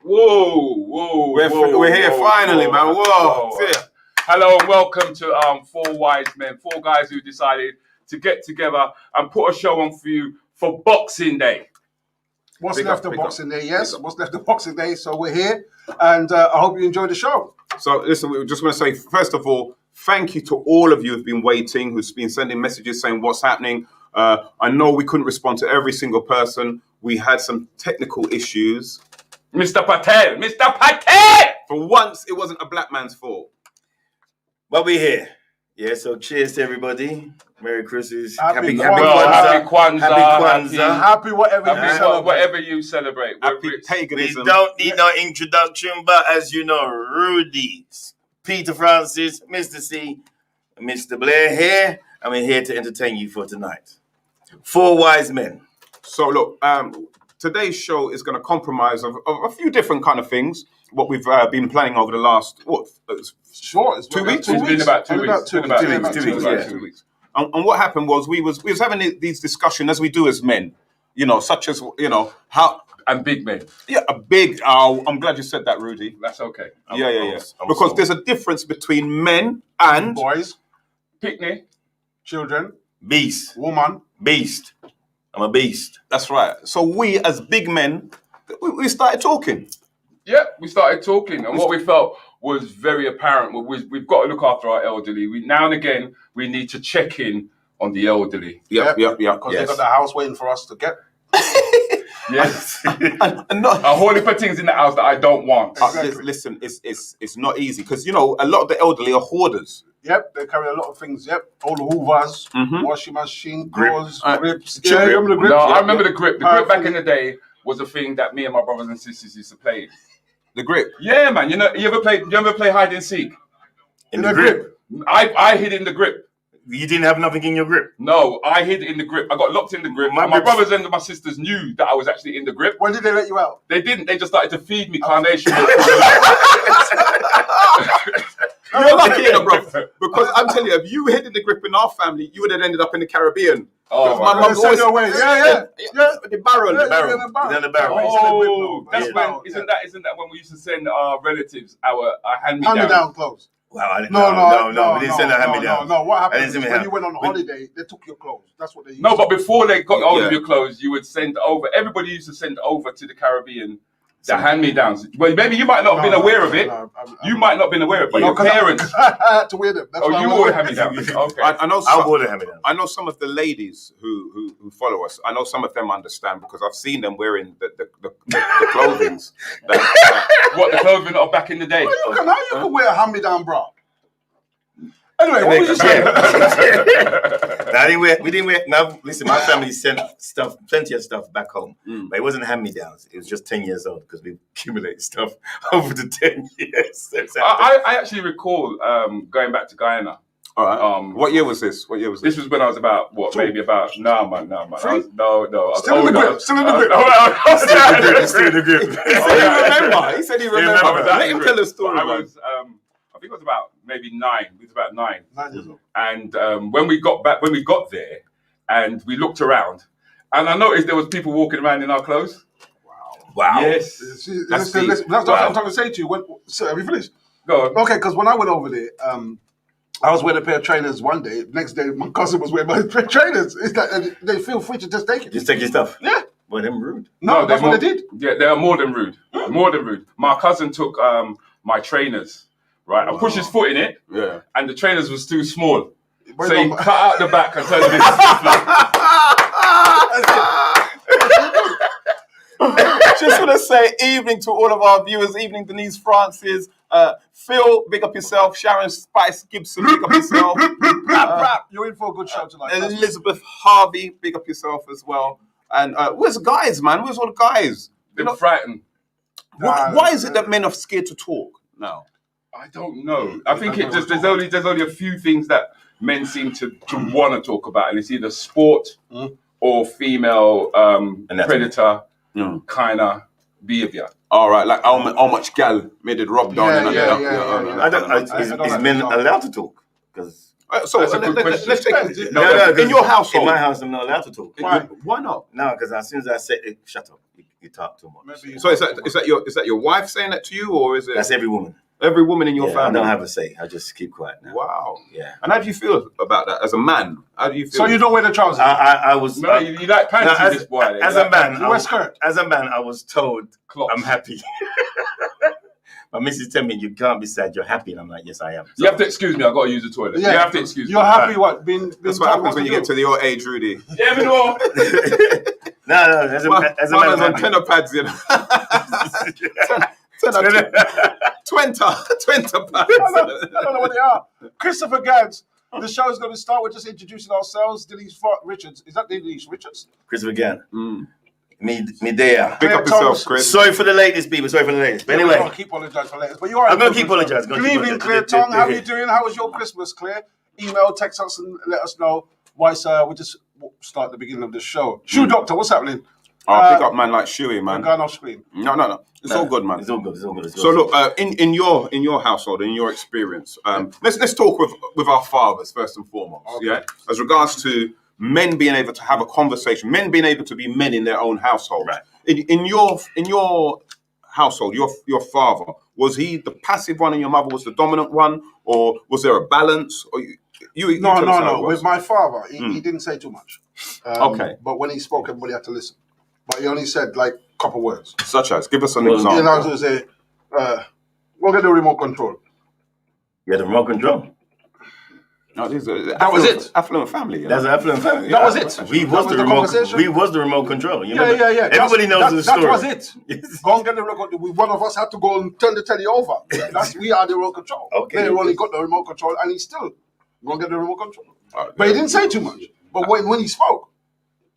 Whoa. We're here finally, man. Whoa. Yeah. Hello and welcome to Four Wise Men, four guys who decided to get together and put a show on for you for Boxing Day. What's left of Boxing Day? Yes, what's left of Boxing Day? So we're here, and I hope you enjoyed the show. So listen, we just want to say, first of all, thank you to all of you who've been waiting, who's been sending messages saying what's happening. I know we couldn't respond to every single person. We had some technical issues. Mr. Patel! For once, it wasn't a black man's fault. But we're here. Yeah, so cheers to everybody. Merry Christmas. Happy Kwanzaa. Happy Whatever you celebrate. Happy We paganism. don't need no introduction, but as you know, Rudy, Peter Francis, Mr. C, and Mr. Blair here, and we're here to entertain you for tonight. Four wise men. So look, today's show is going to compromise of a few different kind of things. What we've been planning over the last, Short. Two weeks? It's been about 2 weeks. Two weeks. And what happened was we was having these discussions as we do as men, such as, how... And big men. Yeah, a big... I'm glad you said that, Rudy. That's okay. Because there's a difference between men and... Boys, Picnic. children, Beast. woman. Beast. I'm a beast. That's right. So we, as big men, we started talking. Yeah, we started talking, and what we felt was very apparent. We've got to look after our elderly. Now and again, we need to check in on the elderly. Yep. Because they've got the house waiting for us to get. Yes. And not, A whole heap of things in the house that I don't want. listen, it's not easy because a lot of the elderly are hoarders. Yep, they carry a lot of things. Yep, all the hoovers, Mhm. washing machine, Grip. drawers, grips. Chip Yeah, grip. you remember the grips? No, Yeah, I remember yeah. the grip. The grip back in the day was a thing that me and my brothers and sisters used to play. The grip. Yeah, man. You ever play hide and seek? In the grip. I hid in the grip. You didn't have nothing in your grip. No, I hid in the grip. I got locked in the grip. My My grips- brothers and my sisters knew that I was actually in the grip. When did they let you out? They didn't. They just started to feed me carnation. You're lucky, bro. Because I'm telling you, if you hid in the grip in our family, you would have ended up in the Caribbean. Oh, my my mum They send you away. Yeah. The barrel. Yeah, the barrel. in the barrel. In the barrel. Oh, Yeah. that's when. Isn't that when we used to send our relatives our hand me Hand-me-down down? clothes. Wow, I didn't No. we didn't send a hand-me-down. No, what I happened didn't is send me when hand- you went on we- holiday, they took your clothes. That's what they used. No, but before they got hold Yeah. of your clothes, you would send over. Everybody used to send over to the Caribbean the hand-me-downs. Well, maybe you might not have been aware of it. You might not have been aware of it, but your parents. I had to wear them. That's why You I wore wore hand-me-downs. Okay. I know I some, would have hand-me-down. I know some of the ladies who follow us. I know some of them understand because I've seen them wearing the clothings. What, the clothing of back in the day? How you can wear a hand-me-down bra? Anyway, what was you saying? We didn't wear. Now, listen, my family sent plenty of stuff back home, but it wasn't hand-me-downs. It was just 10 years old because we accumulated stuff over the 10 years. I actually recall going back to Guyana. All right. What year was this? This was when I was about maybe about no man. I was, no. I was Still in the older. grip. Still in the grip. Still in the grip. He said he remember. I was at Let the him grip. tell the story. I man. was I think I was about maybe 9. It was about 9. 9 years old. And when we got there, and we looked around, and I noticed there was people walking around in our clothes. Wow. Yes. That's That's deep. what I'm trying to say to you. So have you finished? Go on. Okay, because when I went over there, I was wearing a pair of trainers one day. Next day, my cousin was wearing my pair of trainers. It's like they feel free to just take it. Just take your stuff. Yeah. Well, them rude. No, that's they're what they did. Yeah, they are more than rude. More than rude. My cousin took my trainers, right, and pushed his foot in it, Yeah. and the trainers was too small. Where's So he my- cut out the back and turned it Just want to say evening to all of our viewers. Evening, Denise Francis. Phil, big up yourself. Sharon Spice Gibson, big up yourself. Rap. You're in for a good show tonight. And Elizabeth Harvey, big up yourself as well. And where's the guys, man? Where's all the guys? They're frightened. Why is it that men are scared to talk now? I don't know. I think it just there's only a few things that men seem to want to talk about, and it's either sport or female predator kind of behavior. All right, like how much gal made it rub down? Is men allowed to talk? Because So That's a good let's question. take No, in your household. in my house, I'm not allowed to talk. Why not? No, because as soon as I say, shut up. You talk too much. Maybe- So is that your wife saying that to you, or is it That's every woman. every woman in your I family? don't have a say. I just keep quiet now. Wow. Yeah. And how do you feel about that as a man? How do you feel? So you don't wear the trousers? I was. No, you like no, panties, this boy. as You a like man, panties. You wear skirt? as a man, I was told Clocks. I'm happy. My missus tell me you can't be sad. You're happy, and I'm like, yes, I am. You have to excuse me. I got to use the toilet. Yeah. You have to excuse me. You're happy what? Being That's what told happens when you to get to your age, Rudy. Yeah, me know. No, as a man, Man's I'm on happy. tenner pads, you know. Tenner, 20 pads. I don't know what they are. Christopher Gans. The show is going to start. We're just introducing ourselves. Denise Richards. Is that Denise Richards? Christopher again. Me there. Pick up yourself, Chris. Sorry for the latest, people. Sorry for the latest. But I'm anyway, going to keep apologizing for latest. But you are. I'm gonna keep apologizing. Good evening, Clear Tongue. How are you doing? How was your Christmas, Clear? Email, text us, and let us know. Why, sir? We just start the beginning of the show. Shoe Doctor, what's happening? Oh, pick up man like Shuey, I'm man. going off screen. No. It's all good, man. It's all good. It's all good. It's So all good. look, in your household, in your experience, let's talk with our fathers first and foremost. Okay. Yeah, as regards to men being able to have a conversation, men being able to be men in their own household. Right. In your household, your father, was he the passive one and your mother was the dominant one, or was there a balance? Or you No. tell us how it was. With my father, he didn't say too much. Okay. But when he spoke, everybody had to listen. But he only said like a couple words. Such as, give us an Well, example. You know, I was going to say, we'll get the remote control. You had the remote control. No, this is That was it. Affluent family. You know? That's an affluent family. That was it. We That was was the the remote. conversation? We was the remote control. You remember? Yeah. Everybody knows the story. That was it. Go and get the remote. One of us had to go and turn the telly over. We are the remote control. Okay. They only got the remote control, and he still go and get the remote control. But he didn't say too much. But when he spoke,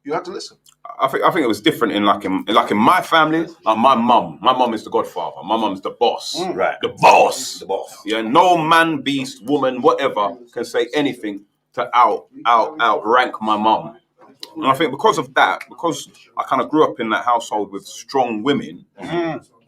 you had to listen. I think it was different in my family. Like my mum is the godfather. My mum's the boss. Right. The boss. The boss. Yeah, no man, beast, woman, whatever can say anything to outrank my mum. And I think because of that, because I kind of grew up in that household with strong women,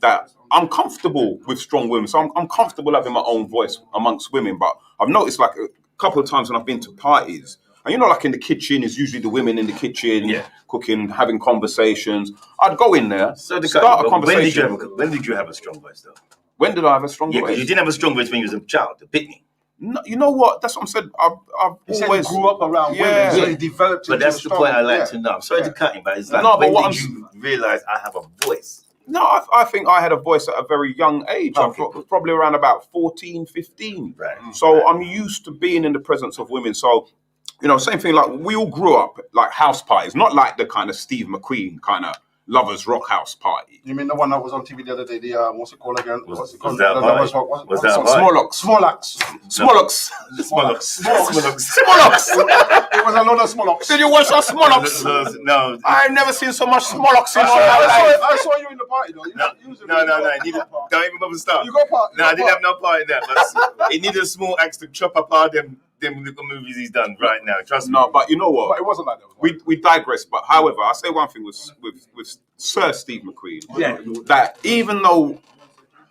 that I'm comfortable with strong women. So I'm comfortable having my own voice amongst women. But I've noticed like a couple of times when I've been to parties, and you know, like in the kitchen, is usually the women in the kitchen, cooking, having conversations. I'd go in there, start a conversation. When did you have a strong voice, though? When did I have a strong Yeah, voice? because you didn't have a strong voice when you was a child. The pitney. No, you know what? That's what I'm saying. I've He said always he grew up around Yeah. women, so he developed. But into that's a the strong- point I like yeah. to know. I'm sorry to cut you, but it's like, No, but when what did I'm- you realize I have a voice? No, I think I had a voice at a very young age. Okay. I was probably around about 14, 15. Right. So I'm used to being in the presence of women. So, you know, same thing, like we all grew up like house parties, not like the kind of Steve McQueen kind of lovers rock house party. You mean the one that was on TV the other day? The what's it called again? Was that a party? Was that a party? Smolocks. Smolocks. Smolocks. Smolocks. It was a lot of Smolocks. Did you watch our Smolocks? No. I've never seen so much Smolocks in all my life. I saw you in the party though. You was in No. the party. Don't even bother start. You got part. No, I didn't have no part in that. But he needed a small axe to chop apart them little movies he's done right now. Trust me. No, but you know what? But it wasn't like that. We digress, but however, I say one thing with Sir Steve McQueen. Yeah. That even though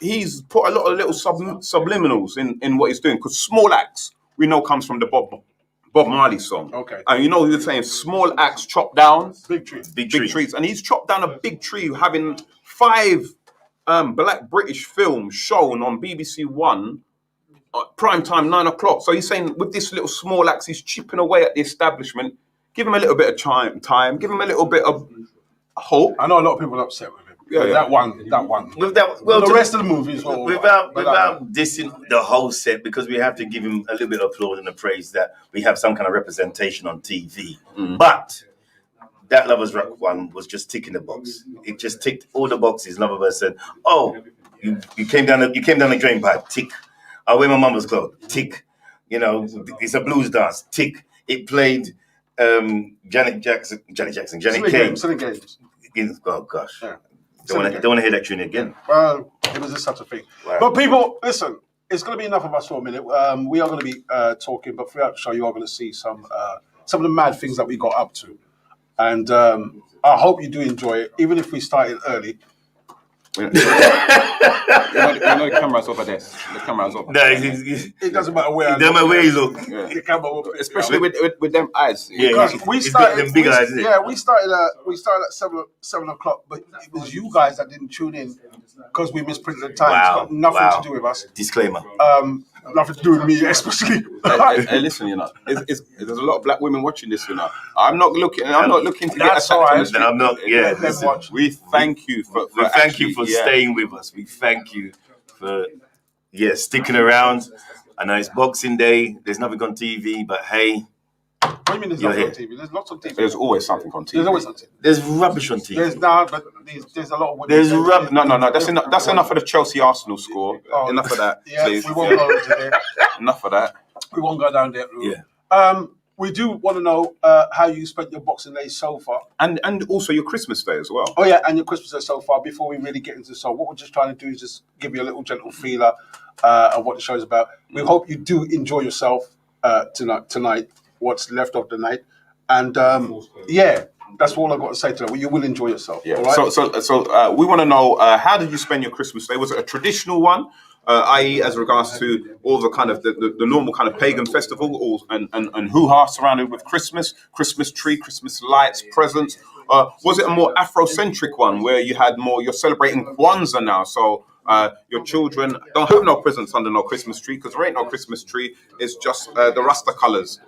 he's put a lot of little subliminals in what he's doing, because Small Axe we know comes from the Bob Marley song. Okay. And you know you're saying small axe chopped down Big tree. Big big trees, and he's chopped down a big tree, having 5 black British films shown on BBC One. Prime time, 9 o'clock. So he's saying with this little small axe, he's chipping away at the establishment. Give him a little bit of time. Give him a little bit of hope. I know a lot of people are upset with him. Yeah. That one. With that, well, the to- rest of the movies, were all right. without dissing the whole set, because we have to give him a little bit of applaud and a praise that we have some kind of representation on TV. But that Lovers Rock one was just ticking the box. It just ticked all the boxes. Loververse said, "Oh, you came down the drain pipe. Tick. I wear my mama's clothes. Tick. You know, it's a blues dance. Tick. It played Janet Jackson, Janet Kane. Silly games. Oh gosh, Yeah. don't want to hear that tune again. Well, it was just such a thing. Right. But people, listen, it's going to be enough of us for a minute. We are going to be talking, but throughout the show, you are going to see some of the mad things that we got up to. And I hope you do enjoy it, even if we started early. You know the camera's over there. The camera's over. No, It doesn't matter where. it doesn't matter where you look. Yeah. The camera will pick it Especially up. with them eyes. Yeah, Because we it's got started. them big eyes, isn't it? Yeah, we started at 7 o'clock, but it was you guys that didn't tune in because we misprinted the time. Wow, It's got nothing wow. to do with us. Disclaimer. Nothing to do with me, especially. Hey, listen, you know, there's a lot of black women watching this. You know, I'm not looking to get That's attacked all on right. the street. No, I'm not. Yeah, Let them listen. watch. We thank you for We thank you actually- for yeah. staying with us. We thank you for sticking around. I know it's Boxing Day. There's nothing on TV, but hey, What do you mean there's You're nothing on here. TV? There's lots on TV. There's always something on TV. There's always something. there's rubbish on TV. There's now, but there's a lot of women. There's rub- No. That's enough of the Chelsea Arsenal score. Oh, Enough of that, Yeah, please. we won't go into there. Enough of that. We won't go down that route. Yeah. We do want to know how you spent your Boxing Day so far. And also your Christmas Day as well. Oh yeah, and your Christmas Day so far. Before we really get into the show, what we're just trying to do is just give you a little gentle feeler of what the show is about. We hope you do enjoy yourself tonight. What's left of the night, and yeah, that's all I've got to say today. Well, you will enjoy yourself. Yeah. All right? So we want to know how did you spend your Christmas Day? Was it a traditional one, i.e., as regards to all the kind of the normal kind of pagan festival, and hoo-ha surrounded with Christmas tree, Christmas lights, presents? Was it a more Afrocentric one where you had more? You're celebrating Kwanzaa now, so. Your children don't have no presents under no Christmas tree because there ain't no Christmas tree. It's just the Rasta colours.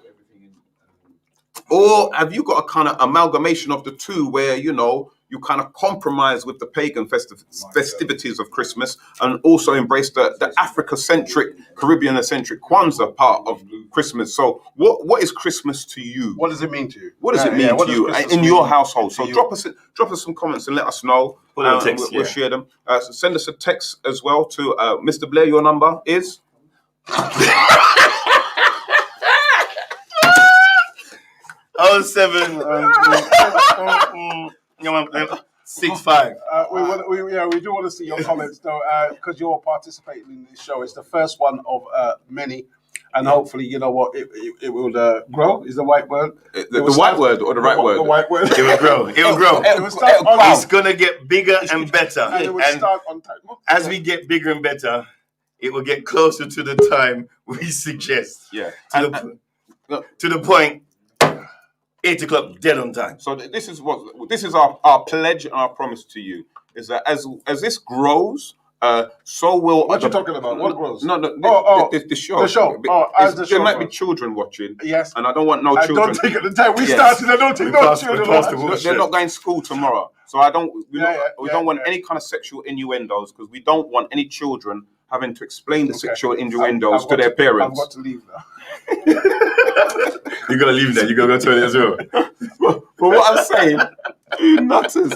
Or have you got a kind of amalgamation of the two where, you know, you kind of compromise with the pagan festivities of Christmas and also embrace the Africa-centric, Caribbean-centric Kwanzaa part of Christmas? So what is Christmas to you? What does it mean to you? What does it mean what to does you Christmas in mean your household? to So you? drop us some comments and let us know. Put it on text, We'll yeah. share them. So send us a text as well to Mr. Blair. Your number is 65. We do want to see your comments though, because you're participating in this show. It's the first one of many, and hopefully, you know what, it will grow. Is the right word? the white word or the right word? The right word. It will grow. It will grow. It will start on It's gonna get bigger and better. and it will And start on time. as we get bigger and better, it will get closer to the time we suggest. Yeah. To the point, 8 o'clock, dead on time. So this is our pledge and our promise to you is that as this grows, so will What you talking about? What grows? No, the show. The show. Oh, as the there show might be grows. children watching. Yes. And I don't want no I children. don't think at the time we Yes. started, I don't think no passed- we children. passed the watch. bullshit. They're not going to school tomorrow, so we don't want yeah. any kind of sexual innuendos because we don't want any children having to explain the Okay. sexual innuendos I've to got their parents. I've got to leave now. You're gonna leave that. You're gonna go to it as well. But what I'm saying, you nutters.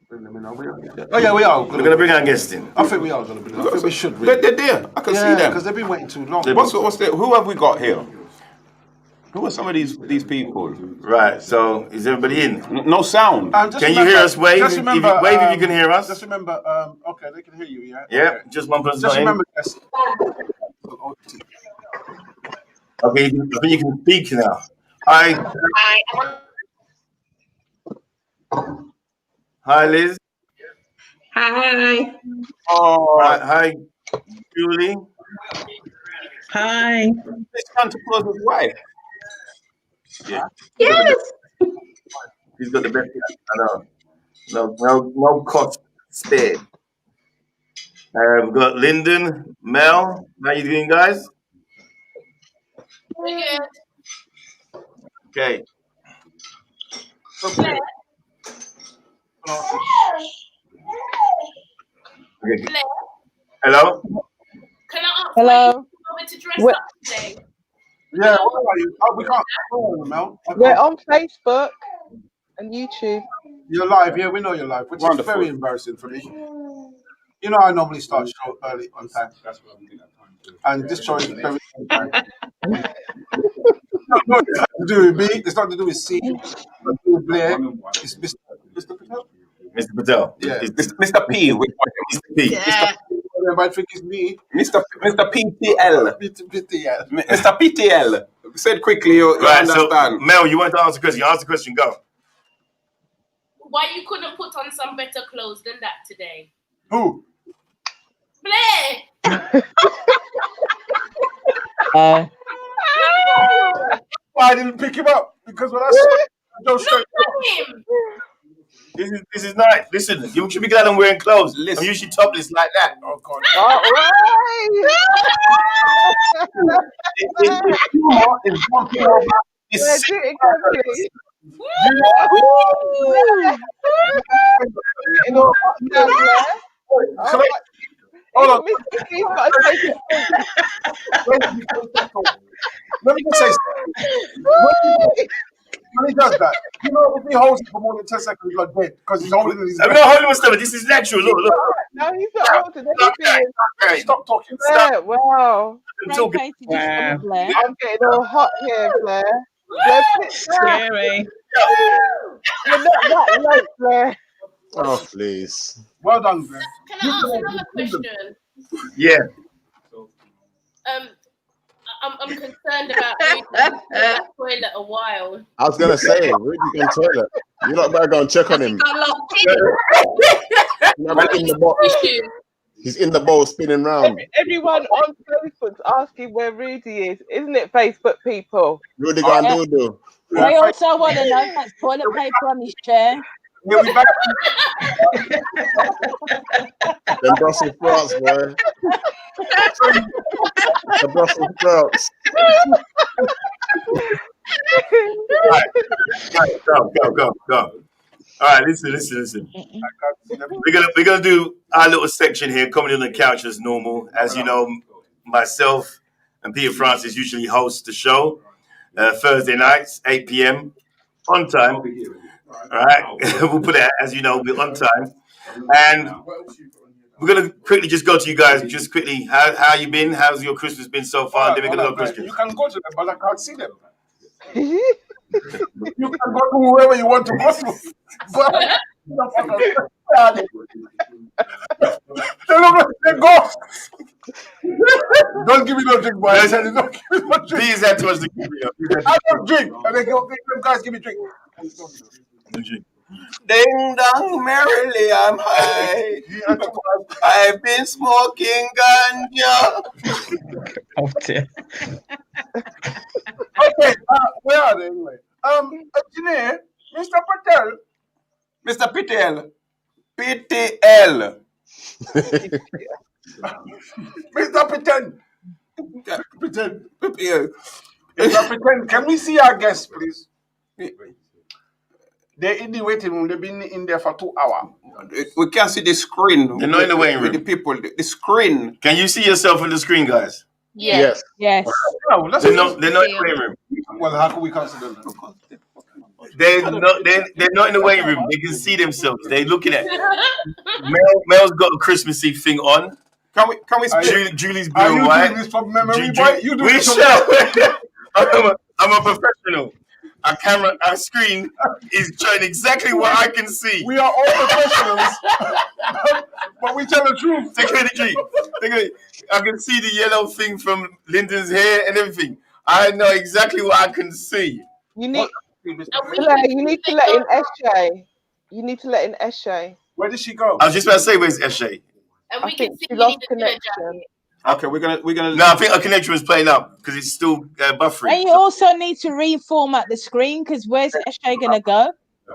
Let me know. Oh yeah, we are. We're gonna bring our guests in. I think we are gonna be. I think we should. Really. They're there. I can see them. because they've been waiting too long. Who have we got here? Who are some of these people? Right. So is everybody in? No sound. Can you hear us? Wave. Wave if you can hear us. Just remember. Okay, they can hear you. Yeah. Yeah. Okay. Just one person. Just remember. Okay. I think you can speak now. Hi. Hi, Liz. Hi. Oh, Hi, Julie. Hi. it's time to close his wife. Yeah. Yes. He's got the best. I know. No cost spared. We've got Lyndon, Mel. How you doing, guys? Okay. Okay. Hello. Can I ask Hello. where you want me to dress up today? Yeah. Where are you? Oh, we can't. Oh, Mel. Okay. We're on Facebook and YouTube. You're live. Yeah, we know you're live, which Wonderful. is very embarrassing for me. You know, I normally start show early on time. And this show is very on time. No, it's nothing to do with me. It's nothing to do with C. It's nothing to do with Blair. It's Mr. Patel. Mr. Patel. Yeah. It's Mr. P. Mr. P. Yeah. Everybody think it's me. Mr. PTL. Yeah. Mr. PTL. Said quickly, you Right, so understand. Mel, you want to answer the question. Answer the question, go. Why you couldn't put on some better clothes than that today? Who? Blair! Why I didn't pick him up? Because when I saw him, I go straight. Look at him! This is nice. Listen, you should be glad I'm wearing clothes. Listen. I'm usually topless like that. Oh, God. All right. It's jumping over this Let's do it again, please. You know, down there. Hold on. Mr. P's got to take it. Let me just say something. When he does that, you know, if he holds it for more than 10 seconds, he's like dead because he's holding it in his I'm mouth. not holding my stomach. This is natural. Look. No, he's not holding anything. Okay. Stop talking. Blair, wow. I'm talking. I'm getting all hot here, Blair. Blair, Scary. you're not that late, Blair. Oh, please. Well done, Blair. Can I ask another question? Yeah. I'm concerned about Rudy in that toilet a while. I was going to say, Rudy's on toilet. You lot better go and check on him. Got locked in. You know, he's in the bowl, Issue. he's in the bowl spinning round. Everyone on Facebook's asking where Rudy is. Isn't it, Facebook people? Rudy go and do. I also want to know if that's toilet paper on his chair. We'll be back. Them Brussels sprouts, boy. The Brussels sprouts. Right, go. All right, listen. We're gonna do our little section here, comedy on the couch as normal. As you know, myself and Peter Francis usually host the show Thursday nights, 8 p.m. on time. All right, we'll put it as you know, we're on time, and we're gonna quickly just go to you guys. Just quickly, how you been? How's your Christmas been so far? Then we're gonna go Christmas. You can go to them, but I can't see them. You can go to whoever you want to go to. But they look like they're ghosts. Don't give me no drink, boy. I said, don't give me no drink. Please had too much to give me. I don't drink. And they go, them guys give me drink. Ding dong merrily, I'm high. I've been smoking ganja. Oh dear. Okay, where are they anyway? Engineer, Mr. Patel. Mr. PTL. PTL. Mr. Patel. Pretend. PTL. Mr. Pretend, can we see our guests, please? They're in the waiting room. They've been in there for 2 hours. We can't see the screen. They're not in the waiting with room. the people. The screen. Can you see yourself on the screen, guys? Yes. Yes. No, let's They're not in the waiting room. Well, how can we consider them? they're not in the waiting room. They can see themselves. They're looking at. Mel's got a Christmassy thing on. Can we Julie's Are blue you and white. doing this from memory, boy? You do We this from shall. I'm a professional. Our screen is showing exactly what I can see. We are all professionals, but we tell the truth. Technically, I can see the yellow thing from Lyndon's hair and everything. I know exactly what I can see. You need, And we you need to let in Eshe. You need to let in Eshe. Where did she go? I was just about to say, where's Eshe? And I we can think see she you lost need to dinner jacket. connection. Okay, we're gonna. No, I think our connection was playing up because it's still buffering. And you also need to reformat the screen because where's Eshe gonna go?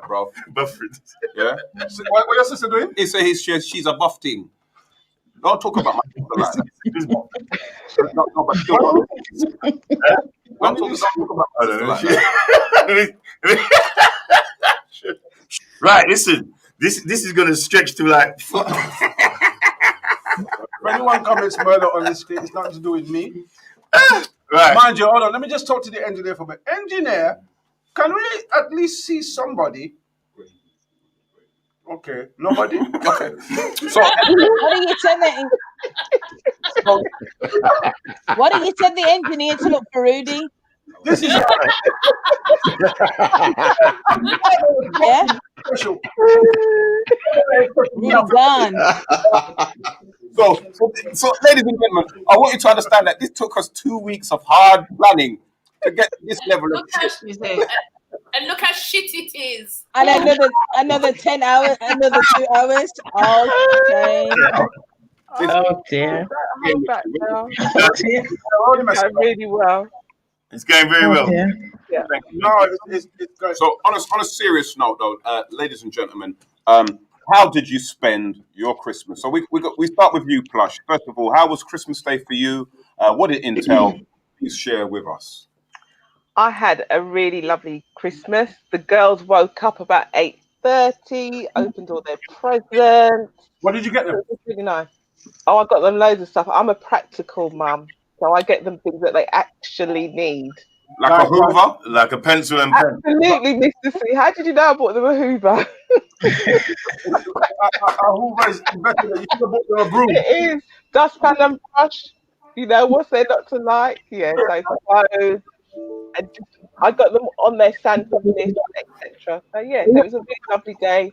Bro. Buffering. Yeah. So, what your sister doing? He said she's a buff team. Don't talk about my sister like that. No, but still, don't talk about my sister like that. Right, listen. This is gonna stretch to like. If anyone comments murder on this screen, it's nothing to do with me. Right. Mind you, hold on. Let me just talk to the engineer for a bit. Engineer, can we at least see somebody? Okay, nobody. Okay. So What are you telling? What are you telling the engineer to look for Rudy? this is Yeah, special. Rudy gone. So, ladies and gentlemen, I want you to understand that this took us 2 weeks of hard planning to get to this level of Look how, shit. and look how shit it is. And another 10 hours, another 2 hours. Okay. Oh dear. Hold back now. Oh dear. Going really well. It's going very well. Yeah. No, it's great. So, on a serious note, though, ladies and gentlemen, how did you spend your Christmas? So we start with you, Plush. First of all, how was Christmas Day for you? What did it entail? Please share with us. I had a really lovely Christmas. The girls woke up about 8:30, opened all their presents. What did you get It them? was really nice. Oh, I got them loads of stuff. I'm a practical mum, so I get them things that they actually need. Like a Hoover? Like a pencil and pen. Absolutely, Mr. C. How did you know I bought them a Hoover? Hoover is better than you should have bought them a broom. It is dustpan and brush. You know what's there not to like? Yeah, so clothes. And I got them on their Santa list, etc. So yeah, so it was a really lovely day,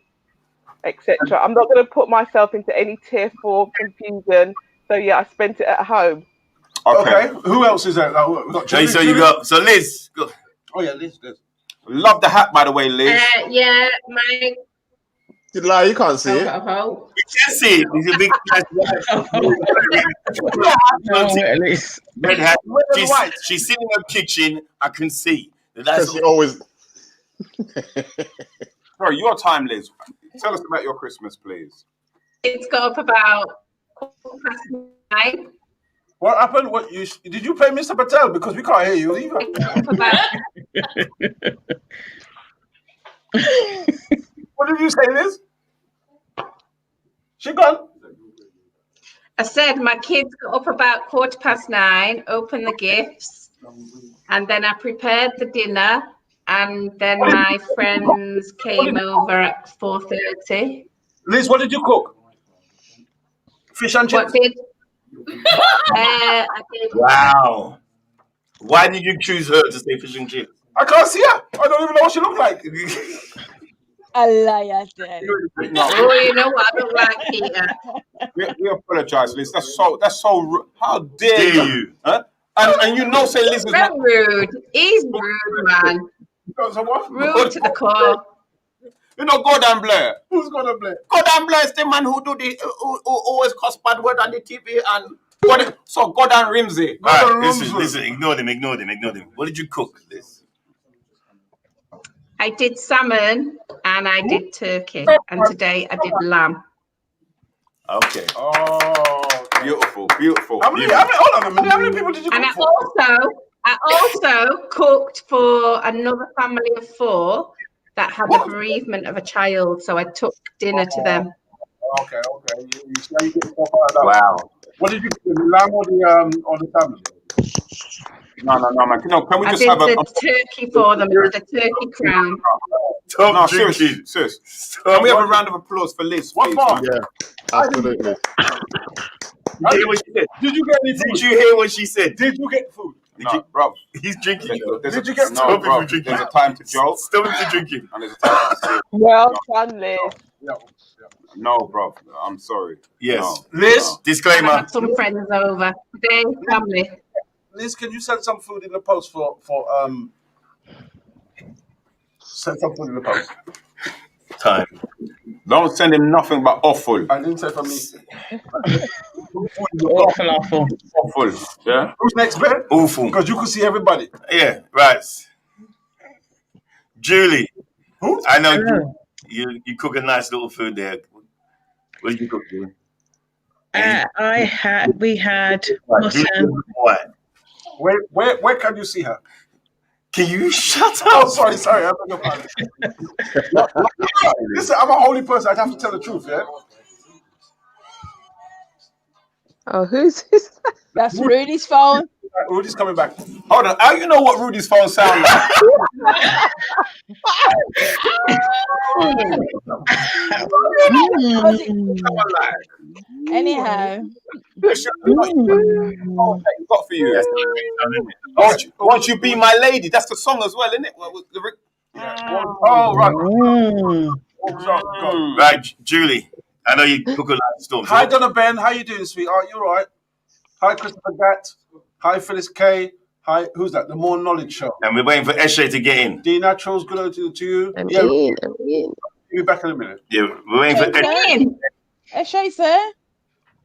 etc. I'm not going to put myself into any tier 4 confusion. So yeah, I spent it at home. Okay, who else is there? We got Julie, So you Julie? got Liz. Go. Oh yeah, Liz. Love the hat, by the way, Liz. Yeah, my You lie, you can't see it. hope. You can see it. He's a big Oh, at least. red hat. Red and white. She's sitting in her kitchen. I can see. Because you always. Sorry, your time, Liz. Tell us about your Christmas, please. It's got up about 9:15. What happened? Did you play Mr. Patel? Because we can't hear you either. What did you say, Liz? She gone. I said my kids got up about 9:15, opened the gifts, and then I prepared the dinner, and then my friends came over at 4:30. Liz, what did you cook? Fish and chips. What did? I did Wow. Why did you choose her to say fish and chips? I can't see her. I don't even know what she looked like. A liar then. Oh, you know what? I don't like Peter. We apologize, Liz. That's so. How dare Dare you? you? Huh? And you know, say Liz is not. Very rude. He's rude, man. So what? Rude to the core. You know, Gordon Blair. Who's gonna play? Gordon Blair is the man who who always cuss bad word on the TV and. So Gordon Ramsay. All right, Gordon listen. Ignore them. What did you cook, Liz? I did salmon and I did turkey, and today I did lamb. Okay. Oh, Beautiful. How many? Hold on a minute. How many people did you And cook for? I also cooked for another family of 4 that had a bereavement of a child, so I took dinner to them. Okay. You see how you get stuff out of that. Wow. What did you cook? The lamb or the salmon? No, man. No, can we I just did have the turkey for them, the turkey crown. Stop No, drinking. serious. Can we have a round of applause for Liz? What please? more? Yeah, absolutely. Did you hear what she said? Did you get any food? Did you hear what she said? Did you get food? No, bro. He's drinking. Did you get Stop him bro, from drinking. there's a time to joke Stop him from drinking. and there's a time to Well done, Liz. Yeah. No, bro. I'm sorry. Yes. No, Liz? no. I Disclaimer. had some friends over. Today, family. Liz, can you send some food in the post for send some food in the post? Time. Don't send him nothing but awful. I didn't say for me. Awful. Awful. Yeah? Who's next, Ben? Awful. Because you can see everybody. Yeah, right. Julie. Who? I know Hello. you cook a nice little food there. What did you cook, Julie? We had mutton. What? Where can you see her? Can you shut Oh, up? sorry. I beg your pardon. Listen, I'm a holy person. I have to tell the truth, yeah? Oh, who's this? That's Rudy's phone. Rudy's coming back. Hold on. How you know what Rudy's phone sound like? Anyhow, What got for you? Won't you be my lady? That's the song as well, isn't it? Oh, right. Right, Julie. I know you cook a lot of stuff. Hi, Donna Ben. How you doing, sweetheart? You all right? Hi, Christopher Gatt. Hi, Phyllis K. Hi, who's that? The More Knowledge Show. And we're waiting for Eshe to get in. D Naturals, good to you. I'm Yeah, in. we'll be back in a minute. Yeah, we're waiting for Eshe. Eshe's there.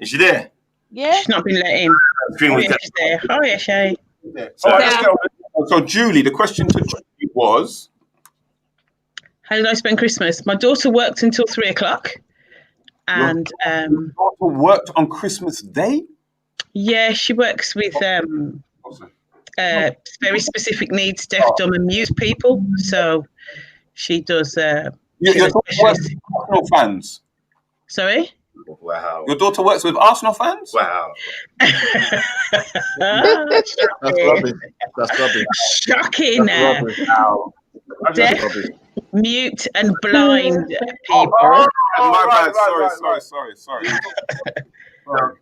Is she there? Yeah. She's not been let in. Screen Oh, was yeah, she's there. Oh, yeah, Shay. Yeah. All right, let's go. So, Julie, the question to Julie was... How did I spend Christmas? My daughter worked until 3:00. And Your daughter worked on Christmas Day? yeah, she works with very specific needs, deaf, dumb, and mute people. So she does. Your daughter works with Arsenal fans? Sorry? Wow. Your daughter works with Arsenal fans? Wow. That's rubbish. That's rubbish. Shocking. That's rubbish. Deaf, mute, and blind people. My right, bad. Sorry.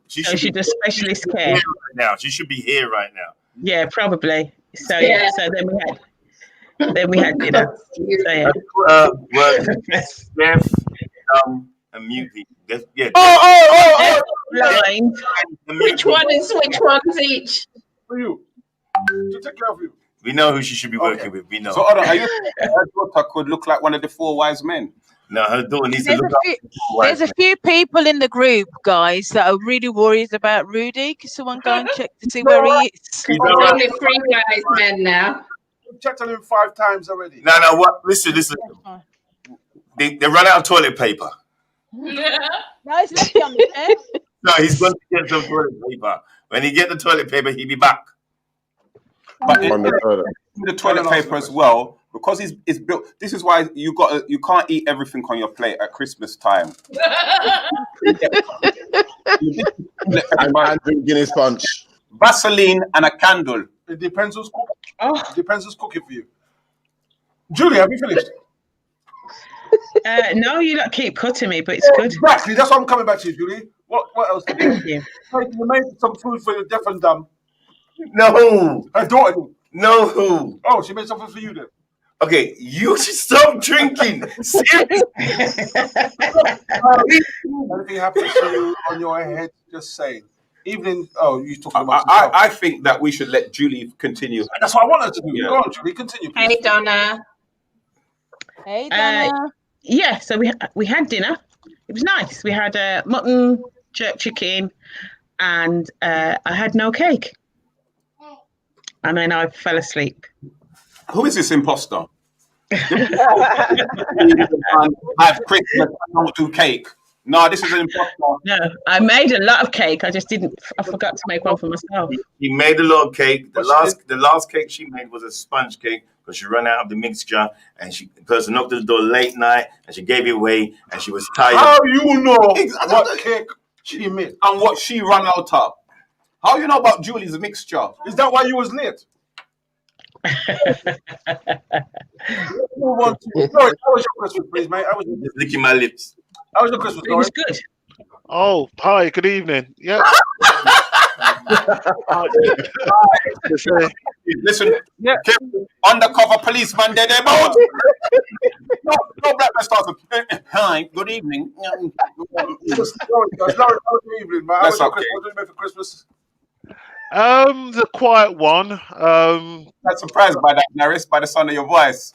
She So she does specialist care. right now. She should be here right now. Yeah, probably. So yeah. So then we had dinner. So yeah. Work deaf, dumb, and mute people. Yeah. Blind. Which one's each? For you. To take care of you. We know who she should be working with. We know. So, hold on, are you saying her daughter could look like one of the 4 wise men? No, her daughter needs to There's look a few people in the group, guys, that are really worried about Rudy. Can someone go and check to see where he is? There's only 3 wise men now. We've checked on him 5 times already. No, what? Listen. They run out of toilet paper. No, it's left on the chair. No, he's going to get some toilet paper. When he get the toilet paper, he'll be back. But On the toilet. the toilet paper as well, because it's built. This is why you can't eat everything on your plate at Christmas time. And man drink Guinness punch. Vaseline and a candle. It depends who's cooking. Oh, It depends who's cooking for you. Julie, have you finished? no, you lot keep cutting me, but it's good. Exactly. That's why I'm coming back to you, Julie. What else? Thank you. You made some food for the deaf and dumb. No. Her daughter did. No. Oh, she made something for you then. Okay, you should stop drinking. Seriously. Anything happens to you on your head, just saying. Evening. Oh, you talking about yourself. I think that we should let Julie continue. That's what I want her to do. Yeah. Go on, Julie. Continue. Please. Hey, Donna. Hey, Donna. Yeah, so we had dinner. It was nice. We had mutton, jerk chicken, and I had no cake. And then I fell asleep. Who is this imposter? Have Christmas, I don't do cake. No, this is an imposter. No, I made a lot of cake. I forgot to make one for myself. He made a lot of cake. The last cake she made was a sponge cake because she ran out of the mixture and the person knocked at the door late night and she gave it away and she was tired. How you know what cake she made? And what she ran out of? How you know about Julie's mixture? Is that why you was late? Move on to Norris, how was your Christmas, please, mate? How was Just licking my lips. your Christmas, It Norris? was good. Oh, hi, good evening. Yeah. Listen, undercover policeman, they're both. No black man starts with, hi, good evening. Norris, how was your evening, man? How was your Christmas? What did you make for Christmas? The quiet one. Not surprised by that, Norris, by the sound of your voice.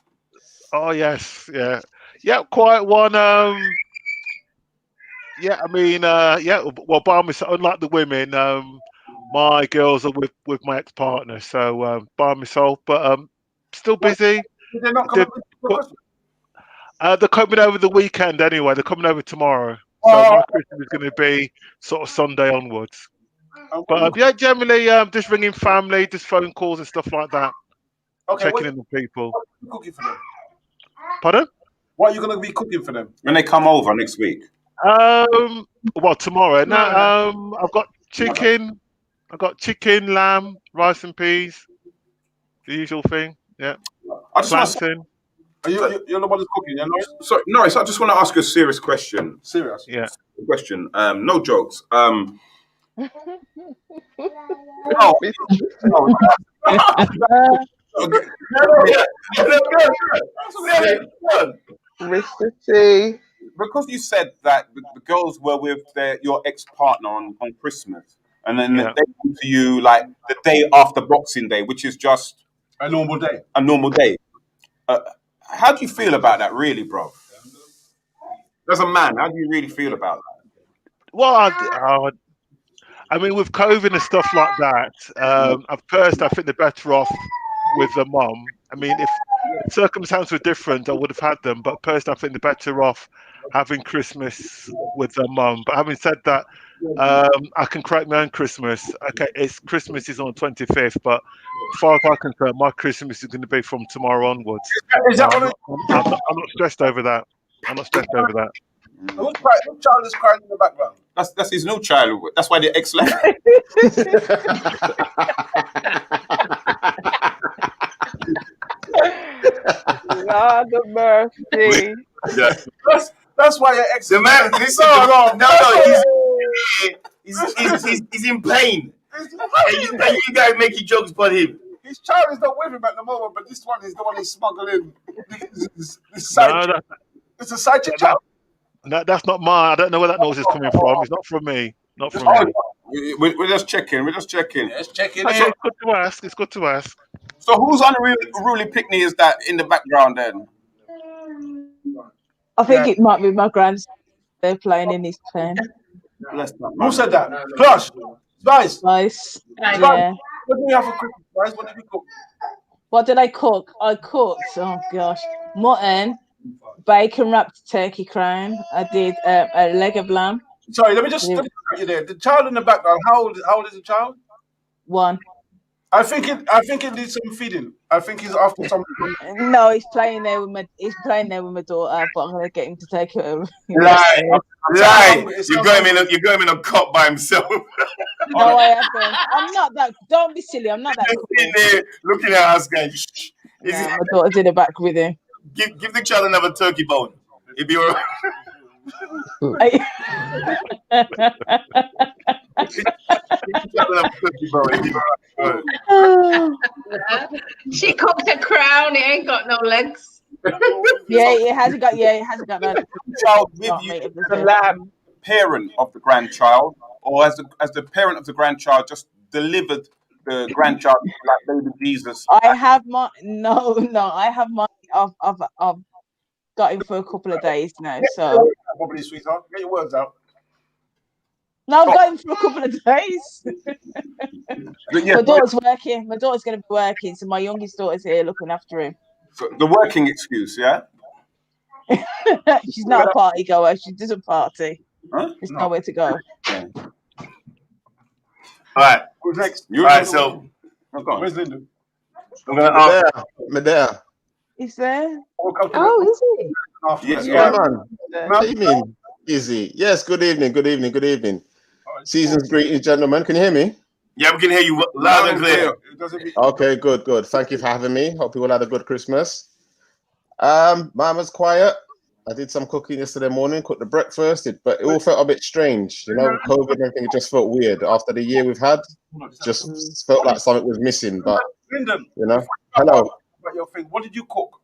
Oh yes, yeah, quiet one. Yeah, I mean, well, by myself, unlike the women, my girls are with my ex-partner, so by myself, but still busy. Did they not come up for Christmas? They're coming over the weekend anyway. They're coming over tomorrow, so my Christmas is going to be sort of Sunday onwards. But yeah, generally, just ringing family, just phone calls and stuff like that. Okay, checking in with people. What are you cooking for them? Pardon? What are you going to be cooking for them? When they come over next week. Well, tomorrow. No, I've got chicken. I've got chicken, lamb, rice and peas. The usual thing. Yeah. I just want to. You're the one who's cooking, yeah, Norris? So, Norris, I just want to ask you a serious question. Serious? Yeah. Question. No jokes. Mr. T. Because you said that the girls were with your ex-partner on Christmas, and then they come to you like the day after Boxing Day, which is just a normal day. A normal day. How do you feel about that, really, bro? As a man, how do you really feel about that? Well, I mean, with COVID and stuff like that, at first I think they're better off with the mum. I mean, if circumstances were different, I would have had them. But personally, I think they're better off having Christmas with their mum. But having said that, I can create my own Christmas. Okay, Christmas is on the 25th, but as far as I'm concerned, my Christmas is going to be from tomorrow onwards. I'm not stressed over that. I'm not stressed over that. Whose child is crying in the background? That's his new child. That's why the ex left. Lord of mercy. Yeah. That's why your ex. The man, listen, no, he's in pain. And you guys making jokes about him. His child is not with him at the moment, but this one is the one he's smuggling. This side it's a side chick child. No, that's not mine. I don't know where that noise is coming from. It's not from me. Not from me. We're just checking. We're just checking. It's checking. It's good to ask. It's good to ask. So whose unruly picnic is that in the background then? I think it might be my grandson. They're playing in his pen. Who said that? Plush. Spice. Spice. Yeah. Yeah. What did you have for Christmas, Spice? What did you cook? What did I cook? I cooked, oh gosh, mutton, bacon wrapped turkey crown. I did a leg of lamb. Sorry, let me just stop you there. The child in the background, how old is the child? 1. I think it needs some feeding. I think he's after some. No, he's playing there with my daughter, but I'm gonna get him to take it over. Lie. You got him in a cot by himself. No, I haven't. I'm not that. Don't be silly. I'm not that. Sitting there looking at us, guys. My daughter's in the back with him. Give the child another turkey bone. It'd be all right. She cooked a crown. It ain't got no legs. It hasn't got that. Child with you, the lamb parent of the grandchild, or as the parent of the grandchild just delivered the grandchild like baby Jesus. I have my I have my I've got him for a couple of days now. So probably, sweetheart. Get your words out. No, I've got him for a couple of days. My daughter's working. My daughter's going to be working, so my youngest daughter's here looking after him. So the working excuse, yeah? She's not a party goer. She doesn't party. Huh? There's nowhere to go. All right. Who's next? All right, so where's Linda? I'm gonna Medea. Is there? Oh, is he? Yes, Yeah, man. What do you mean? Easy. Yes, good evening. Season's greetings, gentlemen. Can you hear me? Yeah, we can hear you loud and clear. Okay, good. Thank you for having me. Hope you all had a good Christmas. Mine was quiet. I did some cooking yesterday morning, cooked the breakfast, but it all felt a bit strange. You know, COVID and everything, it just felt weird. After the year we've had, just felt like something was missing. But, Lyndon, you know, hello. about your thing, what did you cook?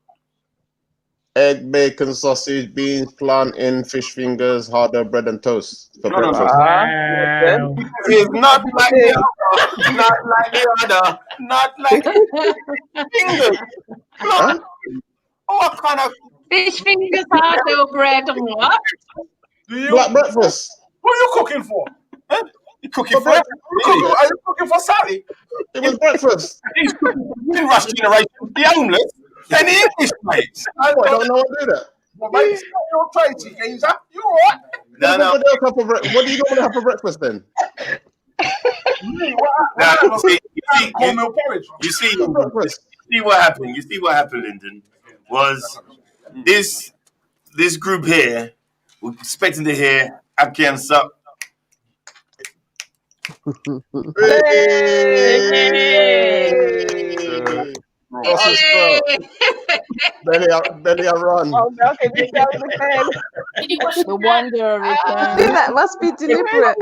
Egg, bacon, sausage, beans, plantain, fish fingers, hard bread and toast for breakfast. Wow. It's not like the other, not like the other, not like fingers. Huh? What kind of Fish fingers, hard dough bread, and what? Black breakfast. What are you cooking for? Huh? you cooking for? Are you cooking for Sally? It was breakfast. He's cooking for the Rush generation, the homeless, and the English mates. I don't know how to do that. Well, mate, it's not your crazy games, huh? You all right? No. What do you normally have for breakfast then? Cornmeal porridge. You see what happened. You see what happened, Lyndon, was this group here was expecting to hear Aki and Sup. Belly a run. Oh, no, can you tell the fan? The wonder of it. I think that must be deliberate.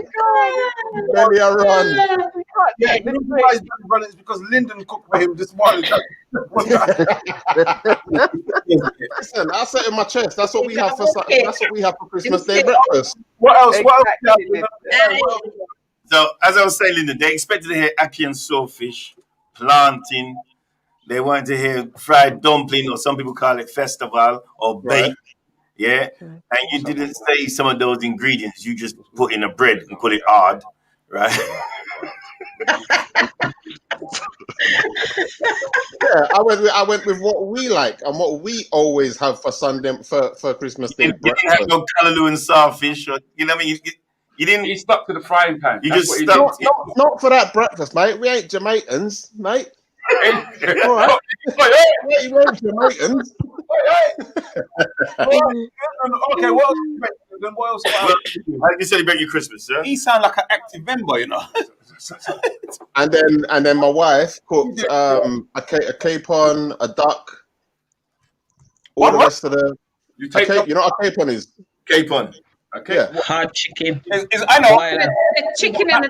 Belly a run. We can't take the You guys don't run it because Lyndon cooked for him this morning. Listen, I said in my chest. That's what we have for. That's what we have for Christmas Day breakfast. What else? So, as I was saying, Lyndon, they expected to hear Aki and Sawfish, planting. They wanted to hear fried dumpling, or some people call it festival, or bake. Right. Yeah. And you didn't say some of those ingredients. You just put in a bread and put it hard, right? Yeah, I went with what we like and what we always have for Sunday for Christmas Day You didn't have breakfast. no callaloo and sawfish, or you know what I mean? You didn't. He stuck to the frying pan. You That's just what he stuck. did. Not for that breakfast, mate. We ain't Jamaicans, mate. All right. Yeah, you ain't Jamaicans. Okay, what else? Then what else? How did you celebrate your Christmas, sir? He sound like an active member, you know. And then my wife cooked a capon, a duck, all the rest of the. You take You know what a capon is? Capon. Okay. Yeah. Hard chicken. I know. The chicken and the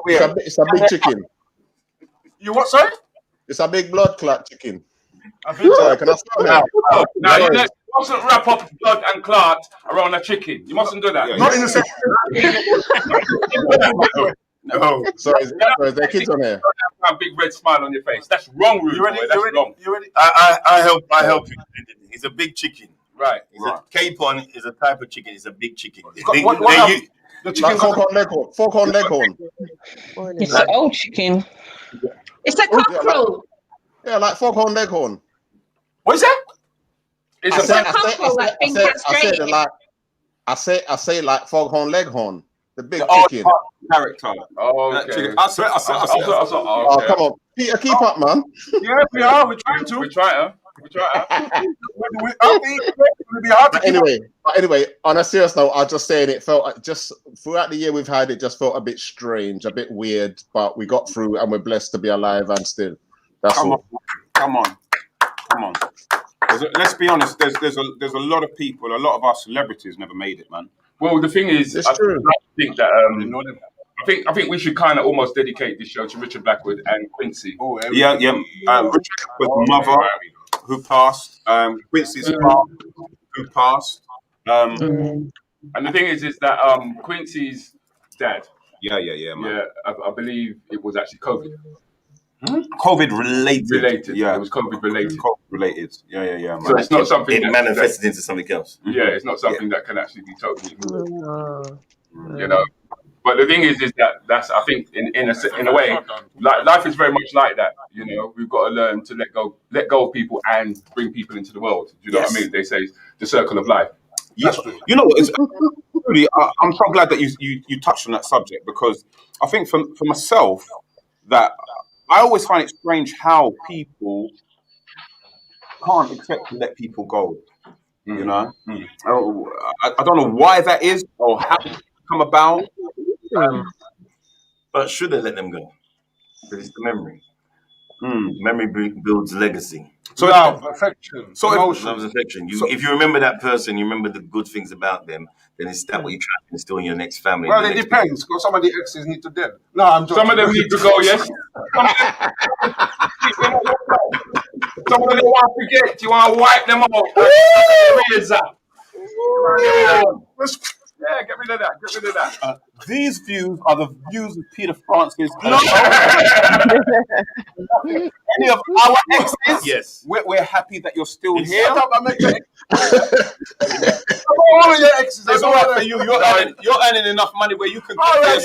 turkey. It's a big chicken. You what? Sorry. It's a big blood clot chicken. Sorry, can I start now? Now you mustn't wrap up blood and clot around a chicken. You mustn't do that. Not in the same. No. Sorry, there are kids on here. A big red smile on your face. That's wrong, Rudy. You ready? That's wrong. You ready? I help you. It's a big chicken. Right. A capon is a type of chicken. It's a big chicken. The chicken. Like fork on leghorn. It's an old chicken. It's a cockerel. Yeah, like fork on leghorn. What is that? It's It's a cockerel that's been castrated. I say like foghorn leghorn, the big chicken. Character. Oh, That okay. chicken. I swear. Oh, Okay. come on, Peter, keep up, man. Yeah, we are. We're trying to. We try it. It'll be hard to But anyway, on a serious note, I'm just saying it felt just throughout the year we've had it just felt a bit strange, a bit weird, but we got through and we're blessed to be alive and still. That's all. Come on. Let's be honest. There's a lot of people, a lot of our celebrities never made it, man. Well, the thing is, It's I true. think that I think we should kind of almost dedicate this show to Richard Blackwood and Quincy. Oh, Yeah. Richard was mother who passed. Quincy's father who passed. And the thing is that Quincy's dad. Yeah, man. Yeah, I believe it was actually COVID. COVID related. Yeah, it was COVID related. COVID related. Yeah. Man. So it's not something It manifested into something else. Yeah, it's not something that can actually be totally, you know. But the thing is that's I think in a way, like life is very much like that. You know, we've got to learn to let go of people and bring people into the world. Do you know what I mean? They say the circle of life. Yeah. You know what? It's really, I'm so glad that you touched on that subject, because I think for myself that I always find it strange how people can't accept to let people go. You know, I don't know why that is or how it come about. But should they let them go? But it's the memory. Memory builds legacy. So love, affection, emotion. Love, affection. If you remember that person, you remember the good things about them, then it's that what you try to instill in your next family. Well, it depends. Because some of the exes need to dead. No, I'm joking. Some of them need to go, yes. Some of them want to forget. You want to wipe them out. Yeah, get rid of that. Get rid of that. These views are the views of Peter Francis. Any of our exes? Yes. We're happy that you're still here. All of your exes. It's all right for you. You're earning enough money where you can. All right.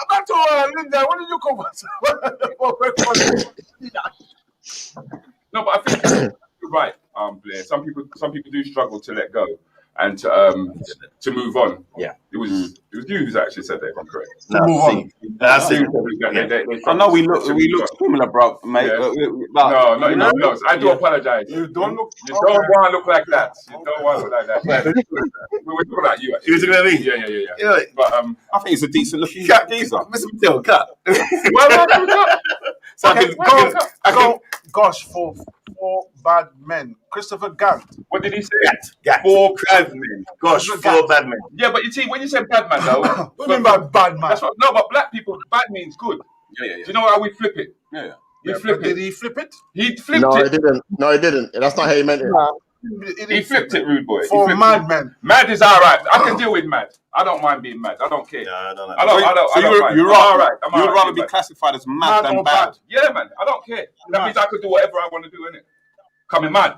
Back to Linda. What did you come No, but I think you're right, Blair. Some people do struggle to let go and to move on. Yeah. It was you who actually said that, if I'm correct. No, move on. That's it. I know we look similar, bro, mate. Yeah. No, not enough looks. I do apologize. You don't look. You don't want to look like that. You don't want to look like that. We were talking about you. Actually. You were talking about me? Yeah. But I think it's a decent looking geezer. Mr. Patel, cut. Gosh, for 4 bad men. Christopher Gant. What did he say? Gat. 4 bad men. Gosh, 4 bad men. Yeah, but you see, when you say bad man, though. What do you mean by bad man? That's what, no, but black people, bad means good. Yeah. Do you know how we flip it? Yeah. We flip it. Did he flip it? He flipped No, it. he didn't. No, he didn't. That's not how he meant it. He flipped it, rude boy. For madmen. Mad is all right. I can deal with mad. I don't mind being mad. I don't care. No, I don't know. I don't mind. You're all right. You would rather be classified as mad than bad. Yeah, man. I don't care. That means I could do whatever I want to do, innit? Coming mad.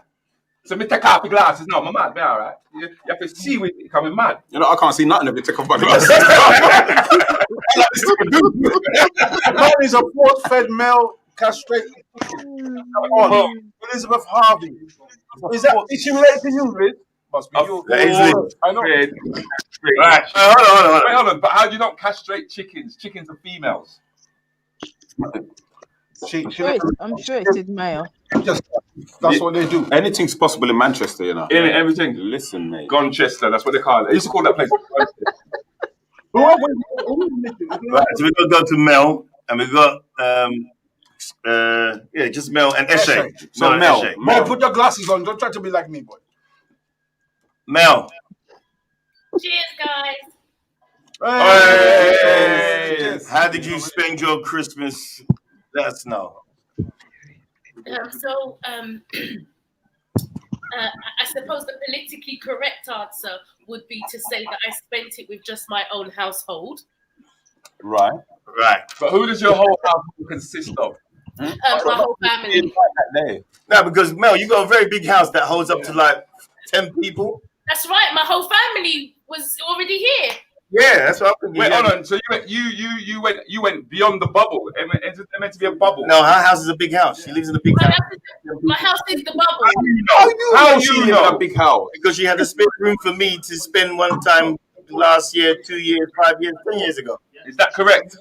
So me take off the glasses. No, I'm mad. Me all right. You have to see with it coming mad. You know, I can't see nothing if you take off my glasses. Man is a force-fed male castrated. Elizabeth Harvey. Is she related to you, Liz? Must be you. I know. Right. Hold on. But how do you not castrate chickens? Chickens are females. I'm sure it's male. That's what they do. Anything's possible in Manchester, you know. Everything. Listen, mate. Gonchester, that's what they call it. I used to call that place. Right, so we've got to go to Mel, and we've got just Mel and Eshe. So Mel, put your glasses on. Don't try to be like me, boy. Mel. Cheers, guys. Hey. How did you spend your Christmas? Let us know. I suppose the politically correct answer would be to say that I spent it with just my own household. Right. But who does your whole household consist of? My whole family. No, because Mel, you got a very big house that holds up to like 10 people. That's right. My whole family was already here. Yeah, that's what I'm thinking. Wait, hold on. So you went beyond the bubble. It meant to be a bubble. No, her house is a big house. She lives in a big house. My house is the bubble. How do you know? A big house? Because she had a spare room for me to spend one time last year, 2 years, 5 years, 10 years ago. Is that correct?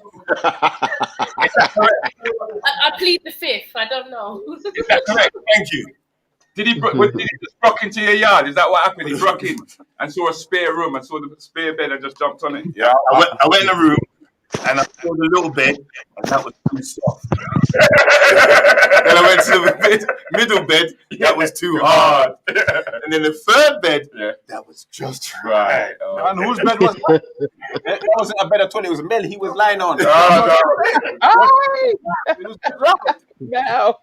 I plead the fifth. I don't know. Is that correct? Thank you. Did he just broke into your yard? Is that what happened? He broke in and saw a spare room and saw the spare bed and just jumped on it? Yeah. I went in the room and I saw the little bed and that was too soft. Then I went to the middle bed, that was too hard. And then the third bed, that was just right. And whose bed was that? It wasn't a bed at all. It was Mel. He was lying on. No.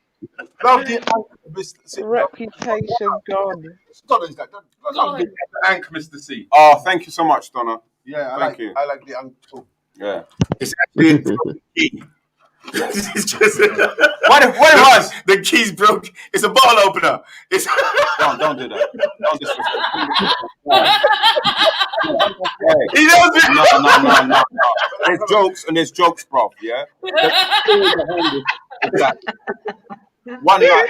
Reputation gone. Ank, Mr. C. Oh, thank you so much, Donna. Yeah, I Thank you. I like the Ank too. Yeah. It's actually the key. It's just what it was? The key's broke. It's a bottle opener. It's don't do that. Don't disrespect. He knows it. No. There's jokes and there's jokes, bro. Yeah. One night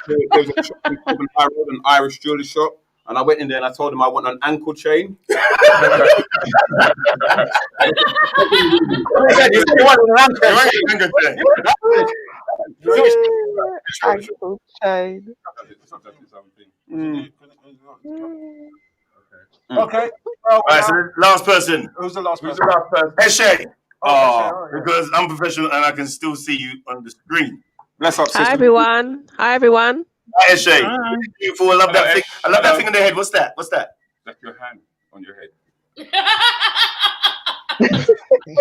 there was a shop in Cobham High Road, an Irish jewelry shop, and I went in there and I told him I want an ankle chain. Ankle chain. Okay. All right, so the last person. Who's the last person? Eshe. Because I'm professional and I can still see you on the screen. Bless up, sister. Hi everyone. Hi everyone. Hi, Shay. Beautiful. I love that thing. I love that thing on the head. What's that? What's that? That's your hand on your head.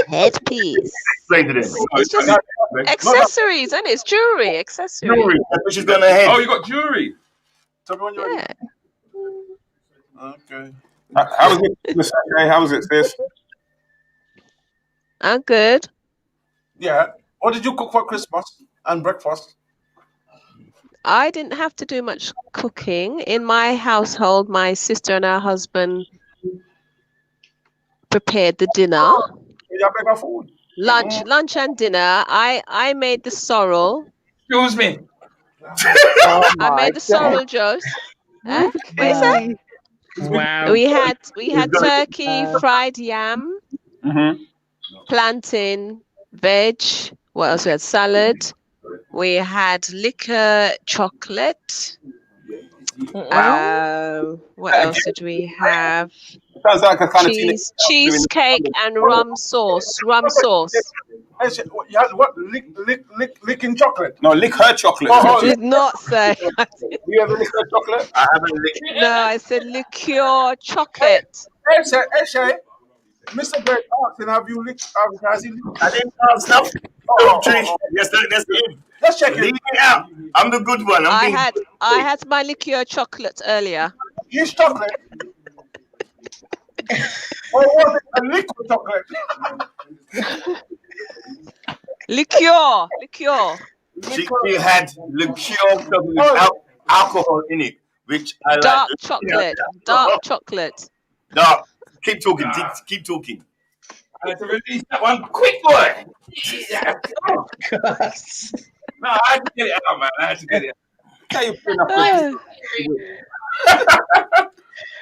Headpiece. Explain to them. It's just accessories, and it's jewelry. Accessories. Jewelry. That's what she's got on her head. Oh, you got jewelry. Tell me when you're Yeah. Okay. How was it, Miss Shay? How was it, sis? I'm good. Yeah. What did you cook for Christmas and breakfast? I didn't have to do much cooking. In my household, my sister and her husband prepared the dinner. You have better food. Lunch and dinner. I made the sorrel. Excuse me. I made the sorrel, Joes. Huh? What is that? Wow. We had turkey, fried yam, plantain, veg. What else? We had salad. We had liquor, chocolate. What else did we have? Sounds like a kind of Cheesecake and rum sauce. Hey, you had what? Licking chocolate? No, lick her chocolate. Did not say. You ever lick her chocolate? I haven't licked. No, I said liqueur chocolate. Hey, Shay. Mr. Bird asking, have you licked? Has he licked? I didn't ask stuff. Yes, that's him. Let's check it. Leave it out. I'm the good one. I had my liqueur chocolate earlier. His chocolate? Or was it a liquid chocolate? Liqueur. She had liqueur with alcohol in it, which I Dark like. chocolate. Dark chocolate. Dark. Keep talking. Keep talking. I had to release that one quick, boy. No, I had to get it out, man. I had to get it out.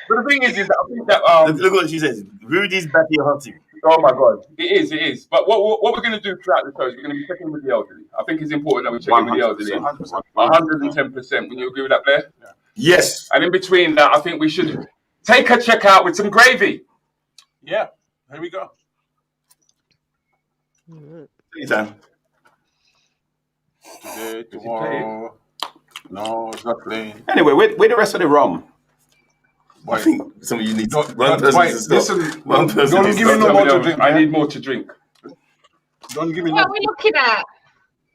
But the thing is that I think that Look what she says. Rudy's back here hunting. Oh my God, it is. But what we're going to do throughout the show is we're going to be checking with the elderly. I think it's important that we check in with the elderly. 110%. Will you agree with that, Blair? Yes. And in between that, I think we should take a check out with some gravy. Yeah, here we go. Anytime. Today, tomorrow. No, it's not playing. Anyway, where the rest of the rum? I think some of you need one Wait, person to stop. listen, One person don't to give me stop. no more to drink. I need more to drink. Don't give me What no. are we looking at?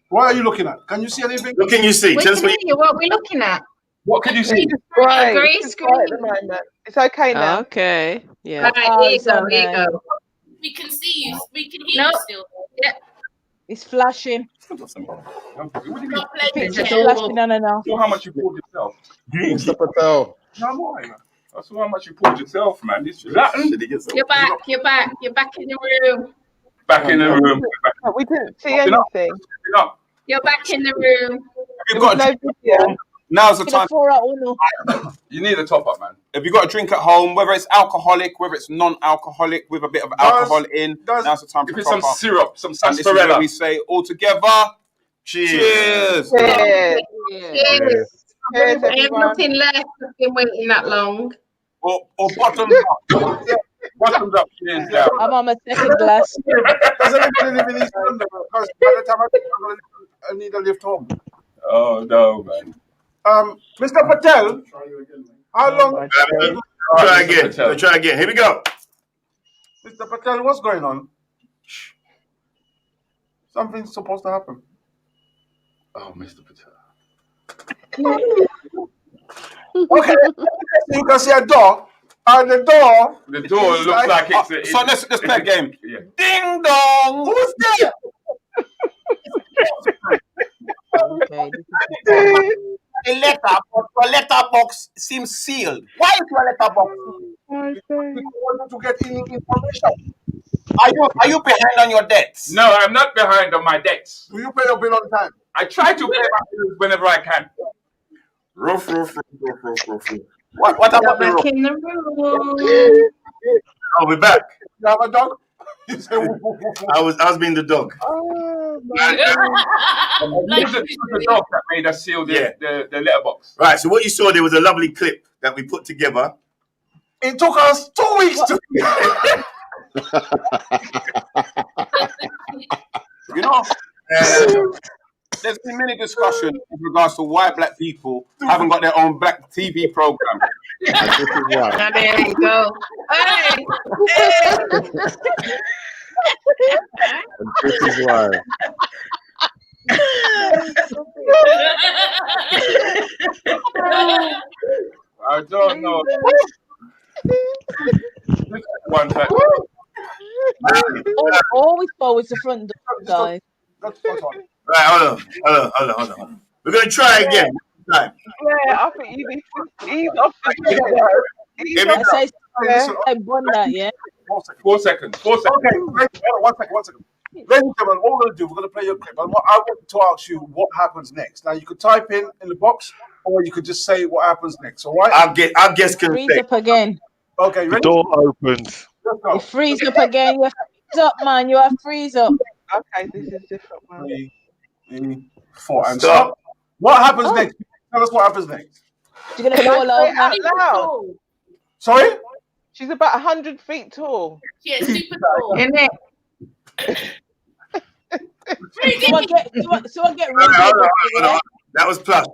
What are you looking at? Can you see anything? What can you see? We Tell us can what hear you. What are we looking at? What can you see? Right. Grey It's screen. quiet at the moment. It's okay now. Okay. Yeah. Right, here you go. We can see you. We can hear you still. Yeah. It's flashing. What do you mean? Not playing It's the just game. flashing on and off. Saw how much you poured yourself. Mr. Patel. No more. Man. I saw how much you poured yourself, man. This Latin. You're back. You're back in the room. Back in the room. We didn't see anything. You're back in the room. Have you got No a drink at video. home? Now's the time. You need a top up, man. If you got a drink at home, whether it's alcoholic, whether it's non-alcoholic, with a bit of alcohol in, now's the time to If it's top some up. syrup, some And this is where sarsaparilla. we say all together, cheers. Cheers. Cheers. Cheers, I have everyone. nothing left. I've been waiting that long. Or bottoms up. Bottoms up, cheers. Yeah. I'm on my second glass. Does anybody live in East London? Because by the time I need a lift home. Oh no, man. Mr. Patel, how long? Try again. Try again. Here we go. Mr. Patel, what's going on? Something's supposed to happen. Oh, Mr. Patel. Okay, you can see a door, and the door. The door looks like it's. So let's play a game. Yeah. Ding dong. Who's there? A letter, but your letterbox seems sealed. Why is your letterbox sealed? We want to get any information. Are you behind on your debts? No, I'm not behind on my debts. Do you pay your bill on time? I try to pay my bills whenever I can. Roof. What You're about the back room? in the room. Oh, we're back. You have a dog? You say, I was being the dog. Like, It was the dog that made us seal the letterbox. Right. So what you saw there was a lovely clip that we put together. It took us 2 weeks to. There's been many discussion in regards to why black people haven't got their own black TV program. There you go. Hey. This is why. I don't know. One time. Always forwards the front door, guys. Right, hold on. We're gonna try again. Time. Yeah, I think you need to ease off the I say, I won that, yeah. 4 seconds. 4 seconds. Okay, one second. Ladies and gentlemen, what we're going to do, we're going to play your clip. And I want to ask you what happens next. Now, you could type in the box, or you could just say what happens next, all right? I'll guess Freeze up again. Okay, The ready? door opens. Let's go. You freeze up again. You have freeze up, man. You have freeze up. Okay, this is different, man. 3, 4, and stop. What happens next? Tell us what happens next. You're going to fall over. Out loud. Sorry? She's about 100 feet tall. Yeah, super tall. Isn't it? So I get really Hold on. That was plus.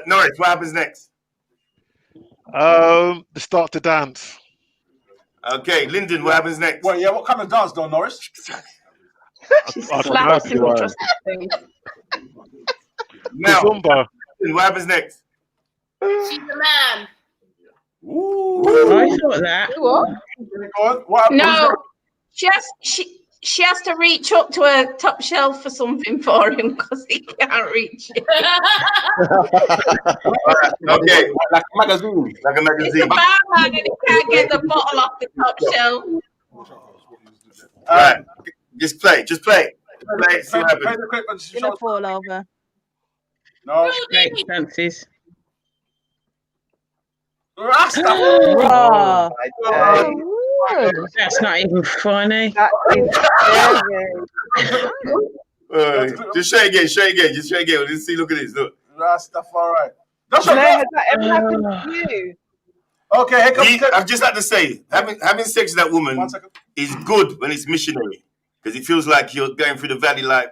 Norris, what happens next? They start to dance. Okay, Lyndon, what happens next? Well, yeah, what kind of dance, though, Norris? I don't Slaps him know. across the face. Now, Zumba. what happens next? She's a man. I thought that. What? What happens No, next? she has to reach up to a top shelf for something for him because he can't reach it. Okay, Like a magazine. like a It's magazine. a barman and he can't get the bottle off the top shelf. All right, just play. See what Play happens. the clip and You're going to fall over. No. Great dances. Rasta. Bruh. That's not even funny. That is scary. Just show it again. Just show it again. Let's see. Look at this. Look. Rastafari. That's Blair, right. has that ever happened to you? Okay, here comes I'd just like to say, having sex with that woman 1 second. is good when it's missionary because it feels like you're going through the valley like.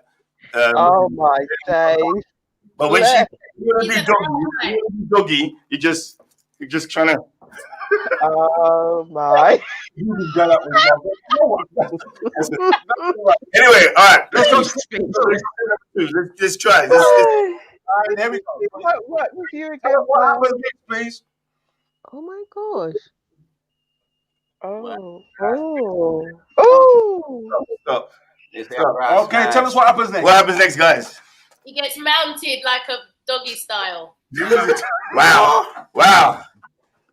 Oh my days. But when Blair. you do doggy, you're just trying to. Oh my. Anyway, all right. Let's try. There we go. It won't work with you again. What happens next, please? Oh my gosh. Stop. Okay, tell us what happens next. What happens next, guys? He gets mounted like a doggy style. Wow.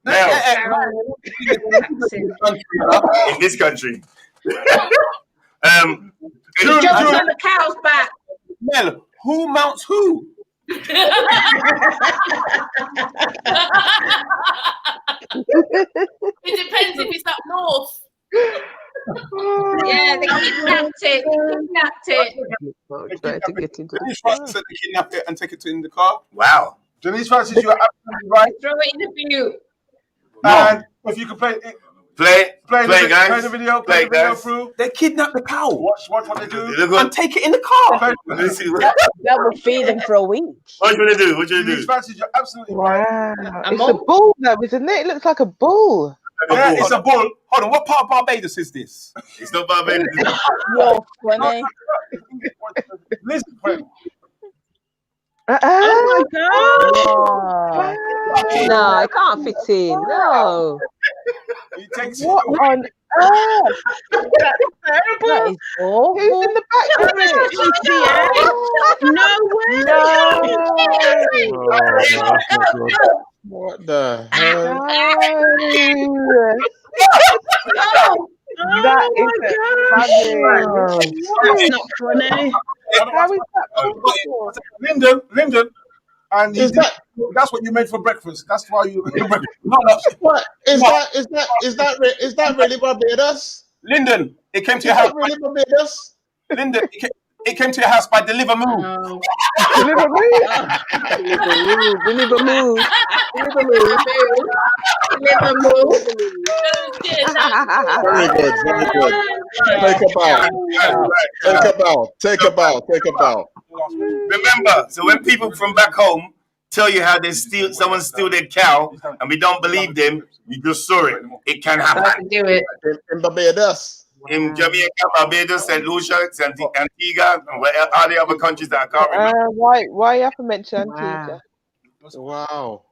Now, in this country. He jumps on the cow's back. Mel, who mounts who? It depends if it's up north. Yeah, they kidnapped it. Try to get into Denise Francis said they kidnap it and take it in the car. Wow. Denise Francis, you are absolutely right. Throw it in the view. And if you could play it, Play, guys. play the video through. They kidnap the cow Watch what they do. and take it in the car. Let's see. That would feed them for a week. What you gonna do? Denise Francis, you're absolutely right. Wow. It's a bull though, isn't it? It looks like a bull. Yeah, it's a bull. Hold on, what part of Barbados is this? It's not Barbados. You're funny. Listen, friend. Oh my god! No, it can't fit in. No. He takes What on earth? That's terrible. That is awful. Who's in the back of it? No way! What the hell? That is That's not funny. How is that possible? Lyndon, and that's what you made for breakfast. That's why you. What is that really Barbados? Lyndon, it came to Is your house. that really Barbados? Lyndon, It came to your house by Deliveroo. Very good, very good. Take a bow. Remember, so when people from back home tell you how someone steal their cow, and we don't believe them, you just saw it. It can happen. Do it. In Barbados. In Jamaica, Barbados, St. Lucia, Antigua, and where are the other countries that I can't remember? Why you have to mention Antigua? Wow.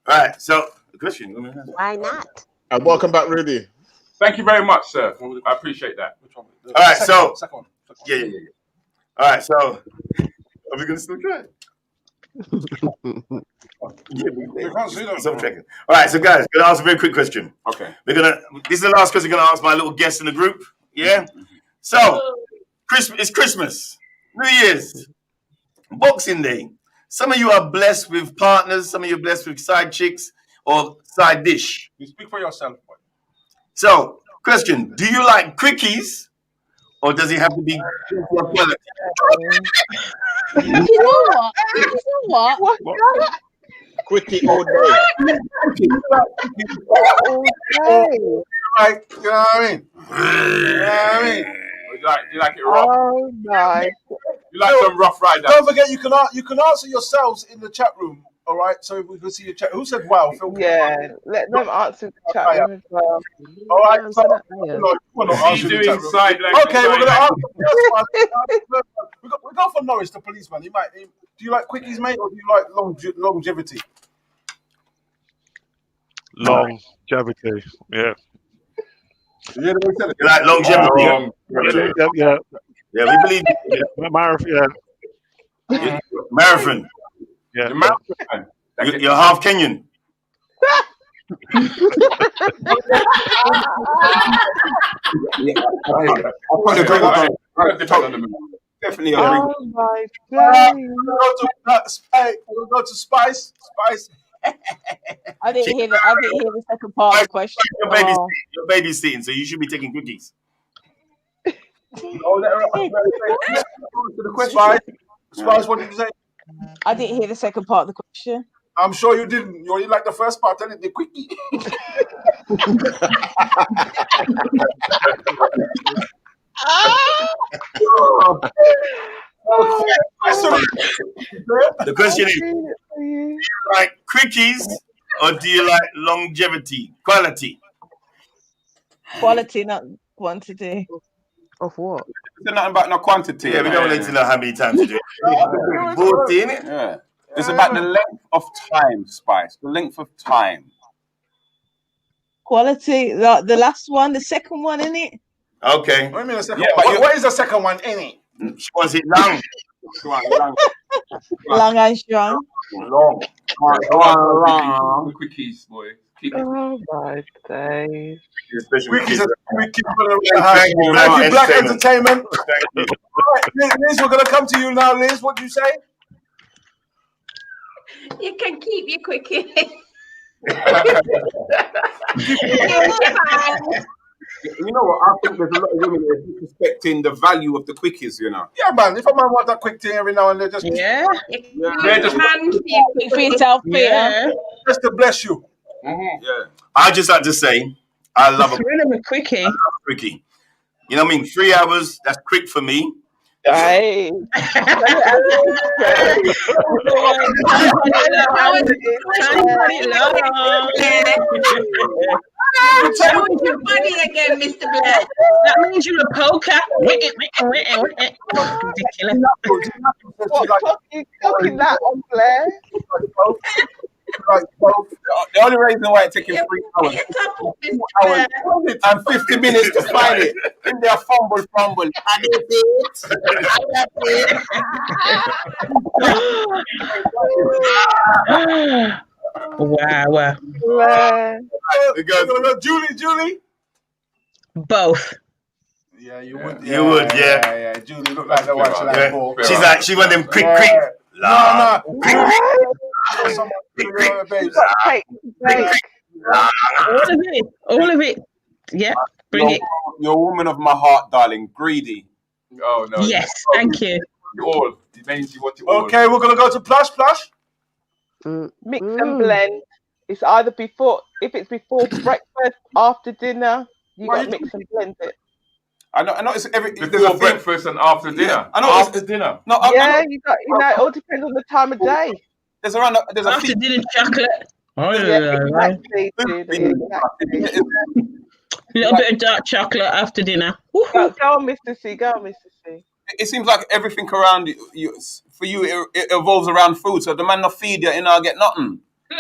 Right, so, Christian. Why not? And welcome back, Rudy. Thank you very much, sir. I appreciate that. All right, so. Second one. Yeah. All right, so. Are we going to still try it? All right, so guys, gonna ask a very quick question. Okay. This is the last question I'm gonna ask my little guests in the group. Yeah. So, it's Christmas, New Year's, Boxing Day. Some of you are blessed with partners. Some of you are blessed with side chicks or side dish. You speak for yourself, boy. So, question: do you like quickies, or does it have to be quality? You know what? Quickie all day. Like, you know what I mean? You like it rough? Oh my! You like some rough rider? Don't forget, you can answer yourselves in the chat room. All right, so we can see your chat. Who said wow? Phil? Yeah, let them answer the chat room as well. All right, so we're not answering the chat room. Okay, we're gonna answer the first one. We go for Norris, the policeman. Do you like quickies, mate, or do you like longevity? Longevity, yeah. You like longevity? Yeah. Yeah, we believe. Marathon. Yeah. You're half Kenyan. Definitely agree. Oh my God! We'll go to Spice. I didn't hear the second part of the question. You're babysitting, so you should be taking cookies. Spice, what did you say? I didn't hear the second part of the question. I'm sure you didn't. You only like the first part, and the quickie. The question is, do you like quickies or do you like longevity, quality? Quality, not quantity. Of what? It's nothing about no quantity. Yeah, we don't need to know how many times you do it. Both in it. Yeah. It's about the length of time, Spice. The length of time. Quality, the last one, the second one, innit? Okay. Wait a minute, second one. What is the second one, innit? Was it long? Long and strong. Long. Quickies, boy. Oh my days. Quickies Thank you, Black Entertainment. Liz, we're going to come to you now, Liz. What do you say? You can keep your quickie. You know what? I think there's a lot of women that are disrespecting the value of the quickies, you know. Yeah, man. If a man want that quick thing every now and then, just for yourself, Peter. Just to bless you. Mm-hmm. Yeah. I just like to say, I love a quickie. Quickie. You know what I mean? 3 hours, that's quick for me. Hey. Show your body again, Mr. Blair. That means you're a poker. Ridiculous. Cooking that on Blair. The only reason why it took him 3 hours, 4 hours and 50 minutes to find it. In there, fumble. I did it. Wow. Julie. Both. Yeah, you would. You would, yeah. Julie looked like the one she likes more. She's one of them quick. No. All of it. Yeah, bring it. You're a woman of my heart, darling. Greedy. Oh no. Yes, thank you. All. It means you want it all. Okay, we're gonna go to Plush. Mix and blend. It's either before, if it's before breakfast, after dinner, you got to mix and blend it. I know it's every Before breakfast and after dinner. Yeah, I know after dinner. No, Yeah, you got. It all depends on the time of day. There's a After dinner chocolate. Oh, Yeah, exactly, Judy, exactly. A little bit of dark chocolate after dinner. Go on, Mr. C. Go on, Mr. C. It seems like everything around you for you it evolves around food. So the man not feed you, I'll get nothing. They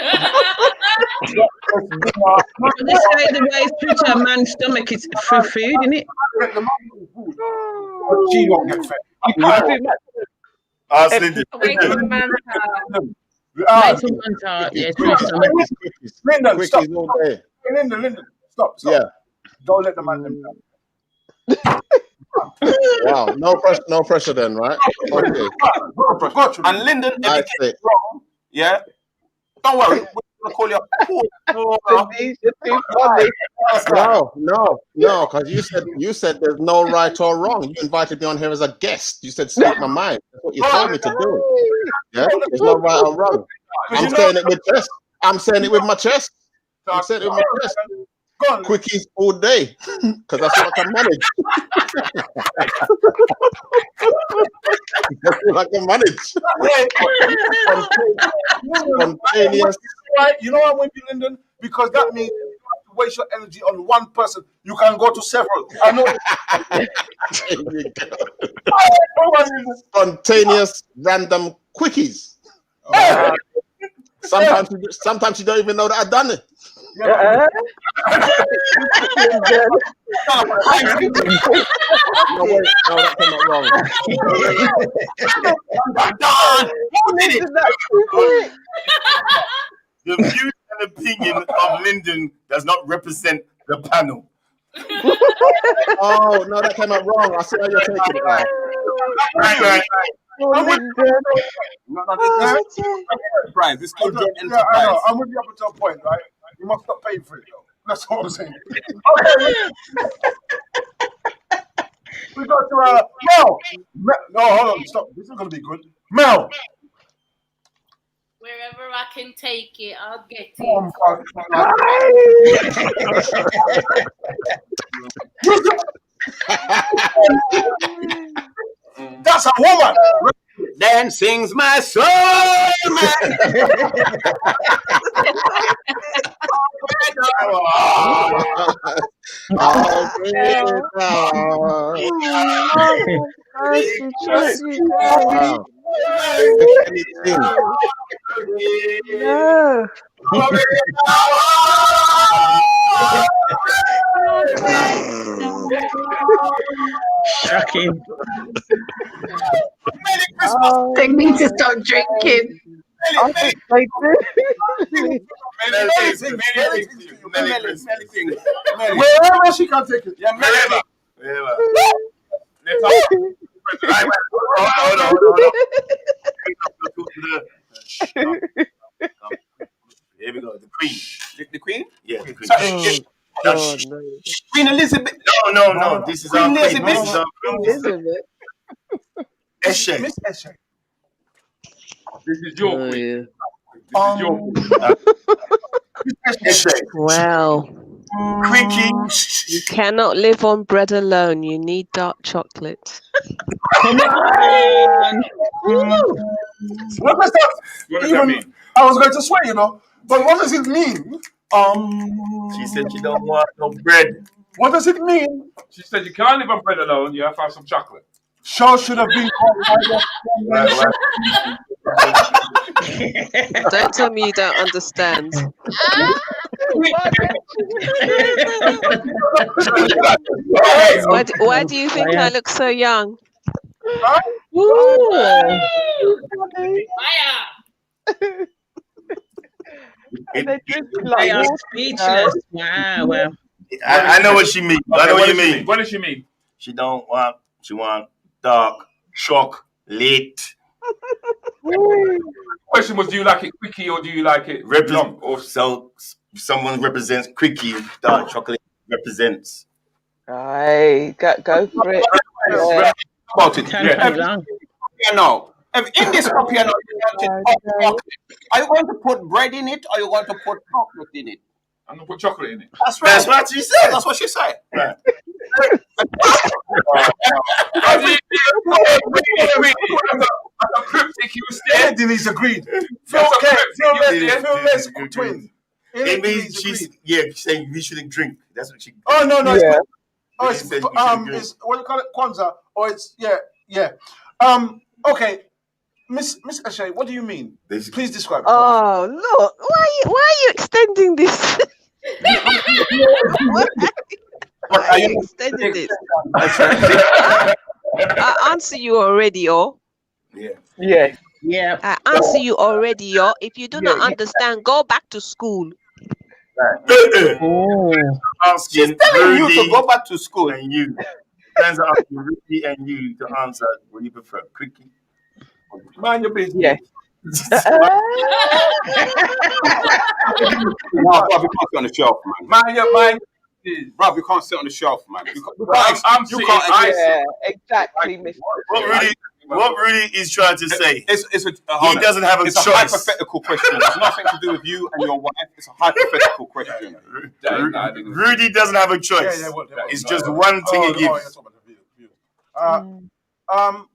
say the way through to a man's stomach is through food, isn't it? She won't get fed. Away from the man's Away from man's heart, yeah, through his stomach. Lyndon, stop. Quickies all day. Lyndon, stop. Yeah. Don't let the man them down. Wow. No pressure then, right? Okay. And Lyndon, if I you get it wrong, yeah, don't worry. We're gonna call you up. No, because you said there's no right or wrong. You invited me on here as a guest. You said speak my mind. That's what you told me to do. Yeah, there's no right or wrong. I'm saying it with chest. I'm saying it with my chest. I'm saying it with my chest. Quickies all day, because that's what I can manage. That's what I can manage. Spontaneous. Right, you know I'm with you, Lyndon, because that means you don't have to waste your energy on one person. You can go to several. I know. Spontaneous, random quickies. Sometimes you don't even know that I've done it. No, wait, no, that came out wrong. The view and opinion of Lyndon does not represent the panel. Oh, no, that came out wrong. I see how you're taking it now. Right. Brian, this is Yeah, I know. I'm with you up until a point, right? You must stop paying for it, though. That's what I'm saying. Okay. We got to Mel. No, hold on, stop. This is gonna be good. Mel. Wherever I can take it, I'll get it. That's a woman. Then sings my soul, man. Shocking. They need to stop drinking. I think they do. Wherever she can take it. Yeah, Melly. Hold on. Here we go. The Queen. The Queen? Yeah, the Queen. Queen Elizabeth. No. This is our Queen Queen. Elizabeth. This is our Queen. Eshe. Miss Eshe. This is your queen. Eshe. Well, Quickie. you cannot live on bread alone. You need dark chocolate. Come on. What does that What does that mean? I was going to swear, you know, but what does it mean? She said she don't want no bread. What does it mean? She said you can't live on bread alone. You have to have some chocolate. Show should have been. Don't tell me you don't understand. Why do you think I look so young? They drink They like are water. speechless. Wow. Well, I know what she means. I know what you mean. What does she mean? She want dark chocolate. Question was, do you like it quickie or do you like it long? Or so someone represents quickie, dark chocolate represents. Aye, go for it. Yeah. about it. Long. Piano. In this cup piano, are you going to put bread in it, or are you going to put chocolate in it? I'm gonna put chocolate in it. That's right. That's what she said. That's what she said. Right. That's a cryptic you said. Denise agreed. Twins. It means she's saying we shouldn't drink. That's what she. Oh no. Yeah. It's what do you call it? Kwanzaa, or it's yeah. Okay, Miss Ashay, what do you mean? Please describe it. Oh look, why are you extending this? Why are you extending this? I answer you already, yo. Yeah. I answer you already, yo. If you do not understand, go back to school. She's telling you to go back to school. And you. Friends are asking Rudy and you to answer. What do you prefer? Quickie? Mind your business. Yeah. No, bruv, you can't sit on the shelf, man. Mind your mind. Bruv, you can't sit on the shelf, man. Yeah, exactly, Mr. What Rudy is trying to say, he doesn't have a it's choice. a hypothetical question. It's nothing to do with you and your wife. It's a hypothetical question. Rudy doesn't have a choice. It's just one thing he gives.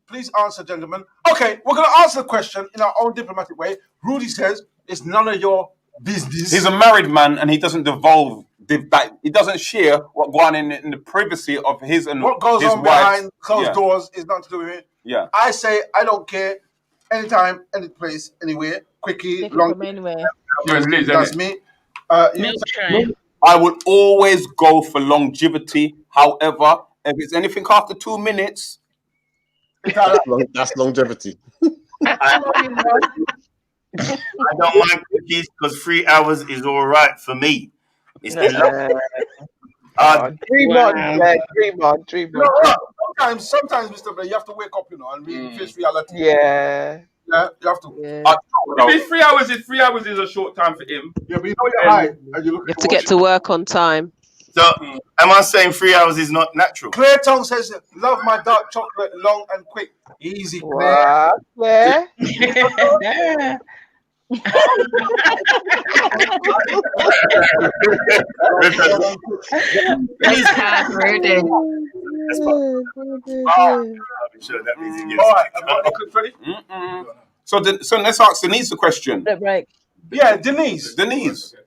Please answer, gentlemen. Okay, we're going to answer the question in our own diplomatic way. Rudy says it's none of your business. He's a married man and he doesn't he doesn't share what goes on in the privacy of his and what goes his on wife's. behind closed doors is nothing to do with it. Yeah. I say I don't care. Anytime, any place, anywhere. Quickie, long. Anywhere. That's me. I would always go for longevity. However, if it's anything after 2 minutes, that's longevity. I don't mind quickies because 3 hours is all right for me. It's Dream on. Sometimes, Mr. Blair, you have to wake up, and really face reality. Yeah. Yeah, you have to. If it's 3 hours, 3 hours is a short time for him. Yeah, but you know you're high, and you look. You have to get to work on time. So, am I saying 3 hours is not natural? Clear Tongue says, "Love my dark chocolate, long and quick, easy." Claire. Claire. He's hard, Rudy. I'm sure that means he gets So let's ask Denise the question. Right. Yeah, Denise.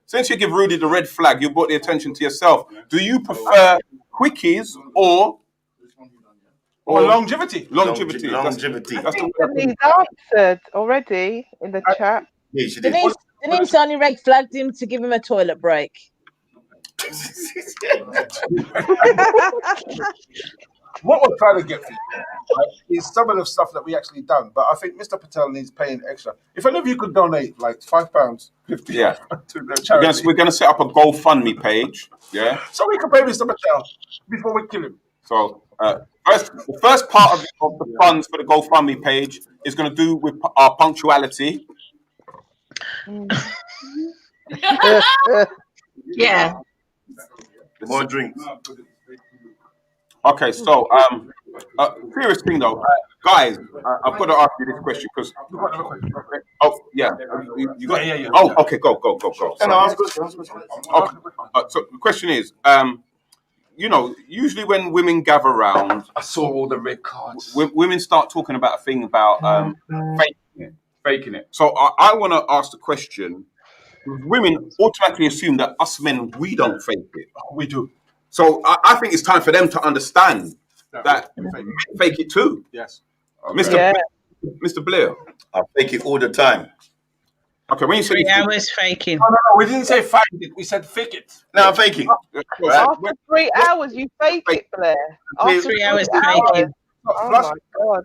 Since you give Rudy the red flag, you brought the attention to yourself. Do you prefer quickies or longevity? Longevity. Longevity. Denise answered already in the chat. Yeah, she did. Denise only red flagged him to give him a toilet break. What we're trying to get for you, is some of the stuff that we actually done, but I think Mr. Patel needs paying extra. If any of you could donate like £5, $50 to the charity, we're gonna set up a GoFundMe page. Yeah. So we can pay Mr. Patel before we kill him. So the first part of the funds for the GoFundMe page is going to do with our punctuality. Yeah. More drinks. Okay, so serious thing though, guys, I've got to ask you this question because. Oh yeah, you got. Yeah. Oh, okay, go. No, I was good. Okay. So the question is, usually when women gather around, I saw all the red cards. Women start talking about a thing about faking it. So I want to ask the question: women automatically assume that us men, we don't fake it. We do. So I think it's time for them to understand that men fake it too. Yes. Mr. Blair. I fake it all the time. Okay, when you say 3 hours faking. No, we didn't say fake it. We said fake it. No, I'm faking. After 3 hours, you fake it, Blair. After 3 hours faking. Oh my God.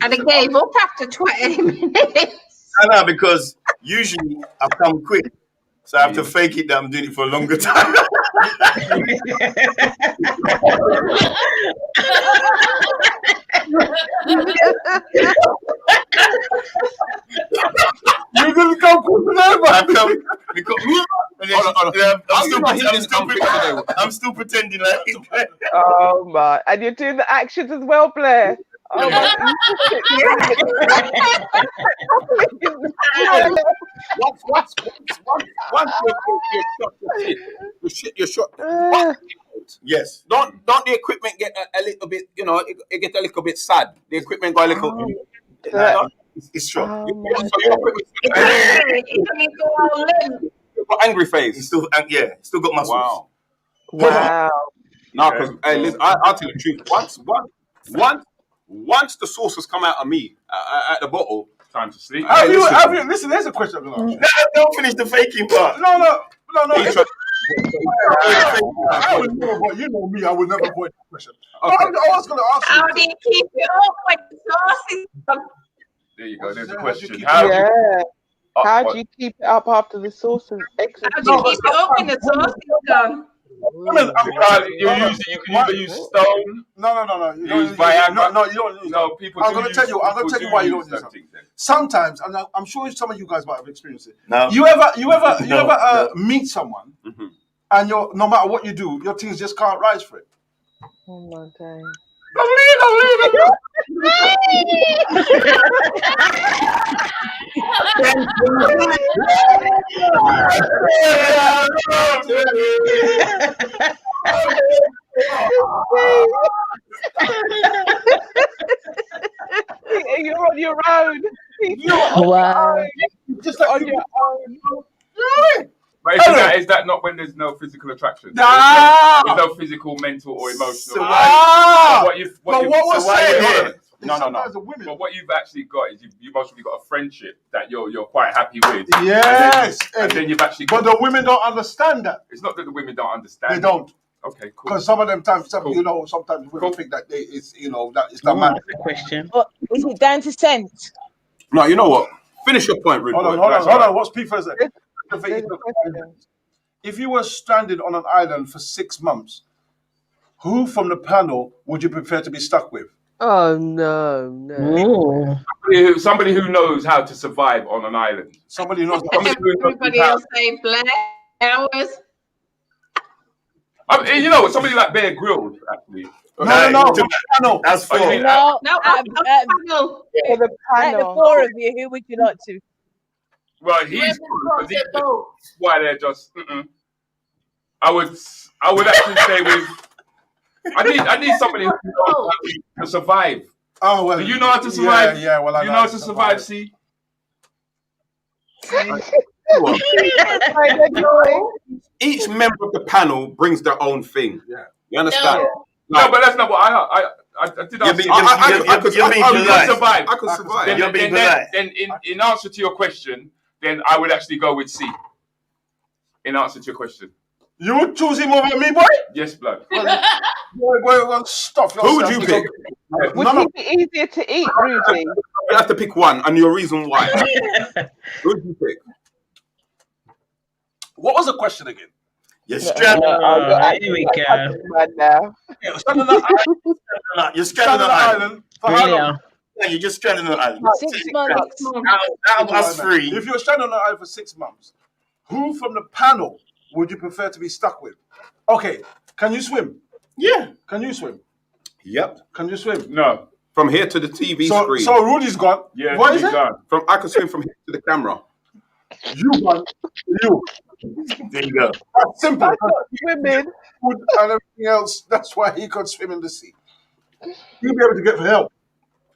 And I gave up after 20 minutes. No, because usually I come quick. So I have to fake it that I'm doing it for a longer time. You didn't come quick I'm still pretending like. Oh my! And you're doing the actions as well, Blair. Oh my Once you're shot. Yes. Don't the equipment get a little bit, it get a little bit sad. The equipment got a little. It's shot. Got angry face. He's still got muscles. Wow. No, because listen, I'll tell you the truth. Once the sauce has come out of me at the bottle, time to sleep. Listen, there's a question I'm going to ask you. Don't finish the faking part. No. I would never avoid. You know me. I would never avoid that question. Okay. I was going to ask you. How do you keep it up when the sauce is done? There you go. There's a question. How do you keep it up after the sauce is exited? How do you keep it up when the sauce is done? You can either use stone. No. You use Viagra. No, you don't use. No, people. I'm going to tell you why you don't use something. Sometimes, and I'm sure some of you guys might have experienced it. No. You ever meet someone, and no matter what you do, your things just can't rise for it. Oh my God. You're on your own. Wow. Just like on your own. But is that not when there's no physical attraction? Nah. There's no physical, mental, or emotional. No. But what you've actually got is you've mostly got a friendship that you're quite happy with. Yes. And then you've actually. But the women don't understand that. It's not that the women don't understand. They don't. Okay, cool. Because some of them times, sometimes women think that that is the man. Question. But is it down to scent? No, you know what? Finish your point, Rude. Hold on. What's P first? If you were stranded on an island for 6 months, who from the panel would you prefer to be stuck with? Oh no. Somebody who knows how to survive on an island. Somebody who knows. Everybody else say Blair hours. You know what? Somebody like Bear Grylls, actually. No. That's four. No, panel. For the out of the panel. 4 of you, who would you like to? Well, he's why they're just. I would actually say with. I need somebody who knows how to survive. Oh well. Do you know how to survive? Yeah. Well, you know how to survive. See. Each member of the panel brings their own thing. Yeah. You understand? No, but that's not what I did. I could survive. I could survive. Then in answer to your question, then I would actually go with C. In answer to your question. You would choose him over me, boy? Yes, blood. Well, stop. Who would you pick? Would he be easier to eat, Rudy? You have to pick one, and your reason why. Who would you pick? What was the question again? You're stranded. Here we go. You're stranded on an island. For how long? Yeah, you're just stranded on an island. 6 months. Out of us three. If you're stranded on an island for 6 months, who from the panel would you prefer to be stuck with? Okay, can you swim? Yeah. Can you swim? Yep. Can you swim? No. From here to the TV screen. So Rudy's gone. Yeah, What is he's it? gone. I can swim from here to the camera. You gone. You. There you go. That's simple. Women. Food and everything else. That's why he could swim in the sea. He'll be able to get help.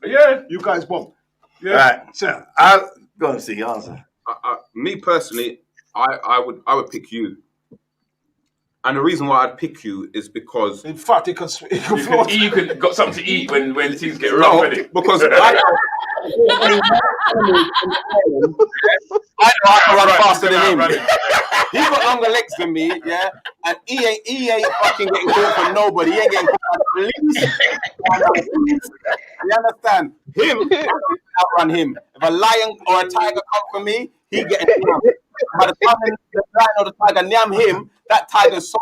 Yeah. You guys won't. Yeah. Right. Simple. I'll go and see your answer. Me personally, I would pick you. And the reason why I'd pick you is because in fact he can float. You could got something to eat when things get rough, innit? Because I can run faster than him. He's got longer legs than me, yeah. And he ain't fucking getting caught from nobody. He ain't getting caught by the police. You understand? Him, I outrun him. If a lion or a tiger come for me, he getting caught. By the time the lion or the tiger nyam him, that tiger's so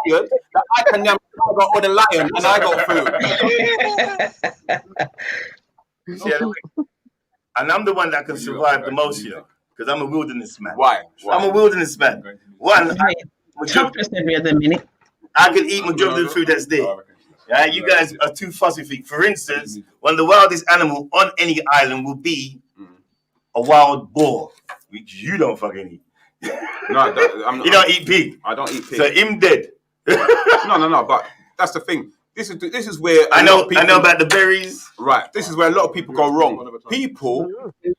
tired that I can nyam the tiger or the lion and I got food. See, and I'm the one that can survive the most, you know, because I'm a wilderness man. Why? I'm a wilderness man. One, Chocolates every other minute. I can eat majority of the food that's there. Right? You guys are too fussy feet. For instance, one of the wildest animal on any island will be a wild boar, which you don't fucking eat. No, you don't eat pig. I don't eat pig. So him dead. No. But that's the thing. This is where I know about the berries. Right. This is where a lot of people go wrong. People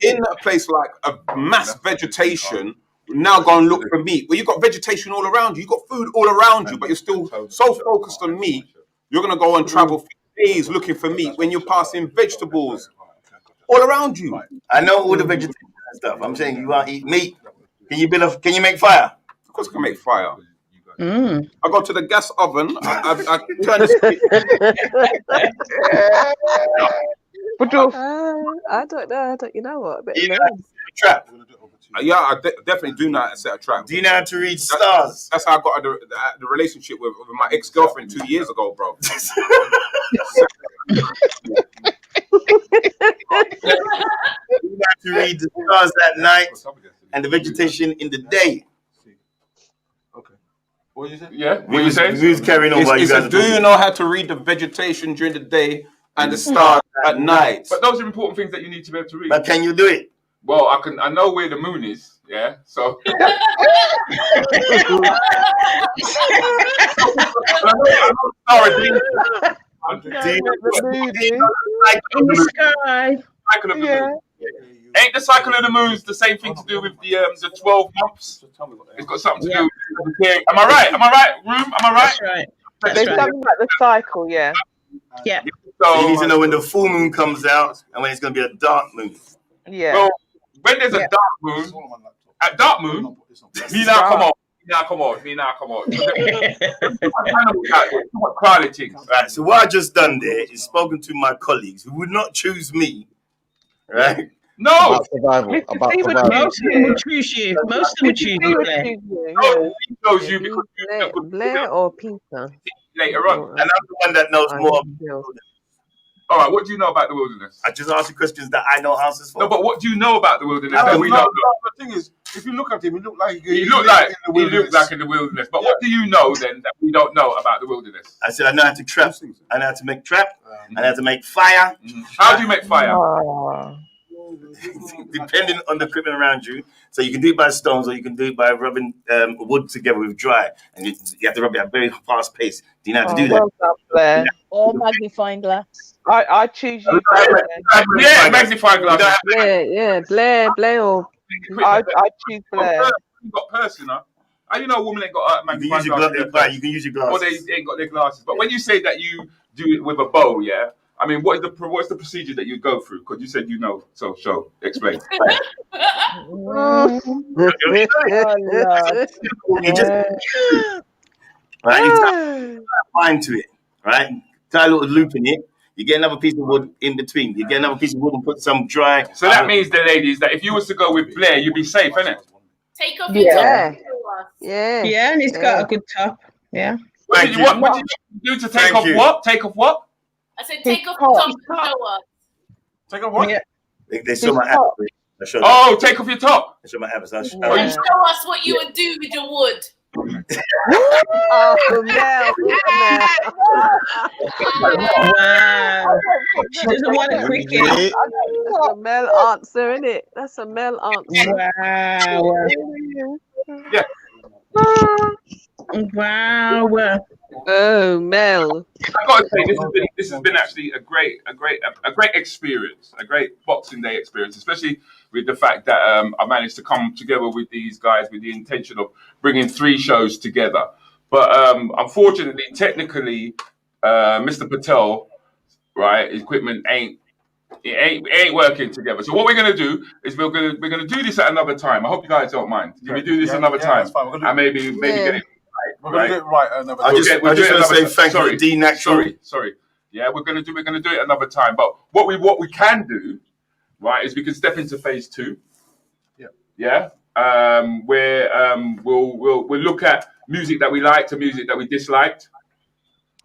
in a place like a mass vegetation now go and look for meat. Well, you got vegetation all around you. You got food all around you, but you're still so focused on meat. You're gonna go and travel for days looking for meat when you're passing vegetables all around you. I know all the vegetation stuff. I'm saying you want to eat meat. Can you make fire? Of course, I can make fire. I go to the gas oven. I turn the I don't know. You know what? Trap. Yeah, I definitely do know how to set a trap. Do you know how to read stars? That's how I got the relationship with my ex-girlfriend 2 years ago, bro. You know how to read the stars at night and the vegetation in the day. What did you say? Yeah. What you say? Who's carrying on while you guys are do you know how to read the vegetation during the day and the stars at night? But those are important things that you need to be able to read. But can you do it? Well, I know where the moon is. Yeah. So. In the sky. Cycle of the moon. Ain't the cycle of the moon the same thing to do with the 12 months? It's got something to do with the. Am I right? Am I right? Room? Am I right? That's right. There's something like the cycle, yeah. Yeah. So you need to know when the full moon comes out and when it's going to be a dark moon. Yeah. Well, when there's a dark moon, at dark moon, me now come on. Right, so what I just done there is spoken to my colleagues who would not choose me, right? No. About survival. About survival. Most of them will choose you. Most of them will choose you, Blair. No, he knows you because Blair or Peter? Later on. And I'm the one that knows more. All right, what do you know about the wilderness? I just asked you questions that I know answers for. No, but what do you know about the wilderness that we don't know? The thing is, if you look at him, he looked like he looked like in the wilderness. But what do you know then that we don't know about the wilderness? I said I know how to trap. I know how to make trap. I know how to make fire. How do you make fire? Depending on the equipment around you. So you can do it by stones or you can do it by rubbing wood together with dry. And you have to rub it at a very fast pace. Do you know how to do that? Well done, Blair. Or magnifying glass. I choose you. Yeah, magnifying glass. Blair or I choose Blair. You got person, huh? How you know a woman ain't got magnifying glass? You can use your glasses. Or they ain't got their glasses. But when you say that you do it with a bow, yeah. I mean, what's the procedure that you go through? Because you said you know, so explain. You just right, you tie a line to it, right? Tie a little loop in it. You get another piece of wood in between. You get another piece of wood and put some dry. So that means, the ladies, that if you was to go with Blair, you'd be safe, innit? Take off your top. Yeah, and it's got a good top. Yeah. What did you do to take off what? Take off what? I said take off your top and show us. Take off what? Yeah. They show my app. Oh, take off your top. They show my app. Show us what you would do with your wood. Oh, Mel. Wow. She doesn't want a quickie. That's a Mel answer, isn't it? That's a Mel answer. Wow. Yeah. Wow. Oh, Mel. I gotta say, this has been actually a great experience, a great Boxing Day experience, especially with the fact that I managed to come together with these guys with the intention of bringing 3 shows together. But unfortunately, technically, Mr. Patel, right, his equipment ain't working together. So what we're gonna do is we're gonna do this at another time. I hope you guys don't mind. Can we do this another time? And maybe get it. We're going to do it right another time. I just want to say thank you to D Natural. Sorry. Yeah, we're going to do it another time. But what we can do, right, is we can step into phase 2. Yeah. Where we'll look at music that we liked and music that we disliked.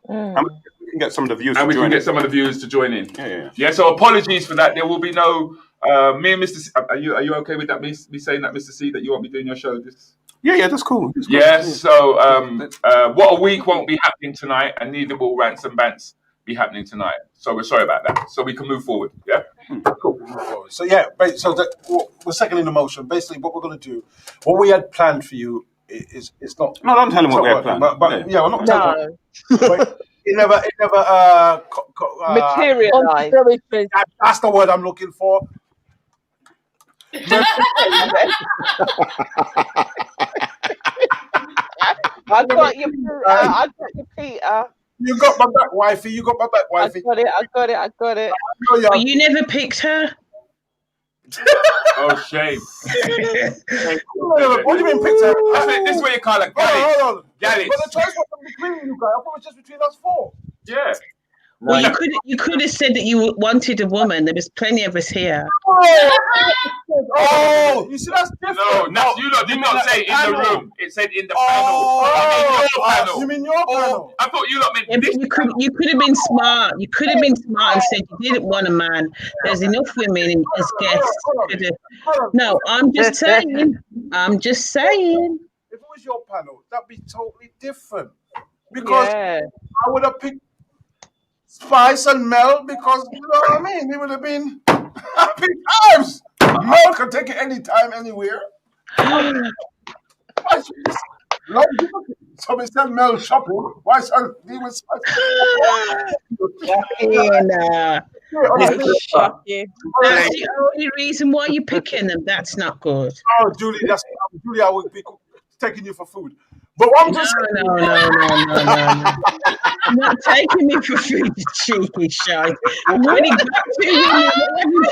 We can get some of the viewers. And we can get some of the viewers to join in. Yeah. So apologies for that. There will be no me and Mr. C. Are you okay with that? Me saying that, Mr. C, that you won't be doing your show this? Yeah, that's cool. That's cool. Yes. So, what a week won't be happening tonight, and neither will Rants and Bants be happening tonight. So we're sorry about that. So we can move forward. Yeah. Cool. So yeah, so we're seconding the motion. Basically, what we're going to do, what we had planned for you is not. No, don't tell him what we had planned. But yeah, we're not telling him. But it never materialized. That's the word I'm looking for. I got you, Peter. You got my back, wifey. You got my back, wifey. I got it. But you never picked her. Oh, shame. What do you mean, picture? This is what you call it. Hold on. Gallic. But the choice wasn't between you guys. I thought it was just between us four. Yeah. Well, you could have said that you wanted a woman. There was plenty of us here. Oh, you see, that's different. No, you lot did not say in the room. It said in the panel. I mean your panel. You mean your panel? I thought you lot meant this. You could have been smart. You could have been smart and said you didn't want a man. There's enough women as guests. No, I'm just saying. If it was your panel, that'd be totally different. Because I would have picked Spice and Mel because, you know what I mean? It would have been happy times. Mel can take it anytime, anywhere. So we send Mel shopping. Why should I deal with Spice? That's the only reason why you're picking them. That's not good. Oh, Julie, Julie, I would be taking you for food. But what I'm just no. You're not taking me for food, you cheeky shite. I'm winning back to you.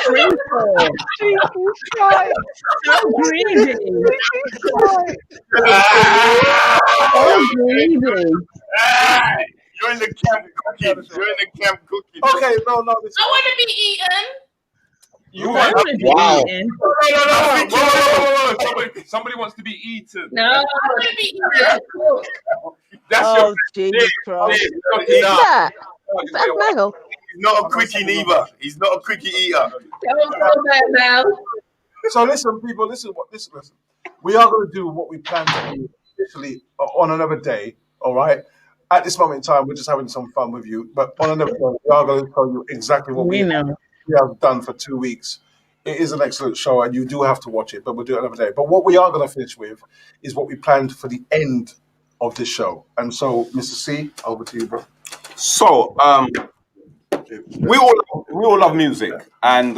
Free for cheeky shite. So greedy. So greedy. You're in the camp cooking. Okay, no. I want to be eaten. You want to be eaten? No. Somebody wants to be eaten. No. I want to be eaten. That's Jesus Christ. Who's that? Is that Maggle? He's not a quickie neither. He's not a quickie eater. Don't go there now. So listen, people, listen. We are going to do what we plan to do literally on another day, all right? At this moment in time, we're just having some fun with you. But on another day, we are going to tell you exactly what we have done for 2 weeks. It is an excellent show, and you do have to watch it, but we'll do it another day. But what we are going to finish with is what we planned for the end of this show. And so, Mr. C, over to you, bro. So, we all love music, and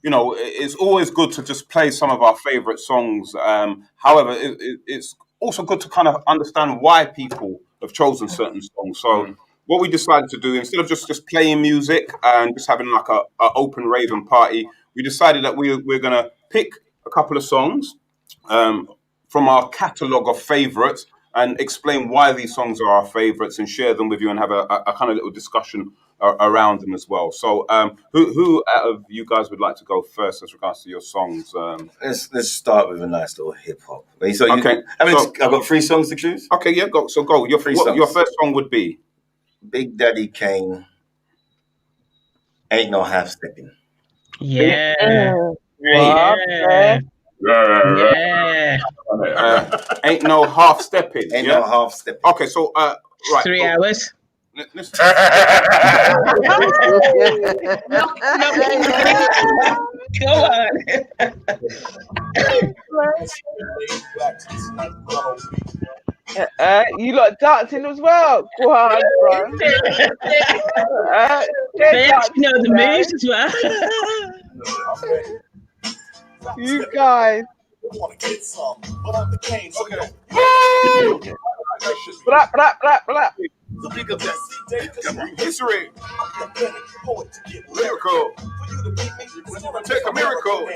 you know, it's always good to just play some of our favorite songs. However, it's also good to kind of understand why people have chosen certain songs. So, what we decided to do, instead of just playing music and just having like a open raving party, we decided that we're going to pick a couple of songs from our catalogue of favorites and explain why these songs are our favorites and share them with you and have a kind of little discussion around them as well. So who out of you guys would like to go first as regards to your songs? Let's start with a nice little hip hop. So Okay. I've got 3 songs to choose. Okay, yeah, go. So go. Your first song would be Big Daddy Kane, Ain't No Half Stepping. Yeah. Ain't No Half Stepping. Ain't No Half Stepping. Okay, so right. 3 hours. Go on. You lot dancing as well. Go on, bro. They actually know the moves as well. You guys. Blah. So big up that history. Lyrical. Take a miracle.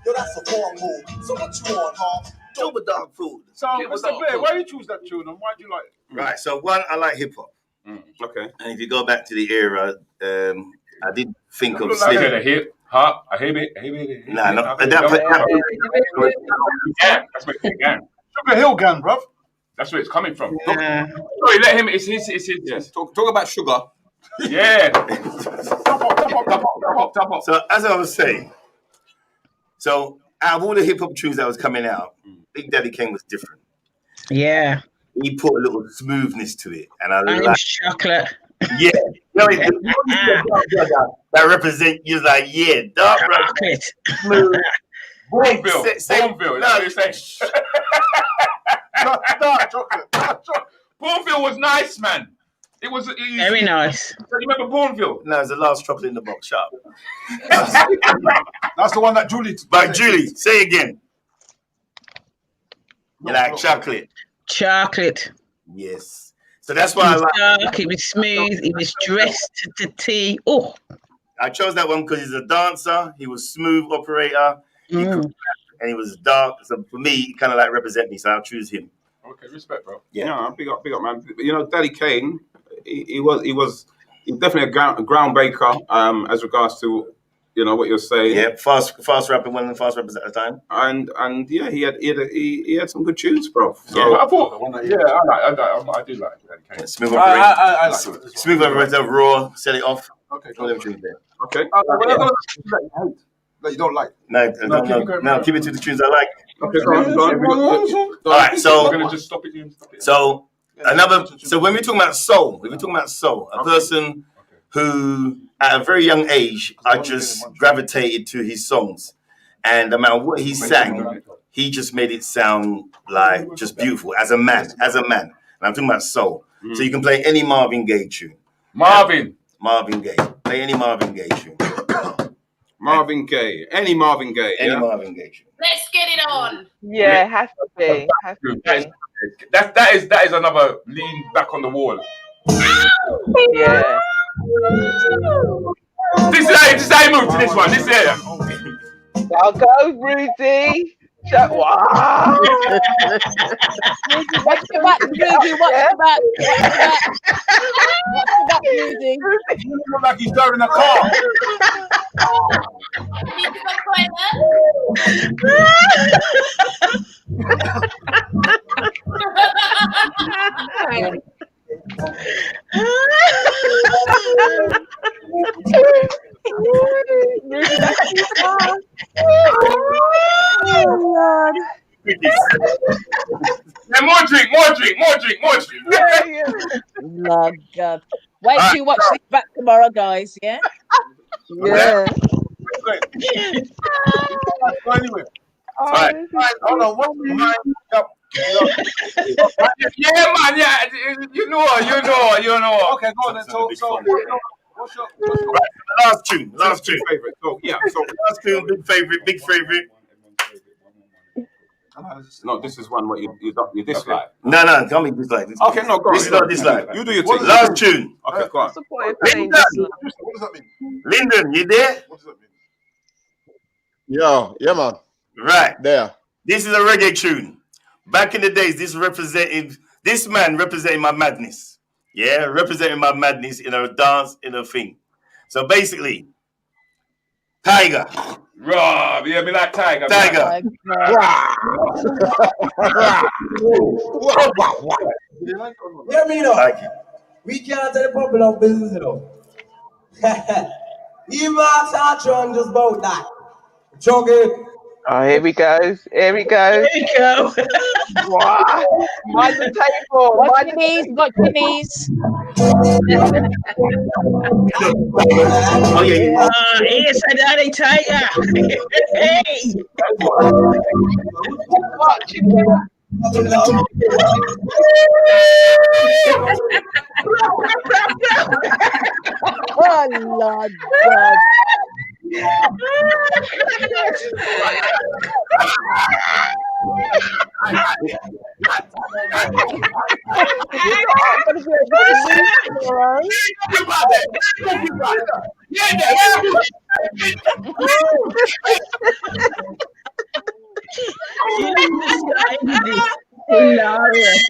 Yo, that's a wrong move. So what you want, huh? Doba Dog Food. So, Mr. Blair, why you choose that tune and why do you like it? Right, so one, I like hip hop. Okay. And if you go back to the era, I did think of Is it a hip hop? A hip it? Nah, no. Yeah, that's where it began. Sugar Hill Gang, bruv. That's where it's coming from. Sorry, let him. It's his. Yes. Talk about sugar. Yeah. Top up. So as I was saying, so out of all the hip hop tunes that was coming out, Big Daddy Kane was different. Yeah. He put a little smoothness to it, and I And it like. was chocolate. Yeah, no, that represent you like dark brown, chocolate. smooth. Bourneville. Say- Bourneville. no, That's what you're saying. Bourneville was nice, man. It was Very nice. You remember Bourneville? No, it's the last chocolate in the box. Shut up. That's the one that Julie. But Julie, say again. You like chocolate? Chocolate. Yes. So that's why I It was like. dark, it was smooth, it was dressed to T. Oh. I chose that one because he's a dancer. He was smooth operator. He could rap, and he was dark. So for me, he kind of like represent me. So I'll choose him. Okay, respect, bro. Yeah, big up, man. You know, Daddy Kane, he was definitely a ground breaker as regards to, you know, what you're saying. Yeah, fast rapper, one of the fast rappers at the time. And yeah, he had some good tunes, bro. So Yeah, I thought. Yeah, I do like Daddy Kane. Smooth I operator. like it. Smooth operator, raw, set it off. Okay, All them tunes there. okay. That you don't like. No, keep it to the tunes I like. Okay, go on. All right, so I'm gonna just stop it. So when we're talking about soul, a person who at a very young age, I just gravitated to his songs, and no matter what he sang, he just made it sound like just beautiful as a man. And I'm talking about soul. So you can play any Marvin Gaye tune. Marvin Gaye. Play any Marvin Gaye tune. Marvin Gaye. Any Marvin Gaye. Any Yeah? Marvin Gaye tune. Let's get it on. Yeah, has to be. Has to be. That is another lean back on the wall. Yeah. This is how you move to this one. This area. I'll go, Rudy. Wow. Watch the back, Rudy. Watch the back. Watch the back, Rudy. You look like he's driving a car. Need to go toilet? More drink. Lord God. Wait till you watch this back tomorrow, guys. Yeah. Yeah. Anyway. Right. Hold on. What Yeah, man. Yeah, you know. Okay, go on then. So what's your Last tune. Favorite. So yeah. So Last tune, big favorite. no, this is one what you dislike. No, tell me dislike. Okay, no, go on. This is not dislike. You do your thing. Last tune. Okay, go on. Supported Lyndon, what does that mean? Lyndon, you there? What does that mean? Yo, yeah, man. Right. There. This is a reggae tune. Back in the days, this man represented my madness. Yeah, representing my madness in a dance, in a thing. So basically, Tiger. Rob, yeah, me like Tiger. Tiger. Hear me now. Like it. We can't tell the people of business, you know. Even Armstrong just about that. Jogging. Oh, here we go. Wow. Mind the table. Watch your knees. Watch your knees. Oh yeah. Yes, I daddy Tiger. Hey. Watch it. Oh, Lord God. Hilarious.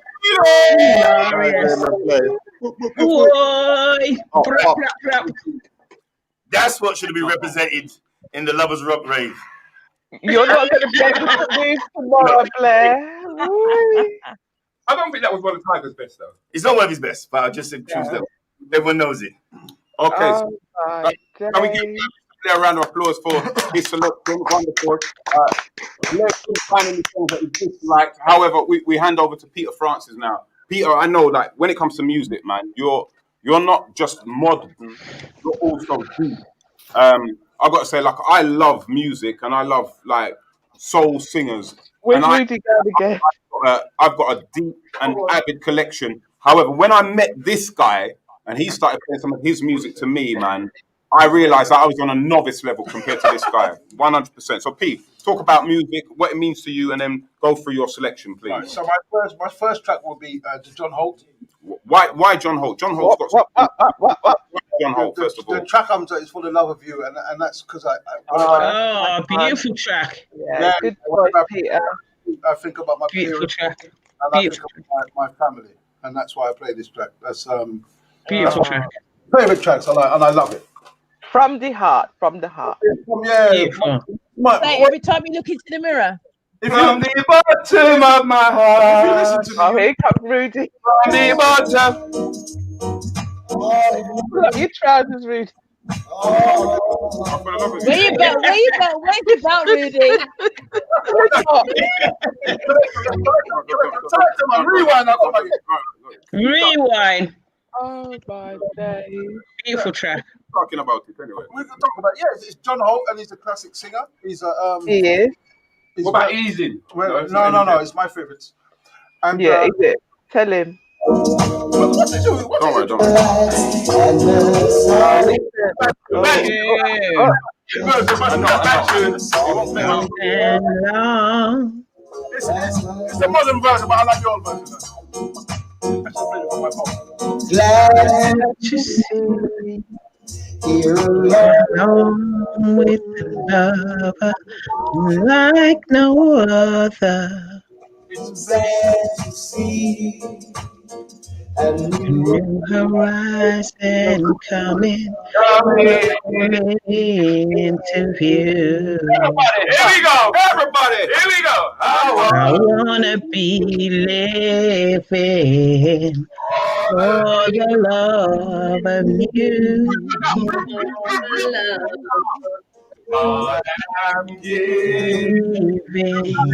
Boy. That's what should be represented in the Lovers Rock rave. You're not going to be able to move tomorrow, Blair. I don't think that was one of Tiger's best, though. It's not one of his best, but I just said choose them. Everyone knows it. Okay. Oh, my Can we give days. A round of applause for his selection. Wonderful. Let's find any songs that he disliked. However, we hand over to Peter Francis now. Peter, I know that when it comes to music, man, you're not just modern, you're also deep. I got to say, like, I love music and I love like soul singers. Where's Rudy going again? I've got a deep and avid collection. However, when I met this guy and he started playing some of his music to me, man, I realized that I was on a novice level compared to this guy, 100%. So, Pete, talk about music, what it means to you, and then go through your selection, please. Right, so my first track will be John Holt. Why John Holt? John Holt's got John Holt, first of all. The track is For the Love of You, and that's because beautiful track. Yeah, good voice, Peter. I think about my parents, and I think about my family, and that's why I play this track. That's beautiful track. Favorite tracks, and I love it. From the heart, from the heart. Yeah. Every time you look into the mirror. From the bottom of my heart. Oh, here comes Rudy. From the bottom. Pull up your trousers, Rudy. Where you go, Rudy? Rewind. Oh my days. Beautiful track. Talking about it anyway. We can talk about it's John Holt, and he's a classic singer. He's a he is. What about Easy? No, it's my favourites. And yeah, is it? Tell him. What's he doing? Don't It's the modern version, but I like the old version. Glad to see you alone with the lover like no other. It's sad to see a new horizon coming into view. Here we go, everybody. Here we go. I wanna be living for the love of you. I'm giving.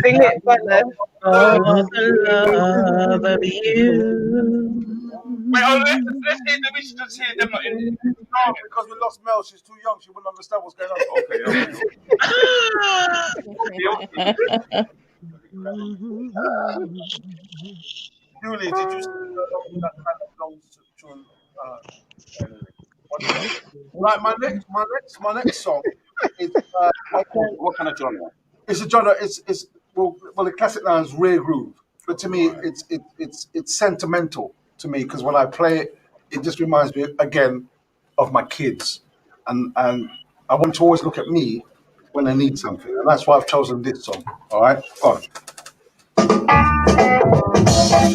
Sing it, brother. For the love of you. Wait, let's hear them. We should just hear them. Because we lost Mel, she's too young. She wouldn't understand what's going on. Julie, did you see that kind of long tune? Right, my next song is what kind of genre? It's a genre. It's well, the classic now is rare groove, but to me, it's sentimental to me because when I play it, it just reminds me again of my kids, and I want to always look at me when I need something, and that's why I've chosen this song. All right, on.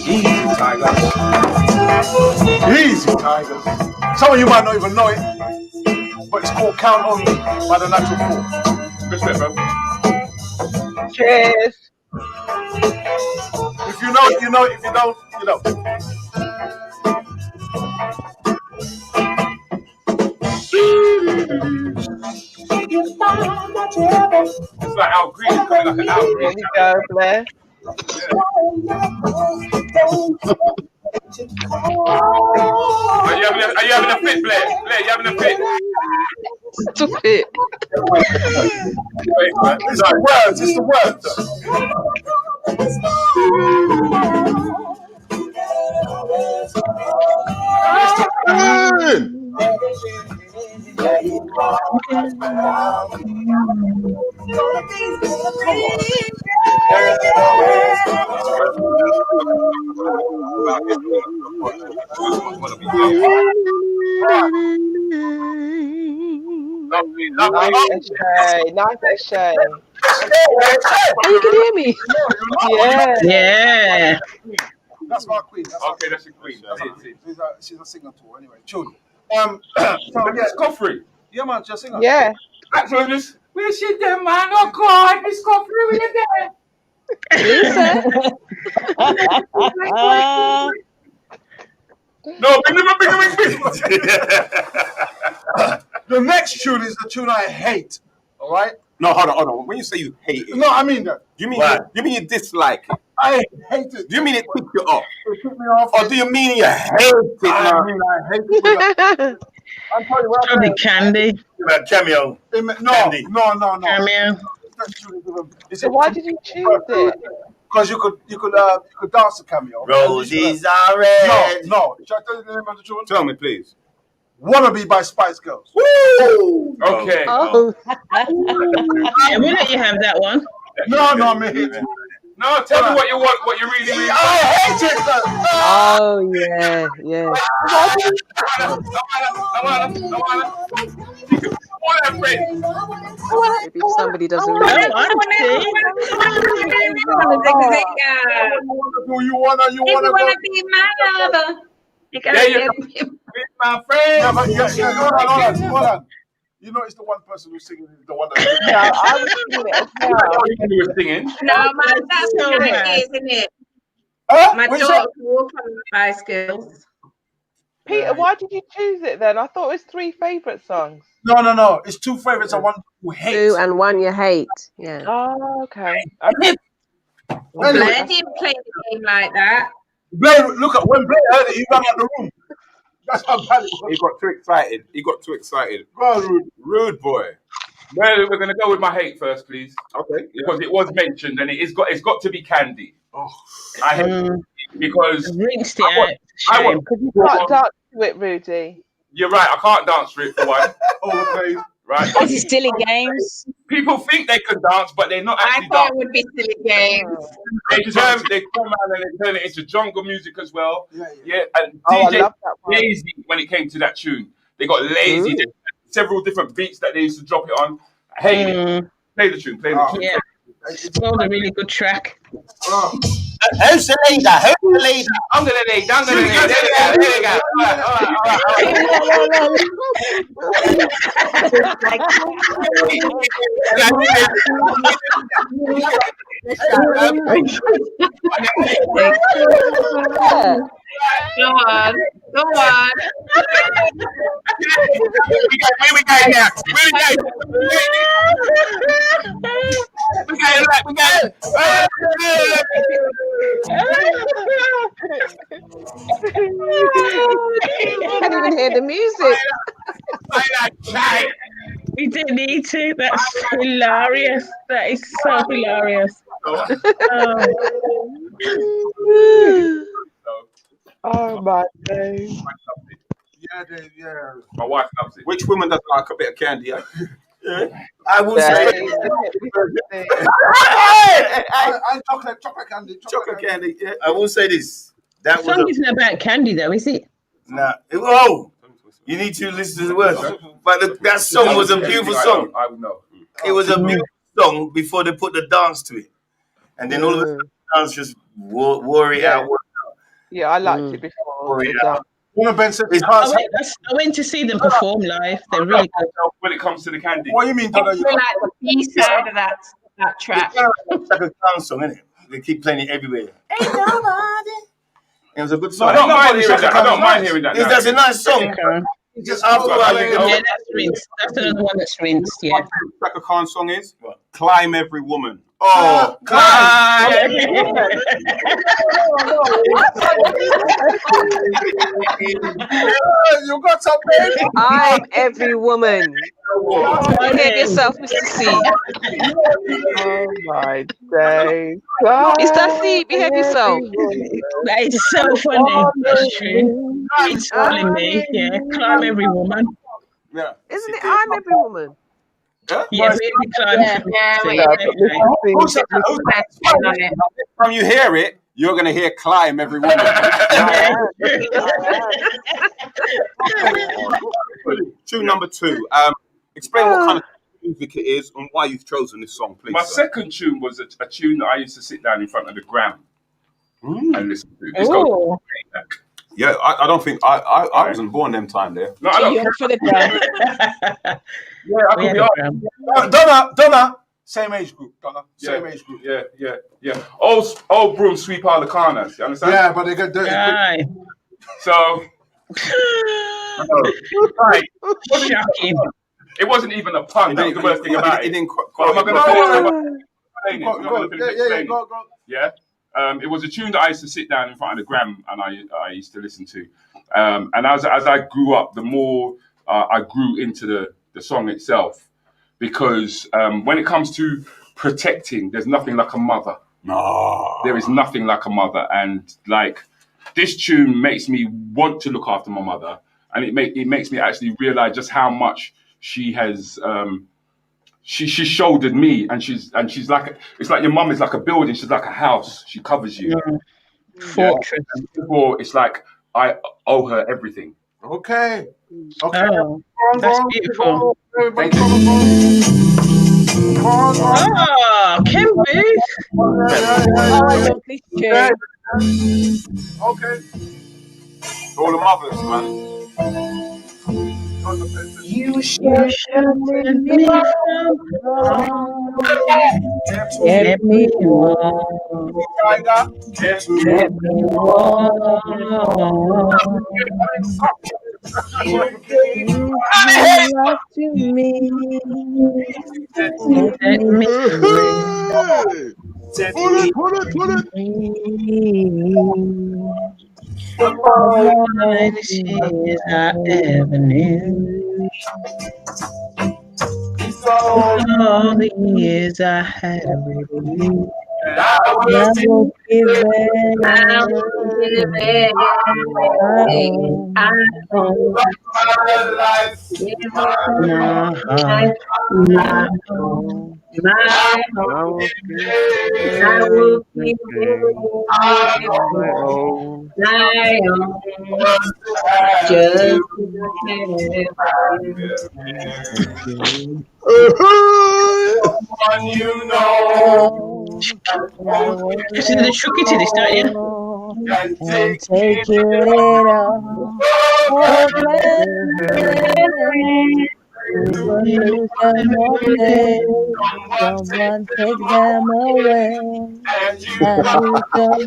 Easy Tigers. Easy Tigers. Some of you might not even know it, but it's called Count on Me by the Natural Force. Respect, bro. Cheers. If you know it, you know it. If you don't, you don't. It's like Al Green. It's coming like an Al Green. There you go, Blair. Are you having a fit, Blair? Blair, you having a fit? Stop it. It's the words. It's the Nice Shay. Oh, you can hear me. Yeah. Yeah. That's my queen. Okay, that's a queen. She's a singer too. Anyway, tune. It's Coffrey. Yeah, man, just singer. Yeah. Actually, this. Where she there, man? Oh God, Miss Coffrey, where you there? No, bring. The next tune is the tune I hate. All right. No, hold on. When you say you hate it, No, I mean that. you mean you dislike it? I hate it. Do you mean it took you off? It took me off. Or do you mean you hate it? I mean, I hate it. I'm telling you what. Probably Candy. Cameo. No. Cameo. So why did you choose it? Because you could dance the Cameo. Roses are red. No. Shall I tell you the name of the tune? Tell me, please. Wannabe by Spice Girls. Woo! Okay. Oh. Yeah, we'll let you have that one. No, me. No, tell me what you want, what you really I hate it. Oh yeah. Maybe if somebody doesn't Do you wanna be my lover? You gotta There you get go. My friend. Yeah, but hold on. You know, it's the one person who's singing is the one that. Yeah, I was singing it as well. You were singing. No, that's so the bad. idea, isn't it? My What you daughter walk on the Spice Girls. Peter, why did you choose it then? I thought it was 3 favourite songs. No. It's 2 favorites and 1 who hates. 2 and 1 you hate. Yeah. Oh, okay. Blair didn't play the game like that. Blair, look at when Blair heard it, he ran out the room. That's how bad it was. He got too excited. Go on, Rude boy. Well, we're going to go with my hate first, please. Okay. Because it was mentioned and it's got to be Candy. Oh. I hate it because Rinsed it out. Shame. Because you can't dance to it, Rudy. you're right. I can't dance for it for one. Overplayed. Right? This is silly games. People think they can dance, but they're not I actually thought it dancing. would be silly games. They come out and they turn it into jungle music as well. Yeah. And Oh, I DJ love that one. lazy when it came to that tune. They got lazy. They had several different beats that they used to drop it on. I hate it. Play the tune. Play the tune. Yeah. It's all a really good track. Who's the leader? I'm gonna lead. There we go. Go on. Where we go now? I can't even hear the music. We didn't need to. That's hilarious. That is so hilarious. Oh my days. Yeah. My wife loves it. Which woman doesn't like a bit of candy? I will say. And chocolate candy. Chocolate candy. Yeah. I will say this. That The song isn't about candy, though, is it? Nah. Oh, you need to listen to the words. But that song was a beautiful song. I would know. It was a beautiful song before they put the dance to it, and then all of a sudden, the dance just wore it out. Yeah, I liked it before. I went to see them perform live. They're really good. When it comes to the candy. What do you mean, I feel like the B side of that track. It's like a dance song, isn't it? They keep playing it everywhere. Ain't nobody. It was a good song. I don't mind hearing that. That's a nice song. Just after a while, you Yeah, that's rinsed. That's another one that's rinsed. Yeah. Chaka Khan song is Climb Every Woman. Oh, climb! You got something? I'm every woman. Behave yourself, Mr. C. Oh my days. Mr. C, behave yourself. That is so funny. That's true. It's calling me. Yeah, climb every woman. Yeah. Isn't it I'm every woman? Yeah, really climb. From you hear it, you're going to hear Climb Every Woman. Tune number 2. Explain what kind of music it is and why you've chosen this song, please. My second tune was a tune that I used to sit down in front of the Gram and listen to. It's called Yeah, I don't think I wasn't born them time there. No, I don't Young for the Gram. Yeah, I could be on. Donna, same age group. Donna, same age group. Yeah. Old broom sweep all the corners. You understand? Yeah, but they get dirty. So Right. Shocking. It wasn't even a pun. That was the worst thing about it. didn't But am I going to finish? Go. Yeah. It was a tune that I used to sit down in front of the gram and I used to listen to. And as I grew up, the more I grew into the song itself, because when it comes to protecting, there's nothing like a mother. No. There is nothing like a mother, and like this tune makes me want to look after my mother, and it makes me actually realize just how much she has. She shouldered me, and she's like, it's like your mum is like a building. She's like a house. She covers you. Fortress. Yeah. Therefore, it's like I owe her everything. Okay. Oh, that's beautiful. Thank you. Oh, Kim Booth. I love this tune. Okay. All the mothers, man. You should send me get me warm. Get me warm. You love to me. Let me Pull it. all the tears I ever knew. All the years I had with you. I will give it. You see the shook it to this, don't you? And take it all. Lose them one day, someone take them away. And lose them,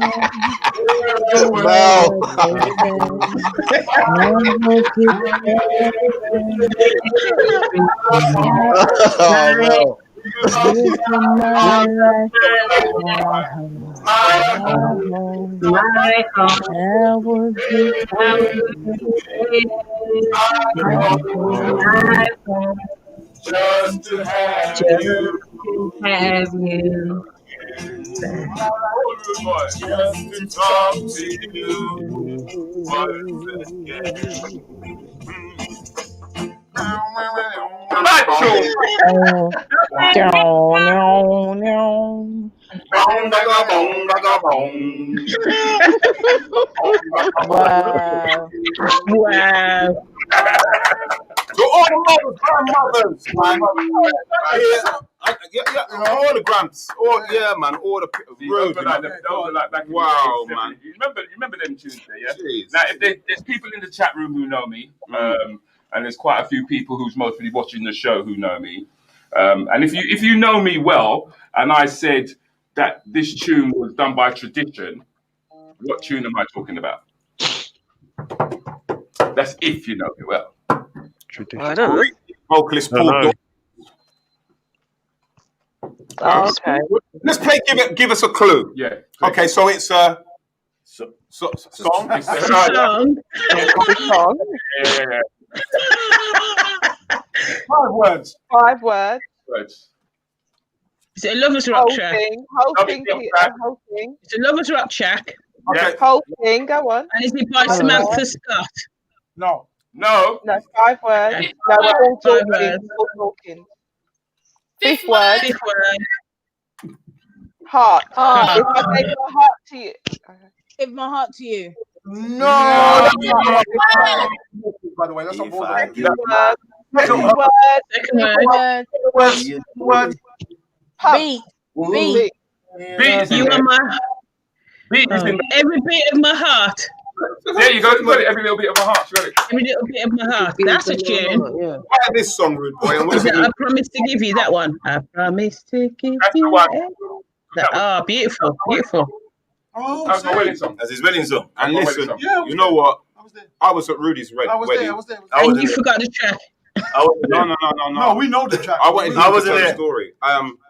this is my life, my home. I will give just to have you. Just to talk to you. Wow. So all the mothers, grandmothers, man. Yeah, all the gramps. All the wow, man. You remember them tunes there, yeah? Jeez. Now, if there's people in the chat room who know me, and there's quite a few people who's mostly watching the show who know me, and if you know me well, and I said that this tune was done by Tradition, what tune am I talking about? That's if you know me well. Tradition. I don't know. Vocalist Paul Dawn. Oh, okay. Let's play. Give us a clue. Yeah. Okay, so it's a song. It's a Song. Song. Yeah. 5 words. 5 words. Is it a Lovers Rock track? Whole thing. It's a Lovers Rock track. Okay. Whole thing. Go on. And is it by Samantha Scott? No. No, 5 words. Okay. No, we're all 5 talking. words. All talking. 5th word. 5th word. Heart. Heart. If I take my heart to you. Give my heart to you. No. By the way, that's not more than Second word. Second word. Beat. Beat. You are my Beat is in every bit of my heart. There you go. You got it. Every little bit of my heart. You got it. Every little bit of my heart. That's a tune. Why this song, Rude Boy? And what is it? I promise to give you that one. I promise to give you that. Beautiful. Oh, That's my wedding song. That's his wedding song. and listen, you know what? I was at Rudy's wedding. I was there. And you forgot the track. No. No, we know the track. I wanted to I tell wasn't the there. story.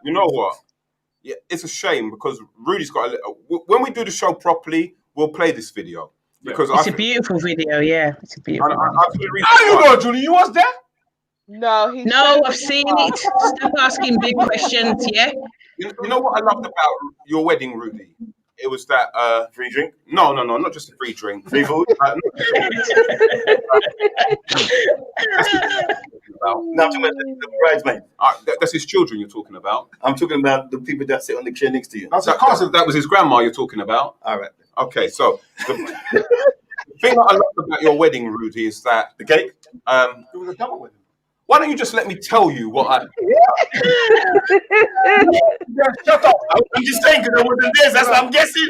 You know what? Yeah, it's a shame because Rudy's got a little. When we do the show properly, we'll play this video because It's a beautiful video, yeah. It's a beautiful video. How you go, Julie? You was there? No, No, I've seen it. Stop asking big questions, yeah? You know what I loved about your wedding, Rudy? It was that free drink. No, not just a free drink. Free food. Not too much. The bridesmaid. That's his children you're talking about. I'm talking about the people that sit on the chair next to you. That was his grandma you're talking about. All right. Okay, so the thing that I love about your wedding, Rudy, is that the cake. It was a double wedding. Why don't you just let me tell you what I? Shut up! I'm just saying because I wasn't there. That's what I'm guessing.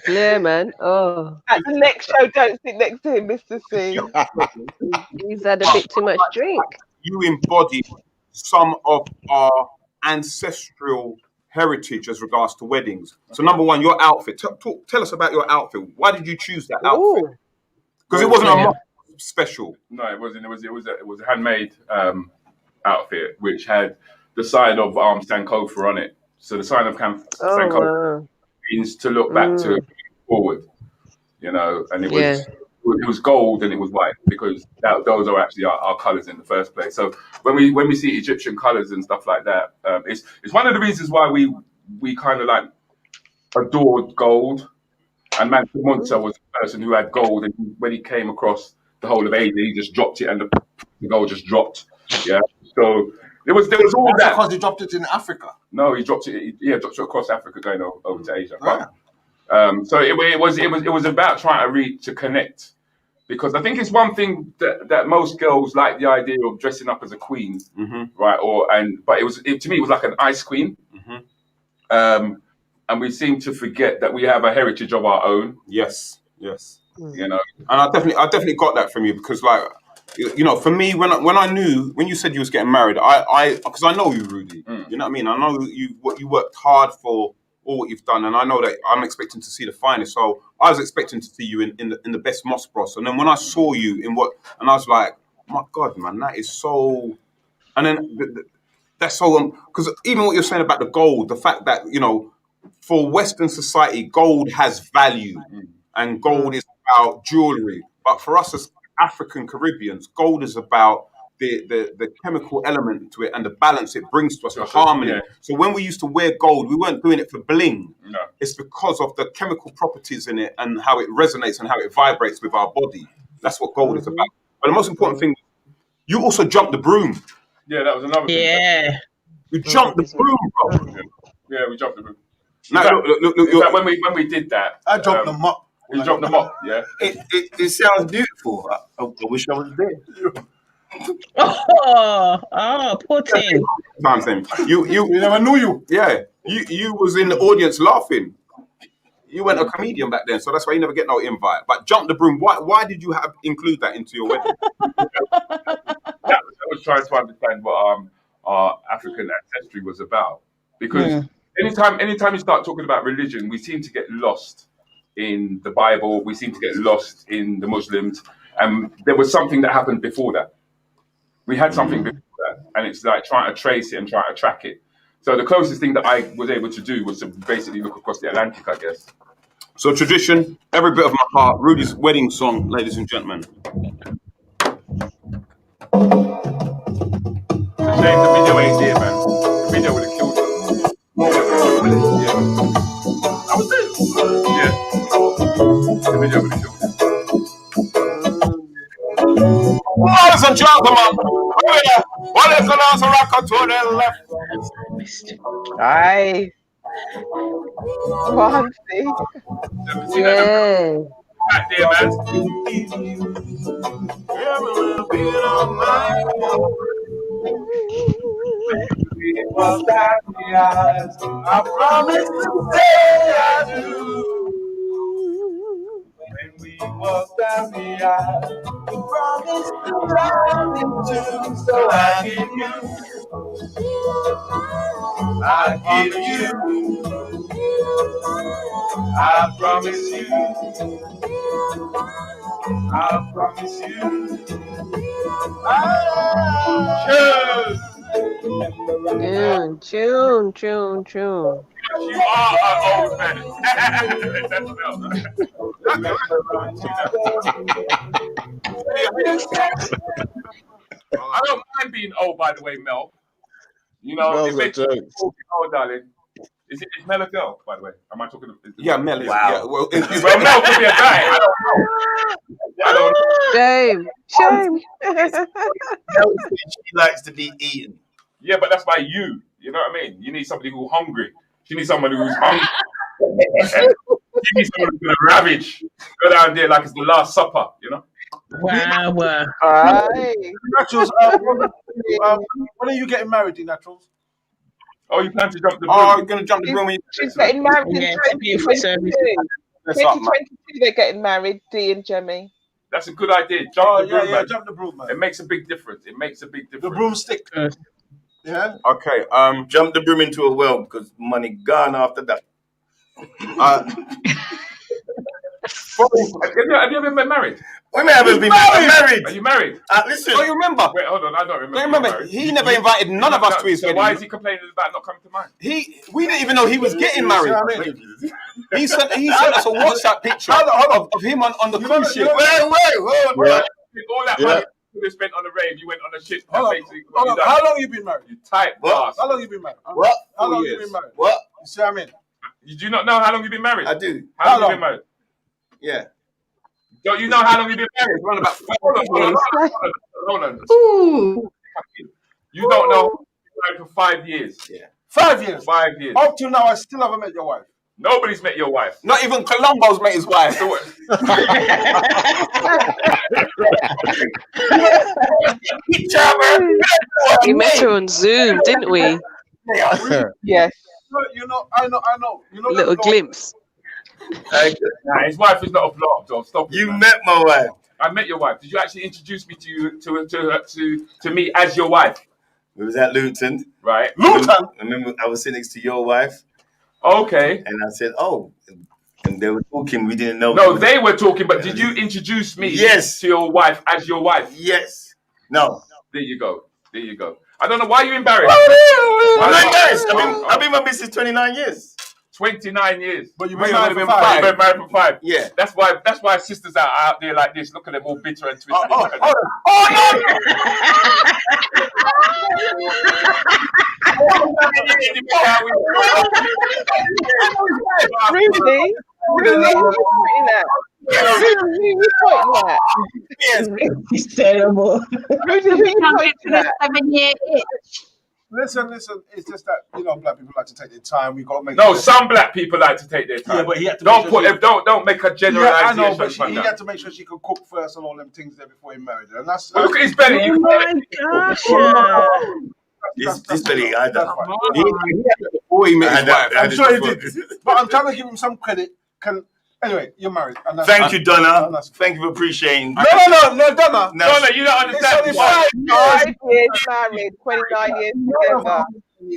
Yeah, man. Oh, At the next show, don't sit next to him, Mr. C. he's had a bit too much drink. You embody some of our ancestral heritage as regards to weddings. So, number one, your outfit. Tell us about your outfit. Why did you choose that outfit? Because it wasn't a special. No, it wasn't. It was a handmade outfit which had the sign of Sankofa on it. So the sign of Sankofa means to look back to forward, you know, and it was gold and it was white because those are actually our colours in the first place. So when we see Egyptian colours and stuff like that, it's one of the reasons why we kind of like adored gold. And Mansa Musa was the person who had gold, and when he came across the whole of Asia, he just dropped it, and the gold just dropped. Yeah, so there was all that. Because he dropped it in Africa. No, he dropped it. Yeah, dropped it across Africa, going over to Asia. But, so it was about trying to connect, because I think it's one thing that most girls like the idea of dressing up as a queen, right? But to me it was like an ice queen. And we seem to forget that we have a heritage of our own. Yes. You know, and I definitely got that from you because, like, you know, for me, when you said you was getting married, because I know you, Rudy. You know what I mean? I know you worked hard for all what you've done, and I know that I'm expecting to see the finest. So I was expecting to see you in the best Moss Bros. And then when I saw you and I was like, my God, man, that is so. And then that's so because even what you're saying about the gold, the fact that, you know, for Western society, gold has value, and gold is about jewelry. But for us as African Caribbeans, gold is about the chemical element to it and the balance it brings to us, the harmony. Yeah. So when we used to wear gold, we weren't doing it for bling. No. It's because of the chemical properties in it and how it resonates and how it vibrates with our body. That's what gold is about. But the most important thing, you also jumped the broom. Yeah, that was another thing. Yeah. You jumped the broom, bro. Yeah, we jumped the broom. Now, look, when we did that, I dropped them up. You dropped them up, yeah. It sounds beautiful. I wish I was there. Poor thing. You never knew you. Yeah, you was in the audience laughing. You weren't a comedian back then, so that's why you never get no invite. But jump the broom. Why did you include that into your wedding? I was trying to understand what our African ancestry was about, because anytime you start talking about religion, we seem to get lost in the Bible. We seem to get lost in the Muslims, and there was something that happened before that. We had something before that, and it's like trying to trace it and trying to track it. So the closest thing that I was able to do was to basically look across the Atlantic, I guess. So tradition, every bit of my heart, Rudy's wedding song, ladies and gentlemen. Shame the video ain't there, man. The video would have killed it. I was there. Yeah. The video would have killed it. Ladies and gentlemen, what is the last rocker to the left? Aye. Fancy. Yeah. Back there, man. I promise to say I do. When we walk down the aisle, we promise to drive into, so I give you I give you, I promise you, I promise you. June. You are an old man. That's Mel. I don't mind being old, by the way, Mel. You know, Mel's it a makes me joke. feel old, darling. Is Mel a girl, by the way? Am I talking? Yeah, Mel is. Wow. Yeah, well, Well, Mel could be a guy. I don't know. Shame. She likes to be eaten. Yeah, but that's by you. You know what I mean? You need somebody who's hungry. She needs somebody who's hungry. She needs somebody who's gonna ravage. Go down there like it's the Last Supper. You know? Wow. Naturals, when are you getting married, D Naturals? Oh, you plan to jump the broom? Oh, you're gonna jump the broom when you. She's getting married in Yeah, it's a beautiful service. 2022. They're getting married, Dee and Jemmy. That's a good idea. Jump the broom, man. Jump the broom, man. It makes a big difference. It makes a big The difference. broomstick. Yeah. Okay. Jump the broom into a well because money gone after that. Have you ever been married? Women haven't been married. Are you married? Listen. Oh, you remember? Wait, hold on. I don't remember. Don't remember? He never invited none of us to his So wedding. why is he complaining about not coming to mine? We didn't even know he was getting married. He sent us a WhatsApp picture of him on the cruise ship. Wait, hold on. All that money you spent on the rave, you went on a ship. Hold on. How long you been married? You tight What? ass. How long you been married? What? How long 4 you years. been married? What? You see what I mean? You do not know how long you've been married? I do. How long you been married? Yeah. Don't you know how long you've been married? Around about Hold on. You don't know. You've been married for 5 years. Yeah. 5 years. 5 years. Up till now, I still haven't met your wife. Nobody's met your wife. Not even Columbo's met his wife. We met her on Zoom, didn't we? Yes. You know, I know. You know, Little glimpse. Nah, his wife is not a vlog, so stop. You met my wife. I met your wife. Did you actually introduce me to me as your wife? We was at Luton. Right. Luton. Remember, I was sitting next to your wife. Okay. And I said, "Oh," and they were talking. We didn't know. No, they were talking, but did you introduce me? Yes. To your wife as your wife? Yes. No. There you go. I don't know why you're embarrassed. I'm not embarrassed. I've been my business 29 years. 29 years. But you've But been you married only for been 5. You've been married for 5. Yeah. That's why sisters are out there like this. Look at them all bitter and twisted. Rudy, It's terrible. Rudy, who you pointing at? 7-year itch. Listen. It's just that black people like to take their time. We got to make. No, some black people like to take their time. Yeah, but he had to. Don't make a Yeah, generalization. I know, but from he that. had to make sure she could cook first and all them things there before he married her. And that's. Well, look at his belly. Oh my gosh. This belly, I don't know. Before he met his wife. I'm sure he did. But I'm trying to give him some credit. Anyway, you're married. And that's, Thank you, Donna. Thank you for appreciating. No, Donna. Donna, you don't understand. It's only 5 5 years married, 29 years together.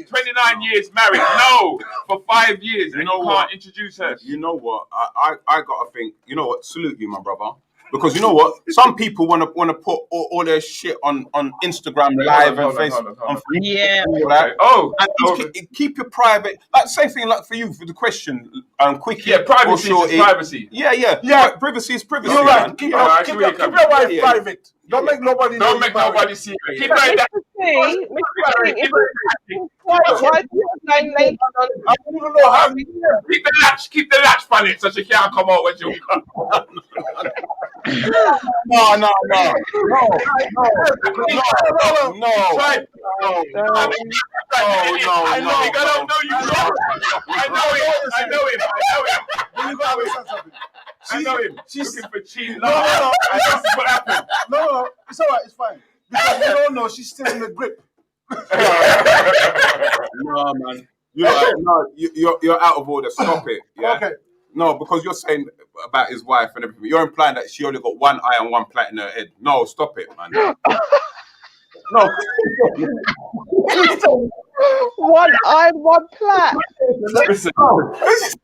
29 years married. No, for 5 years. You And know you what? can't introduce her. You know what? I got to think. You know what? Salute you, my brother. Because you know what? Some people want to put all their shit on Instagram Live and Facebook. Yeah. Right? Oh, And keep your private. Like same thing. Like for you, for the question, quickie. yeah, privacy or is shorty. privacy. Yeah. Privacy is privacy. You're right. man. Keep Alright, your so we can- wife Yeah. private. Don't make nobody. Don't know make you married. nobody see her. Keep her in that. Why do you name later on? I don't even know how. Keep the latch on it so she can't come out when she come. No. I know him. She's looking for cheating. No. And that's what happened. No, it's all right. It's fine. Because you don't know she's still in the grip. No, man. You're out of order. Stop it. Yeah? Okay. No, because you're saying about his wife and everything. You're implying that she only got one eye and one plait in her head. No, stop it, man. No. One eye, one plat. Listen,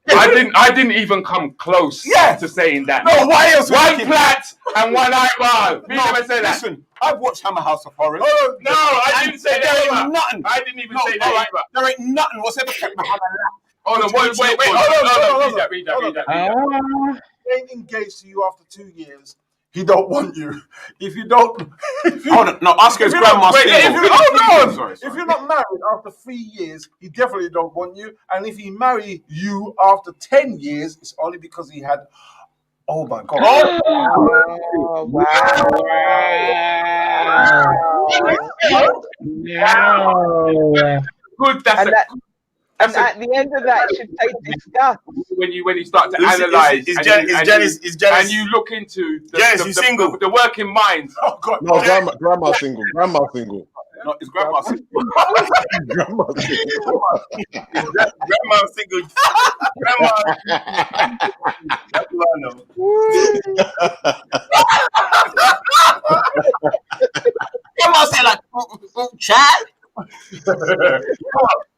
I didn't even come close to saying that. No, why else? One plat and one eyeball. Me never say that. Listen, I've watched Hammer House of Horrors. Oh, no, I didn't say that. There ain't nothing. I didn't even say that either. There ain't nothing. What's ever kept my hammer? Hold on, wait. Hold on. Read that. He ain't engaged to you after 2 years. He don't want you. If you don't, Hold on. No, ask his grandma. If you're not married after 3 years, he definitely don't want you. And if he marry you after 10 years, it's only because he had. Oh my God! Oh, wow! Good. That's and at the end of that, it should say disgust. When you start to analyze, and you look into the working mind. Oh God! No, grandma single. Grandma single. No, it's grandma single. Grandma single. Grandma single. Grandma. That's what I know. Grandma said like, child.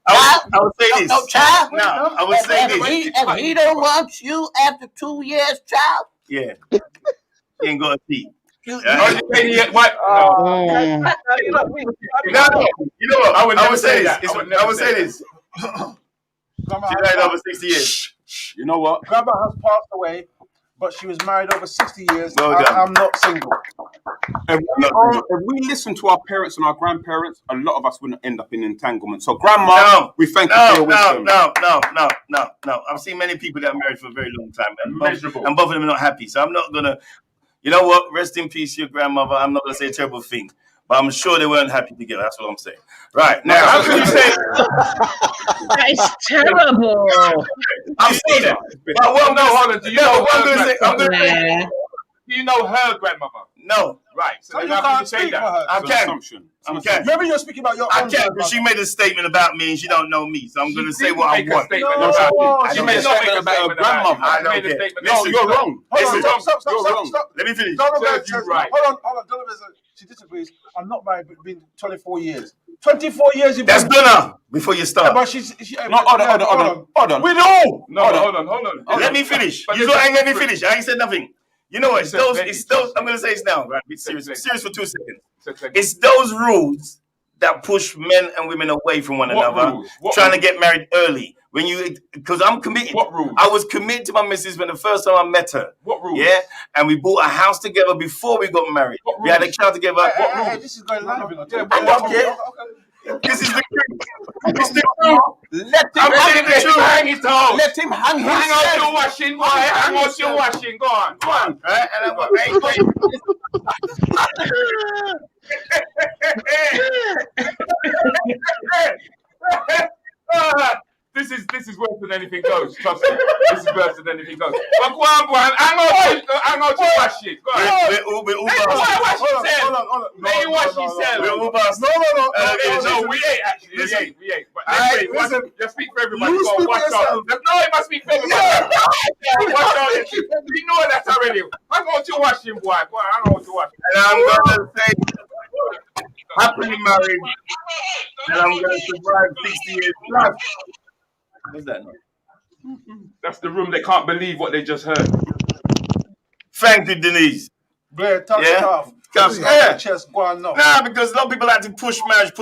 I would say this. No, child. No, I would say this. If he don't want you after 2 years, child. Yeah. He ain't gonna see. What? No. You know what? I would say this. I would say this. She died over 60 years. You know what? Grandma has passed away, but she was married over 60 years. Well done. I'm not single. If we listen to our parents and our grandparents, a lot of us wouldn't end up in entanglement. So, Grandma, we thank you for your wisdom. No. I've seen many people that are married for a very long time, and both of them are not happy. So I'm not gonna. You know what? Rest in peace, your grandmother. I'm not gonna say a terrible thing, but I'm sure they weren't happy together. That's what I'm saying. Right now, how can you say that is terrible? I'm saying that. But what I'm hold on. Do you know I'm gonna say? Do you know her grandmother? No. Right. So you then how can you can't say speak that? for her. I can. Remember, you're speaking about your own. I can, but she made a statement about me and she don't know me, so I'm going to say what I want. She made a statement about her grandmother. I don't care. No, you're wrong. Stop. Let me finish. Donovan says, right. Hold on. Donovan says, she disagrees. I'm not married, but been 24 years. 24 years you've been. That's done before you start. But Hold on. We know. No, hold on. Let me finish. You don't let me finish. I ain't said nothing. You know what? It's those. I'm going to say this now. Right? Be serious. Serious for 2 seconds. It's those rules that push men and women away from one another, trying to get married early. Because I'm committed. What rules? I was committed to my missus when the first time I met her. What rules? Yeah, and we bought a house together before we got married. We had a child together. What rules? This is going live. This is the truth. It's the truth. Let him hang his Hang out your washing, boy. Hang out your washing. Go on. Right? This is worse than anything goes. Trust me. This is worse than anything goes. But go on. Hang out your washing. Go on. We're all Say what she said. We're all bust. No, we ain't actually. We ain't. But listen, just speak for everybody. Go on, watch out. No, it must speak for everybody. Watch out. We know that already. Hang out your washing, boy. Go on, hang out your washing. And I'm going to say, happily married, and I'm going to survive 60 years plus. What's that? That's the room. They can't believe what they just heard. Thank you, Denise. Blair, touch it off. Chest, go on, no. Nah, because a lot of people like to push marriage,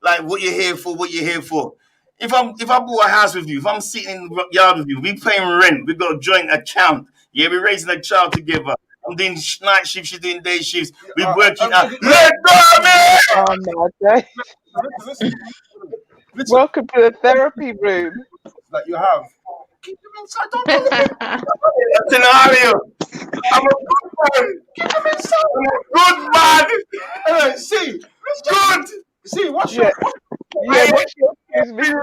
like what you're here for. If I bought a house with you, if I'm sitting in the yard with you, we paying rent, we got a joint account. Yeah, we're raising a child together. I'm doing night shifts, she's doing day shifts. We're working out. Let go, man! Oh my God. Listen. Welcome to the therapy room. That you have. Keep them inside. Don't do it. Scenario. I'm a good man. Keep them inside. I'm a good man. See. Good. See, what's your... Yeah, what's your excuse me?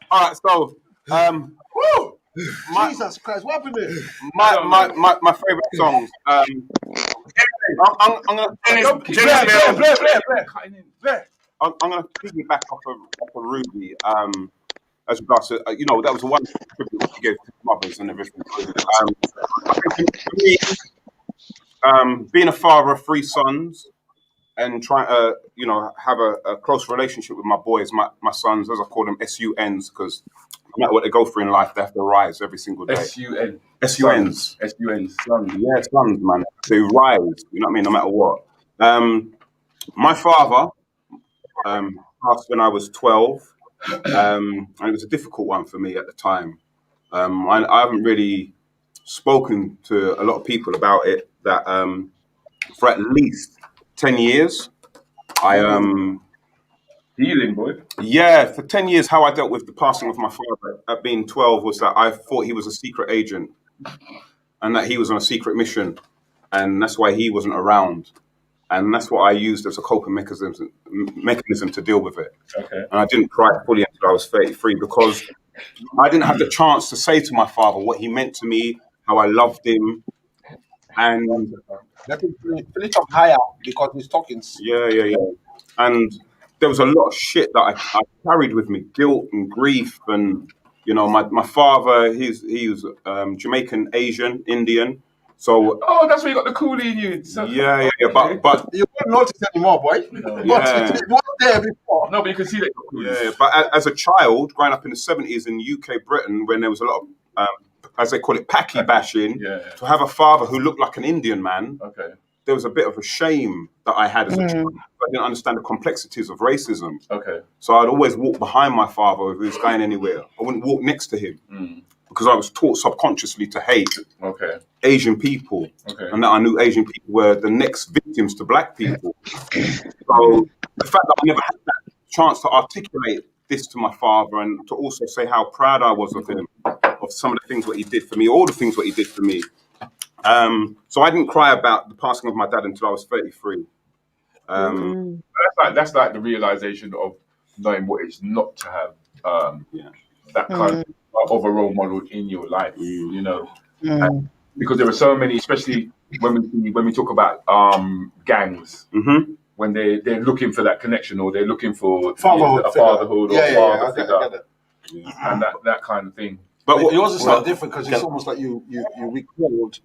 All right, so Jesus Christ, what happened there? My favorite songs. I'm gonna I'm gonna piggyback off of Ruby. As regards to that was one tribute she gave to mothers and everything. I think for me, being a father of 3 sons and trying to have a close relationship with my boys, my sons, as I call them, SUNs, because no matter what they go through in life, they have to rise every single day. SUNs. SUNs, sons. Yeah, sons, man. They rise. You know what I mean? No matter what. My father passed when I was 12. And it was a difficult one for me at the time. I haven't really spoken to a lot of people about it. That for at least 10 years, healing, boy. Yeah, for 10 years, how I dealt with the passing of my father at being 12 was that I thought he was a secret agent, and that he was on a secret mission, and that's why he wasn't around. And that's what I used as a coping mechanism to deal with it. Okay. And I didn't cry fully until I was 33 because I didn't have the chance to say to my father what he meant to me, how I loved him. And let him finish up higher because he's talking. Yeah. And there was a lot of shit that I carried with me, guilt and grief. And, my father, he was Jamaican, Asian, Indian. So that's where you got the coolie in you. So, yeah. But you won't notice anymore, boy. Yeah. It was there before. No, but you can see that. Yeah, but as a child, growing up in the 70s in UK, Britain, when there was a lot of, as they call it, packy bashing, to have a father who looked like an Indian man, there was a bit of a shame that I had as a child. I didn't understand the complexities of racism. Okay. So I'd always walk behind my father if he was going anywhere. I wouldn't walk next to him. Because I was taught subconsciously to hate Asian people, and that I knew Asian people were the next victims to black people. So the fact that I never had that chance to articulate this to my father and to also say how proud I was of him, of some of the things what he did for me, all the things what he did for me. So I didn't cry about the passing of my dad until I was 33. That's like the realization of knowing what it's not to have that kind of a role model in your life, And because there are so many, especially when we talk about gangs, when they're looking for that connection or they're looking for fatherhood or father figure, and that kind of thing. But yours is slightly different because it's almost like you recalled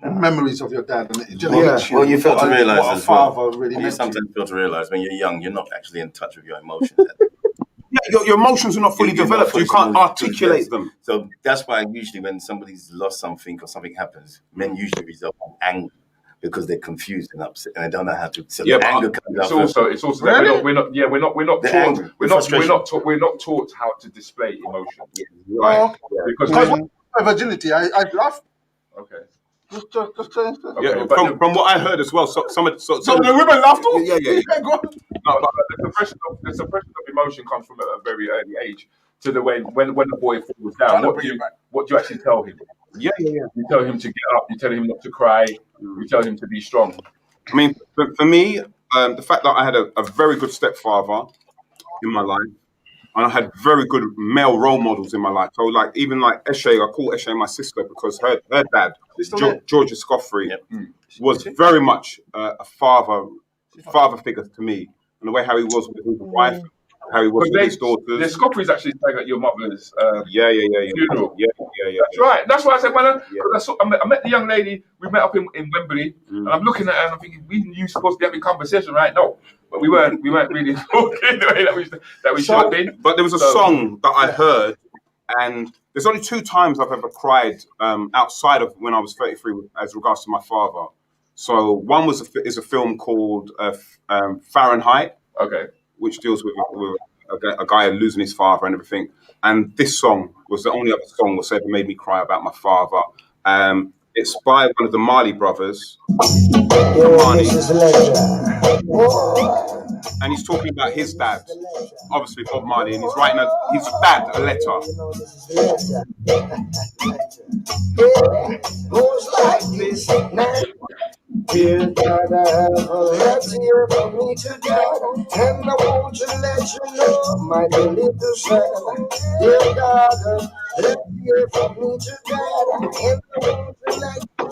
memories of your dad, and it just hits you. Well, you fail to realize what a as well. father really You meant to sometimes fail to realize when you're young, you're not actually in touch with your emotions. Your emotions are not fully developed. You can't articulate them. So that's why usually when somebody's lost something or something happens, men usually result in anger because they're confused and upset and they don't know how to. So anger comes out. It's also that we're not taught how to display emotion. Right? Because my virginity, I laughed. Okay. From what I heard as well, some of the women laughed too. Yeah. No, but the suppression of emotion comes from a very early age. To the when the boy falls down, what do you actually tell him? Yeah. You tell him to get up. You tell him not to cry. You tell him to be strong. I mean, for me, the fact that I had a very good stepfather in my life, and I had very good male role models in my life. So even Eshe, I call Eshe my sister because her dad, Georgia Scoffrey, was very much a father figure to me. And the way how he was with his wife, how he was with his daughters. The Scoffreys actually sang at your mother's funeral. Yeah. That's right. That's why I said I met the young lady. We met up in Wembley, and I'm looking at her and I'm thinking, you supposed to be having conversation, right? No. But we weren't really talking the way that we should have been. But there was a song that I heard, and there's only 2 times I've ever cried outside of when I was 33 as regards to my father. So one is a film called Fahrenheit, which deals with a guy losing his father and everything. And this song was the only other song that's ever made me cry about my father. It's by one of the Marley brothers, Marley. And he's talking about his dad, obviously Bob Marley, and he's writing his dad a letter. Dear God, I have a letter here from me to God, and I want to let you know my little son. Dear God, a letter here from me to God, and I want to let you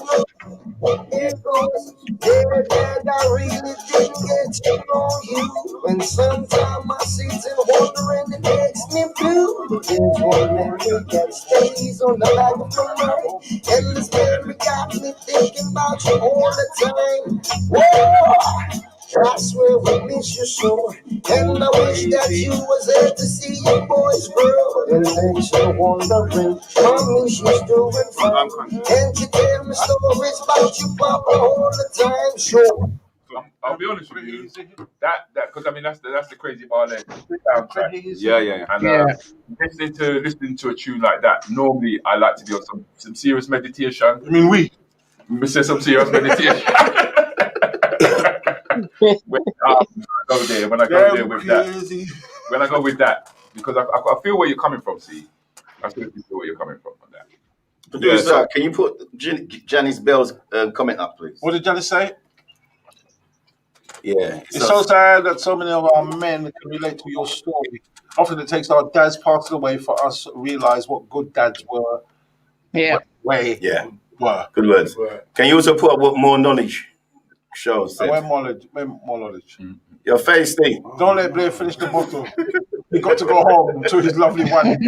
know It goes, dear dad, I really didn't get to know you. And sometimes I sit and wonder and it makes me blue. There's one memory that stays on the back of my mind. And this memory got me thinking about you all the time. Whoa! I swear we miss you so, and I wish that you was there to see your boys grow. And makes you wondering, mommy, she's doing fine. And you tell me stories about you, papa, all the time. Sure. I'll be honest with you. That because I mean that's the Crazy Marley soundtrack. Yeah. And listening to a tune like that. Normally, I like to be on some serious meditation. I mean, we say some serious meditation. When I go there with that, because I feel where you're coming from. See, I feel where you're coming from on that. Producer, can you put Janice Bell's comment up, please? What did Janice say? Yeah, it's so sad that so many of our men can relate to your story. Often it takes our dads passing away for us to realize what good dads were. Yeah. Were. Good words. Can you also put up what more knowledge shows? When more knowledge. Your face, Steve. Don't let Blair finish the bottle. He got to go home to his lovely wife.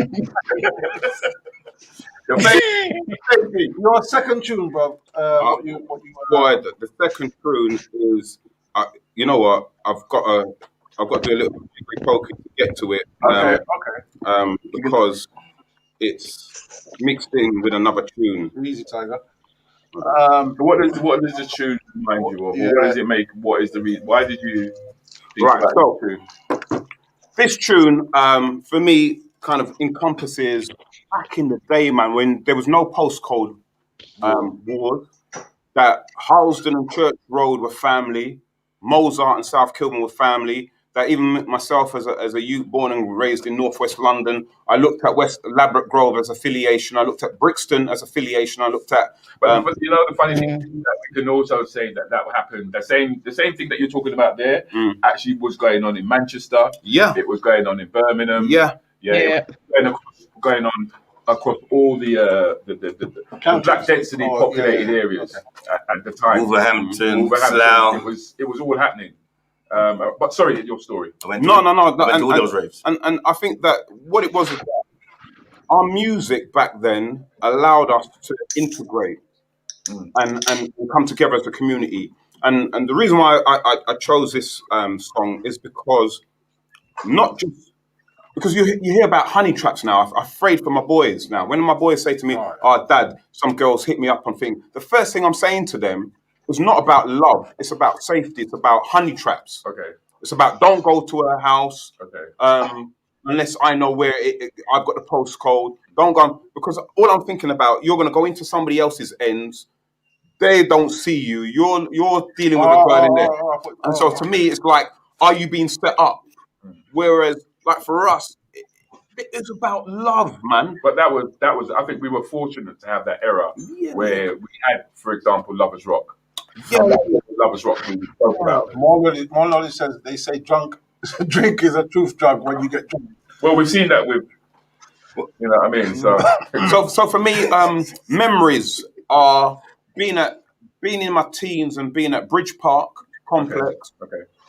Your second tune, bro. The second tune is, you know what? I've got to do a little focus to get to it. Because it's mixed in with another tune. Easy, Tiger. What does the tune remind you of? What does it make? What is the reason? Why did you? So this tune, for me, kind of encompasses back in the day, man, when there was no postcode wars. That Harlesden and Church Road were family. Mozart and South Kilburn were family. That even myself as a youth born and raised in northwest London, I looked at West Ladbroke Grove as affiliation. I looked at Brixton as affiliation. I looked at. But you know the funny thing is that we can also say that happened. The same thing that you're talking about there actually was going on in Manchester. Yeah, it was going on in Birmingham. Yeah. It was going on across all the black density populated areas at the time. Wolverhampton, Slough. It was all happening. But sorry, your story. No. And I think that what it was that our music back then allowed us to integrate and come together as a community. And the reason why I chose this song is because not just because you hear about honey traps now. I'm afraid for my boys now. When my boys say to me, "Oh, Dad, some girls hit me up on things," the first thing I'm saying to them is not about love. It's about safety. It's about honey traps. Okay. It's about don't go to her house. Okay. Unless I know where I've got the postcode. Don't go because all I'm thinking about, you're going to go into somebody else's ends. They don't see you. You're dealing with a girl in there. And so to me, it's like, are you being set up? Whereas, like for us, it's about love, man. But that was. I think we were fortunate to have that era where we had, for example, Lovers Rock. Yeah, Lovers Rock. We spoke about. More knowledge says they say drink is a truth drug when you get drunk. Well, we've seen that with, you know what I mean. So for me, memories are being in my teens and being at Bridge Park Complex,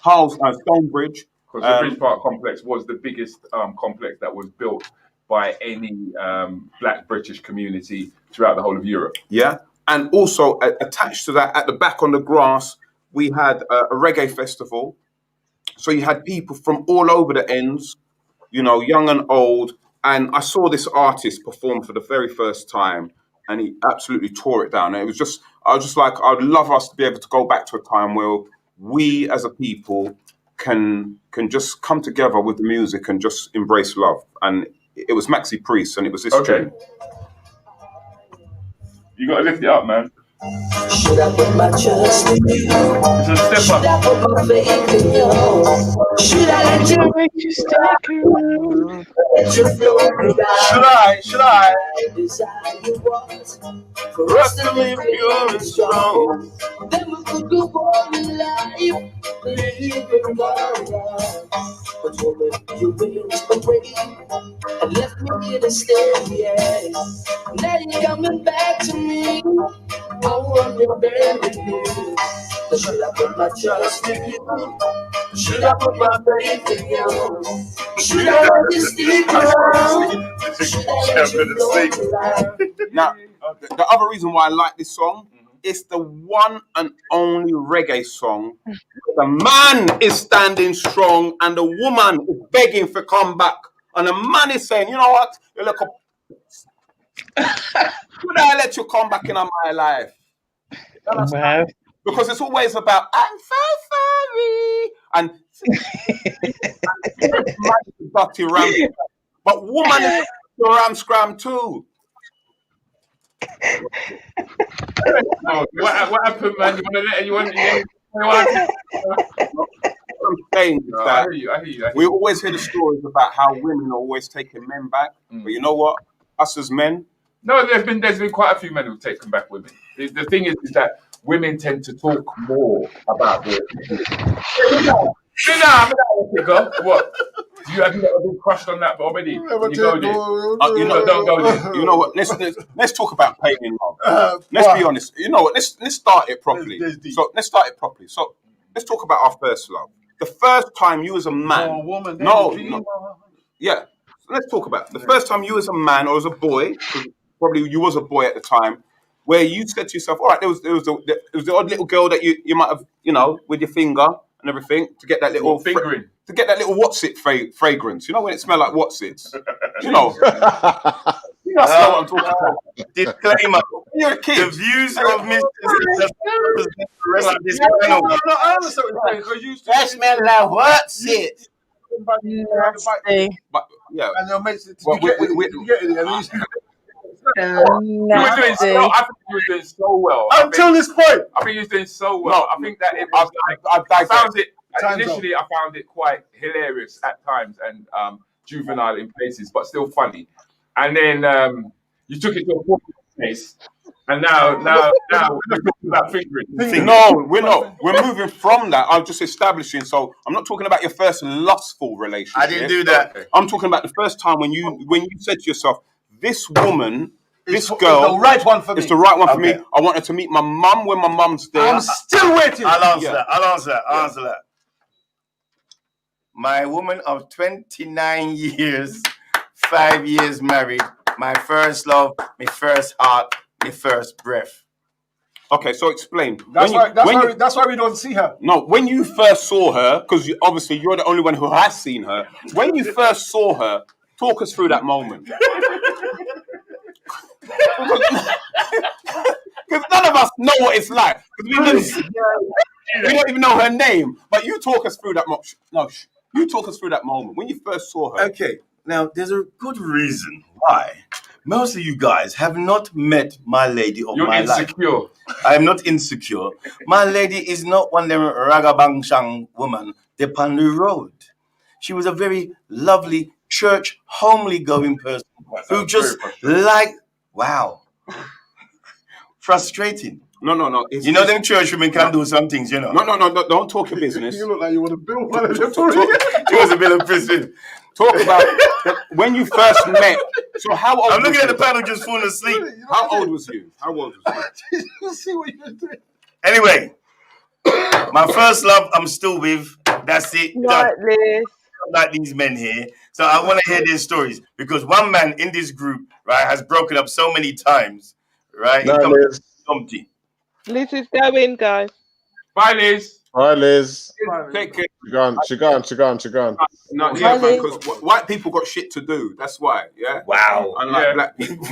Stonebridge. Because the Bridge Park Complex was the biggest complex that was built by any Black British community throughout the whole of Europe. Yeah, and also attached to that, at the back on the grass, we had a reggae festival. So you had people from all over the ends, you know, young and old. And I saw this artist perform for the very first time, and he absolutely tore it down. And I was just like, I'd love us to be able to go back to a time where we as a people can just come together with the music and just embrace love. And it was Maxi Priest, and it was this tune. You got to lift it up, man. Should I put my trust in you? Should I put my faith in you? Should I let you make you step around? Let you flow around? Should I? Desire was for us to live pure and strong. Then we could go on in life, live in love. But woman, you went away and left me here to stay, yeah. Now you're coming back to me. I want to bury you. Should I put my trust in you? Should I put my faith in you? Should I let you stick around? Should I let you go around? Now, the other reason why I like this song, it's the one and only reggae song. The man is standing strong and the woman is begging for comeback. And the man is saying, you know what? You look up. Should I let you come back into my life? Wow. Because it's always about, I'm so sorry. And but woman is ram scram too. What happened, man? I'm saying is that I hear you. we always hear the stories about how women are always taking men back. But you know what? Us as men. No, there's been quite a few men who've taken back women. The thing is that women tend to talk more about the. What? Have you got a big crush on that already? You know what? Let's talk about pain in love. Let's be honest. You know what? Let's start it properly. Let's start it properly. So let's talk about our first love. The first time you as a man. Yeah. So let's talk about it. The first time you as a man or as a boy, probably you was a boy at the time, where you said to yourself, all right, there was the odd little girl that you might have, with your finger and everything to get that little fingering. To get that little what's it fragrance, when it smells like what's it, you know. You know what I'm talking about. Disclaimer: you're a kid. The views of Mr. C the rest of this channel. No, I understand what you're saying. That smell like what's it? But yeah, and your mates, we were doing so well. Until this point. I think he was doing so well. I think that it was I found it initially. I found it quite hilarious at times and juvenile in places, but still funny. And then you took it to a place, and now we're talking about fingering. No, we're not. We're moving from that. I'm just establishing. So I'm not talking about your first lustful relationship. I didn't do that. I'm talking about the first time when you said to yourself, "This woman, this girl, is the right one for me. It's the right one for me. I want her to meet my mum when my mum's there." I'm still waiting. I'll answer that. My woman of 29 years, 5 years married, my first love, my first heart, my first breath. Okay, so explain. That's why we don't see her. No, when you first saw her, because obviously you're the only one who has seen her. When you first saw her, talk us through that moment. Because none of us know what it's like. We don't even know her name. But you talk us through that moment. No, you talk us through that moment when you first saw her. Okay, now there's a good reason why most of you guys have not met my lady of my life. You're insecure. I am not insecure. My lady is not one of them ragabangshang woman upon the road. She was a very lovely church, homely going person who just frustrating. No. You know them church women can do some things, No. Don't talk your business. You look like you want to build one of them. She was a bit of prison. Talk about when you first met. So how old? I'm looking at the panel just falling asleep. How old was you? You see what you're doing. Anyway, my first love, I'm still with. That's it. Like these men here. So I want to hear their stories because one man in this group, right, has broken up so many times, right? Empty. Liz is going, guys. Bye, Liz. Bye, Liz. Take care. She gone. No, yeah, man, because white people got shit to do. That's why, yeah. Wow. Unlike black people,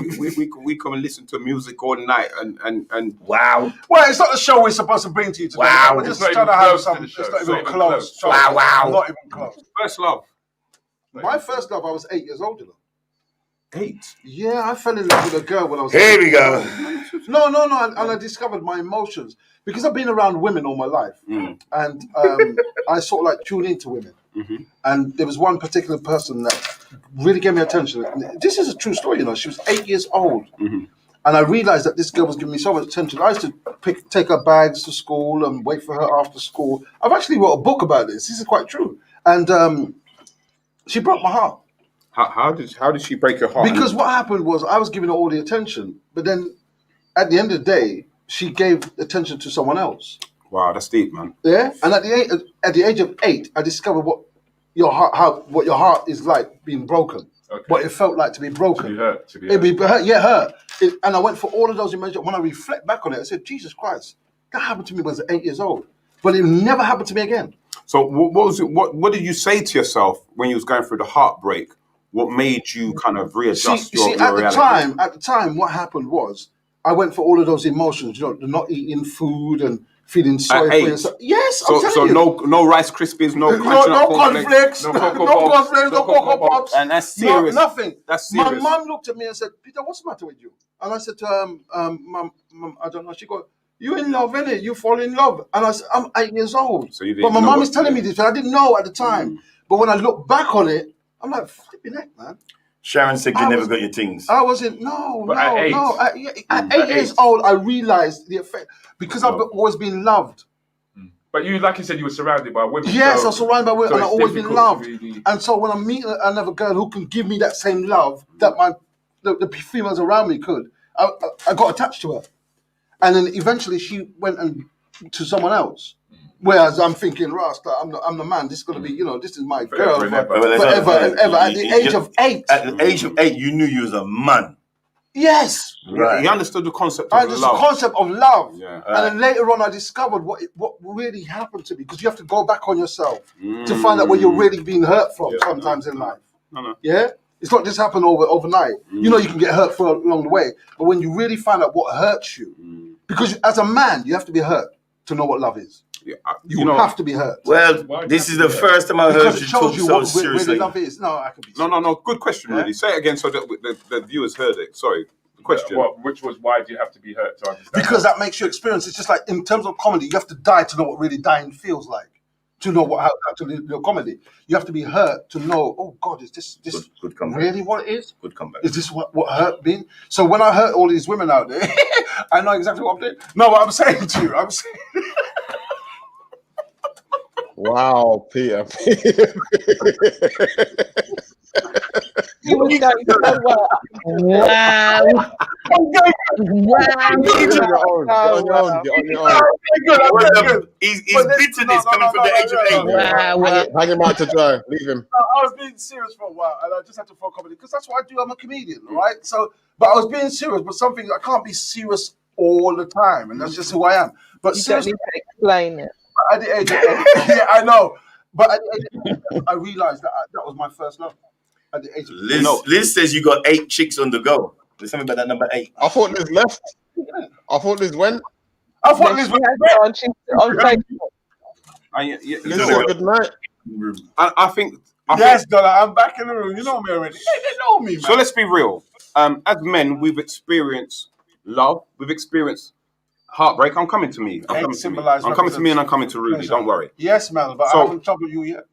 we come and listen to music all night and wow. Well, it's not the show we're supposed to bring to you today. Wow. We're just trying to have some. It's not even close. Wow. Not even close. First love. My first love, I was 8 years old. 8? Yeah, I fell in love with a girl when I was. Here we go. No, and I discovered my emotions because I've been around women all my life, and I sort of like tune into women. And there was one particular person that really gave me attention. This is a true story, She was 8 years old, and I realized that this girl was giving me so much attention. I used to take her bags to school and wait for her after school. I've actually wrote a book about this. This is quite true, and She broke my heart. How did she break your heart? Because what happened was I was giving her all the attention, but then at the end of the day, she gave attention to someone else. Wow, that's deep, man. Yeah, and at the age of 8, I discovered what your heart is like being broken. Okay. What it felt like to be broken. To be hurt. Hurt. And I went for all of those emotions. When I reflect back on it, I said, Jesus Christ, that happened to me when I was 8 years old, but it never happened to me again. So what was it? What did you say to yourself when you was going through the heartbreak? What made you kind of readjust your reality? At the time, what happened was I went for all of those emotions. You know, the not eating food and feeling sorry for yourself. Yes, I'm telling you. no Rice Krispies, no cornflakes, no Cocoa Pops, and that's serious. Nothing. That's serious. My mum looked at me and said, "Peter, what's the matter with you?" And I said to her, "Mum, I don't know." She goes, "You in love, innit? You fall in love." And I said, "I'm 8 years old." So you didn't but my know mum what is telling me this, and I didn't know at the time. But when I look back on it, I'm like, flipping heck, man. Sharon said you never got your things. I wasn't, no. At 8 years old, I realized the effect because I've always been loved. But you, like you said, you were surrounded by women. Yes, so, I was surrounded by women, so and I've it's always been difficult loved. to really- And so when I meet another girl who can give me that same love that the females around me could, I got attached to her. And then eventually she went to someone else. Whereas I'm thinking, Rasta, I'm the man. This is going to be, this is my girl forever and ever. At the age of 8. At the age of 8, you knew you was a man. Yes. Right. He understood the concept I of understood love. the concept of love. Yeah. And then later on, I discovered what really happened to me, because you have to go back on yourself to find out where you're really being hurt from sometimes in life. No. Yeah? It's not just happen overnight. You know you can get hurt along the way, but when you really find out what hurts you, because as a man, you have to be hurt to know what love is. Yeah, you have to be hurt. Well, this is the first time I heard you talk so seriously. Really love is. No, I can be. No. Good question, really. Say it again so that the viewers heard it. Sorry. The question. Which was, why do you have to be hurt to understand? Because that makes you experience. It's just like in terms of comedy, you have to die to know what really dying feels like. To know how to live comedy, you have to be hurt to know. Oh God, is this good comeback. Really what it is? Good comeback. Is this what hurt me? So when I hurt all these women out there, I know exactly what I'm doing. No, what I'm saying to you, I'm saying. Wow, Peter. You were going so well. Wow. His bitterness coming from the age of 8. Hang him out to dry. Leave him. I was being serious for a while, and I just had to throw comedy because that's what I do. I'm a comedian, right? So, but I was being serious, but something I can't be serious all the time, and that's just who I am. But You don't need to explain it. At the age of 8, yeah, I know. But at the age of 8, I realized that was my first love. At the age of Liz says you got 8 chicks on the go. There's something about that number 8. I thought Liz left. I thought Liz went. I thought Liz went. On Facebook. Liz said good night. I think. Yes, Dollar, I'm back in the room. You know me already. They know me, man. So let's be real. As men, we've experienced love. We've experienced heartbreak. I'm coming to me. I'm coming to me and I'm coming to Rudy. Don't worry. Yes, man, but I haven't troubled you yet.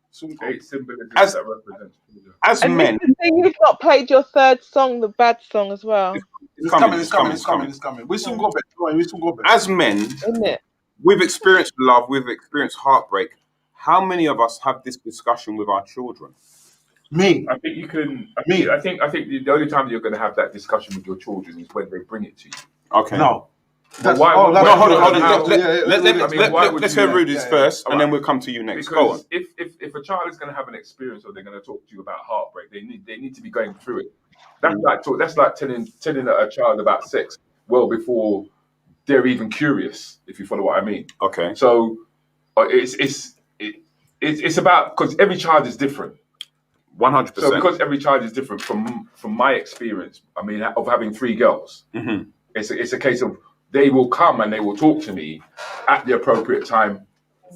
As men, you've not played your third song, the bad song, as well. It's coming. We soon go back. As men, Isn't it? we've experienced love. We've experienced heartbreak. How many of us have this discussion with our children? Me. I think you can. I think the only time you're going to have that discussion with your children is when they bring it to you. Okay. No. Hold on. Let's hear Rudy's first, and then we'll come to you next. Go on. If a child is going to have an experience or they're going to talk to you about heartbreak, they need to be going through it. That's like telling a child about sex well before they're even curious. If you follow what I mean. Okay. So it's about, because every child is different. 100%. So because every child is different, from my experience, I mean, of having 3 girls, it's a case of they will come and they will talk to me at the appropriate time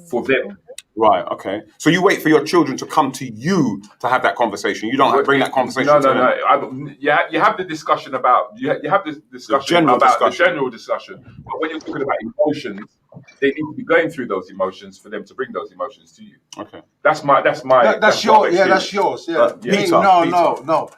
for them. Right. Okay. So you wait for your children to come to you to have that conversation. You don't bring that conversation. No. You have the discussion about the general discussion. But when you're talking about emotions, they need to be going through those emotions for them to bring those emotions to you. Okay. That's yours. Yeah. Peter, No.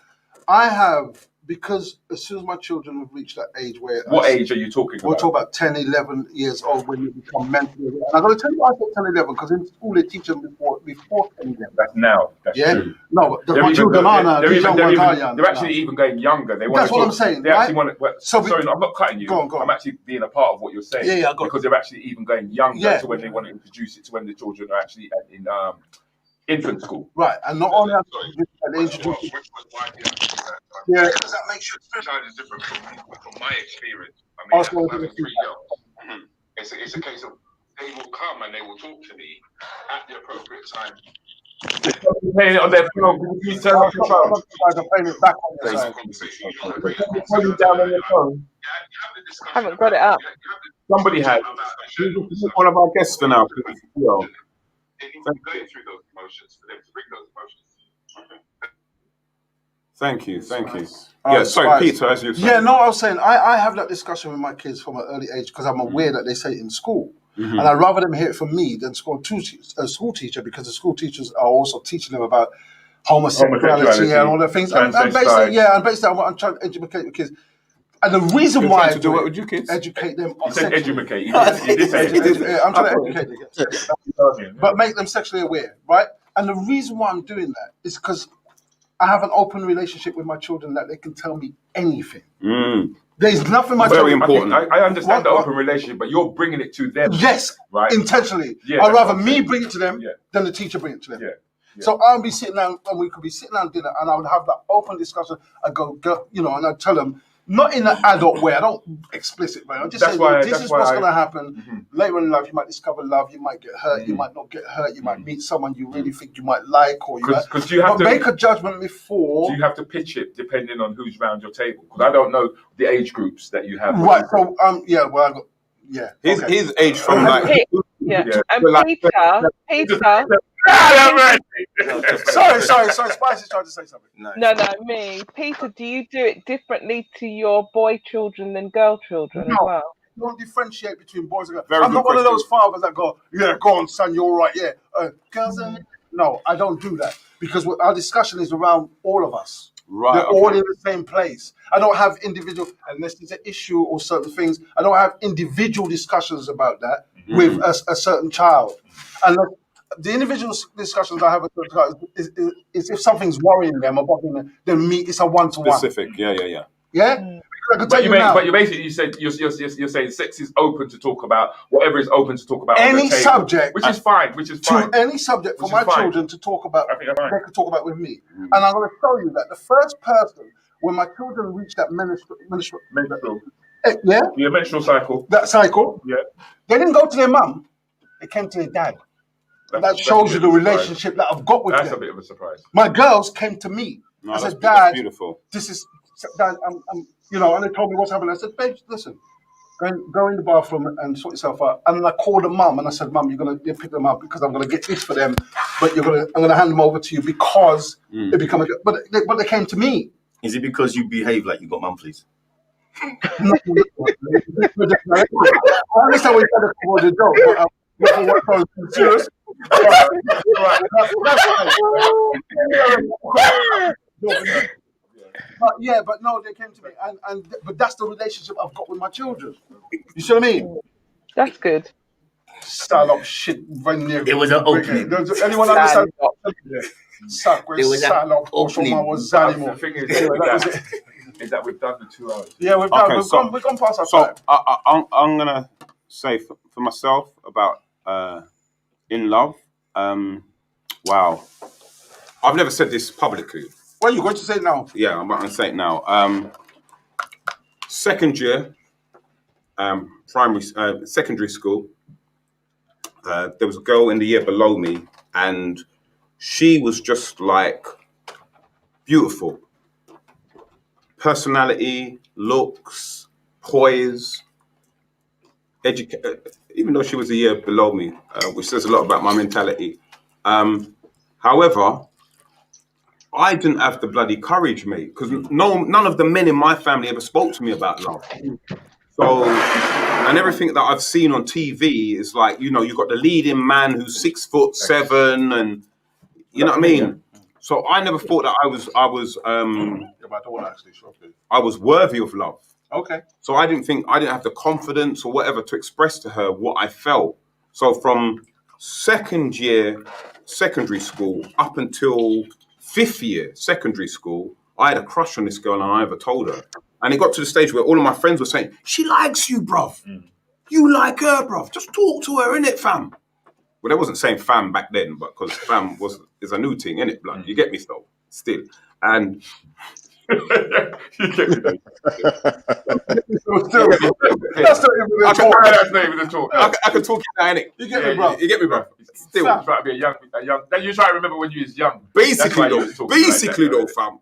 I have, because as soon as my children have reached that age where... What age are you talking about? We're talking about 10, 11 years old when you become mentally... And I'm going to tell you why I say 10, 11, because in school they teach them before 10 years. That's now. That's Yeah. true. No, They're my even children go- are now. they're These even- young they're ones even- are young. They're actually now. even going younger. They want That's to what talk- I'm saying, They actually right? want to. So we- Sorry, I'm not cutting you. Go on. I'm actually being a part of what you're saying. Yeah, I got because they're actually even going younger Yeah. to when they want to introduce it to when the children are actually in infant school. Right, and not only they introduce. Yeah. Does that make sure the child is different from my experience? I mean, Also, having 3 girls, it's a case of they will come and they will talk to me at the appropriate time. Playing it on their phone. You turn off your phone. Playing it back on your side. Down on your phone. Haven't got it up. Somebody had. One of our guests for now, please. Yo. Going through those emotions for them to bring those emotions. Thank you. Alright, Yeah, sorry, Spice. Peter, as you said. Yeah, no, I was saying I have that discussion with my kids from an early age because I'm aware that they say it in school. Mhm. And I'd rather them hear it from me than a school teacher because the school teachers are also teaching them about homosexuality and all the things. And basically, I'm trying to educate the kids. And the reason You're why trying to do what with your kids? educate them. You said sexually. educate. You did say educate. I'm trying to educate them, but make them sexually aware, right? And the reason why I'm doing that is because I have an open relationship with my children that they can tell me anything. There's nothing my Very children. important. I understand the open relationship, but you're bringing it to them. Yes, right. Intentionally. Yeah, I'd that's rather what I'm me saying. bring it to them Yeah. than the teacher bring it to them. Yeah. So I'll be sitting down, and we could be sitting down dinner, and I would have that open discussion. I go, and I tell them, not in an adult way. I don't explicit way. I just That's say, why- this that's is why what's I- going to happen later in life. You might discover love. You might get hurt. You might not get hurt. You might meet someone you really think you might like, or you might, Because you have but to make a judgment before. Do you have to pitch it depending on who's round your table? Because I don't know the age groups that you have. Right. So I got His age from like. Yeah. Yeah. And Like- Peter. sorry. Spice is trying to say something. No, me. Peter, do you do it differently to your boy children than girl children as well? Don't differentiate between boys and girls. Very I'm good not one of question. those fathers that go, go on, son, you're all right, girls and no, I don't do that because our discussion is around all of us. Right. They're all in the same place. I don't have individual, unless there's an issue or certain things. I don't have individual discussions about that with a certain child. Unless the individual discussions I have with certain child is if something's worrying them or bothering them, then it's a one-to-one. Specific. Yeah. Yeah. I can tell But you now. you basically you said you're saying sex is open to talk about whatever is open to talk about on Any the table, subject, which is fine. to any subject for Which my is fine. children to talk about, I think that's fine. they can talk about with me. And I'm going to tell you that the first person, when my children reach that menstrual, Your menstrual cycle. that cycle, Yeah. they didn't go to their mum, they came to their dad. That shows you the relationship that I've got with That's a them. bit of a surprise. My girls came to me. No, I that's said, Dad, beautiful. this is, Dad, I'm and they told me what's happening. I said, babe, listen, go in the bathroom and sort yourself out. And then I called the mum and I said, Mum, you pick them up because I'm gonna get this for them, but I'm gonna hand them over to you because it become but they came to me. Is it because you behave like you got monthlies? I understand what you said was a joke, but what was serious. But no, they came to me, but that's the relationship I've got with my children. You see what I mean? That's good. Style up shit when It was an opening. Does anyone understand? Suck, It was an opening. The thing is that we've done the 2 hours. Yeah, we've done. Okay, We've gone past our So time. I'm gonna say for myself about in love. Wow, I've never said this publicly. Well, you're going to say it now. Yeah, I'm going to say it now. Second year, secondary school. There was a girl in the year below me, and she was just like beautiful. Personality, looks, poise, even though she was a year below me, which says a lot about my mentality. However, I didn't have the bloody courage, mate, because none of the men in my family ever spoke to me about love. So, and everything that I've seen on TV is like, you've got the leading man who's 6'7", and you know what I mean. So I never thought that I was But I don't want to actually show you. I was worthy of love. Okay. So I didn't have the confidence or whatever to express to her what I felt. So from second year secondary school up until 5th year secondary school, I had a crush on this girl and I never told her. And it got to the stage where all of my friends were saying, she likes you, bruv. You like her, bruv. Just talk to her, innit, fam? Well, they wasn't saying fam back then, but because fam is a new thing, innit, blood? You get me, though, still. And... you get me, though. That's not even the talk. I can talk you now, innit? You get me, bruv? You get me, bruv? Still. Try to be a young. Then you try to remember when you was young. Basically, though, fam.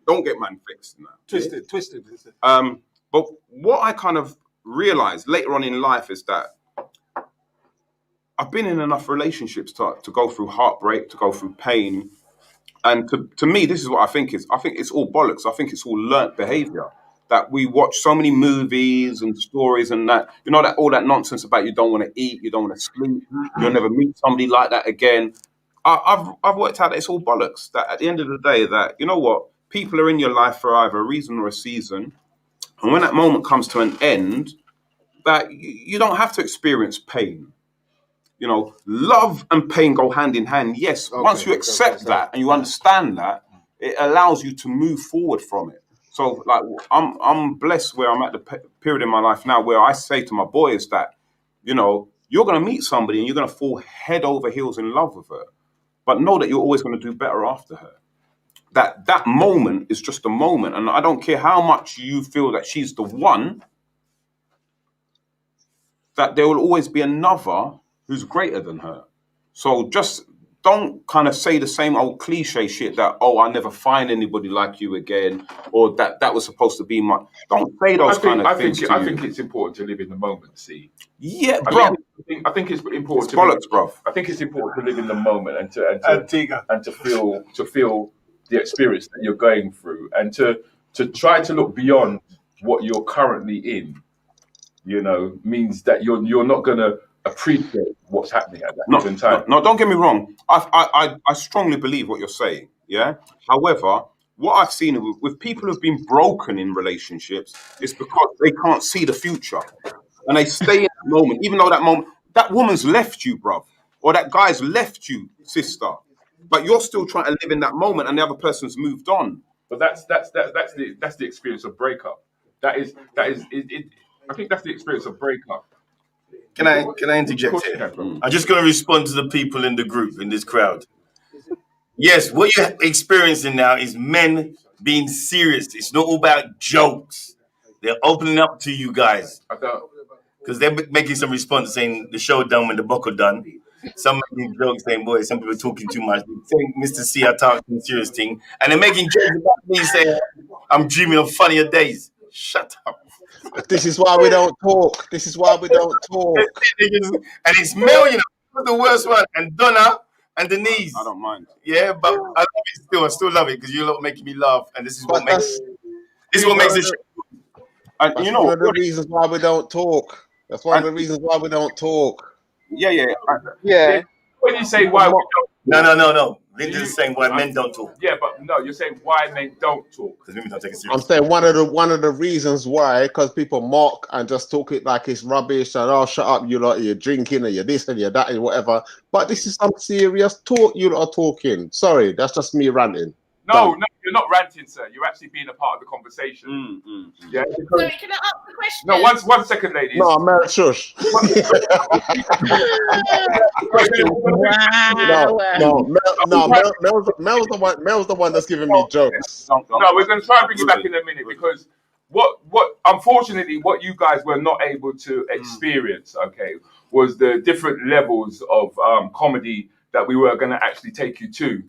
Don't get man fixed now. Twisted. But what I kind of realized later on in life is that I've been in enough relationships to go through heartbreak, to go through pain. And to me, this is what I think is. I think it's all bollocks. I think it's all learnt behavior. That we watch so many movies and stories and that, you know, that all that nonsense about you don't want to eat, you don't want to sleep, you'll never meet somebody like that again. I've worked out that it's all bollocks. That at the end of the day, that, you know what, people are in your life for either a reason or a season. And when that moment comes to an end, that you don't have to experience pain. You know, love and pain go hand in hand. Yes, once you accept that and you understand that, it allows you to move forward from it. So, like, I'm blessed where I'm at the period in my life now where I say to my boys that, you know, you're going to meet somebody and you're going to fall head over heels in love with her, but know that you're always going to do better after her. That moment is just a moment, and I don't care how much you feel that she's the one, that there will always be another who's greater than her. So just don't kind of say the same old cliche shit that, oh, I'll never find anybody like you again, or that was supposed to be my... Don't say those kind of things. I think it's important to live in the moment, see. Yeah, bro. I think it's important. It's bollocks, bro. I think it's important to live in the moment and to feel the experience that you're going through, and to try to look beyond what you're currently in. You know, means that you're not gonna appreciate what's happening at that given time. No, don't get me wrong. I strongly believe what you're saying. Yeah. However, what I've seen with people who've been broken in relationships is because they can't see the future, and they stay in that moment, even though that woman's left you, bruv, or that guy's left you, sister, but you're still trying to live in that moment, and the other person's moved on. But that's the experience of breakup. That is it. I think that's the experience of breakup. Can I interject here? I'm just going to respond to the people in the group, in this crowd. Yes, what you're experiencing now is men being serious. It's not all about jokes. They're opening up to you guys. Because they're making some response saying the show done when the buckle done. Some making jokes saying, boy, some people are talking too much. Saying, Mr. C, I talk some serious thing. And they're making jokes about me saying, I'm dreaming of funnier days. Shut up. This is why we don't talk. This is why we don't talk. And it's Mel, you know, the worst one. And Donna and Denise. I don't mind. Yeah, but I love it still. I still love it because you're making me laugh. And this is what makes it show. And you know, one of the reasons why we don't talk. That's one of the reasons why we don't talk. Yeah. When you say why we don't, no. Linda's saying why men don't talk. Yeah, but no, you're saying why men don't talk. Because women don't take it seriously. I'm saying one of the reasons why, because people mock and just talk it like it's rubbish and, oh, shut up, you lot, you're drinking and you're this and you're that and whatever. But this is some serious talk you lot are talking. Sorry, that's just me ranting. No, you're not ranting, sir. You're actually being a part of the conversation. Yeah. Sorry, can I ask the question? No, one second, ladies. No, Mary, shush. Mel's the one that's giving me jokes. No, we're going to try and bring you back in a minute because what unfortunately what you guys were not able to experience, okay, was the different levels of comedy that we were going to actually take you to.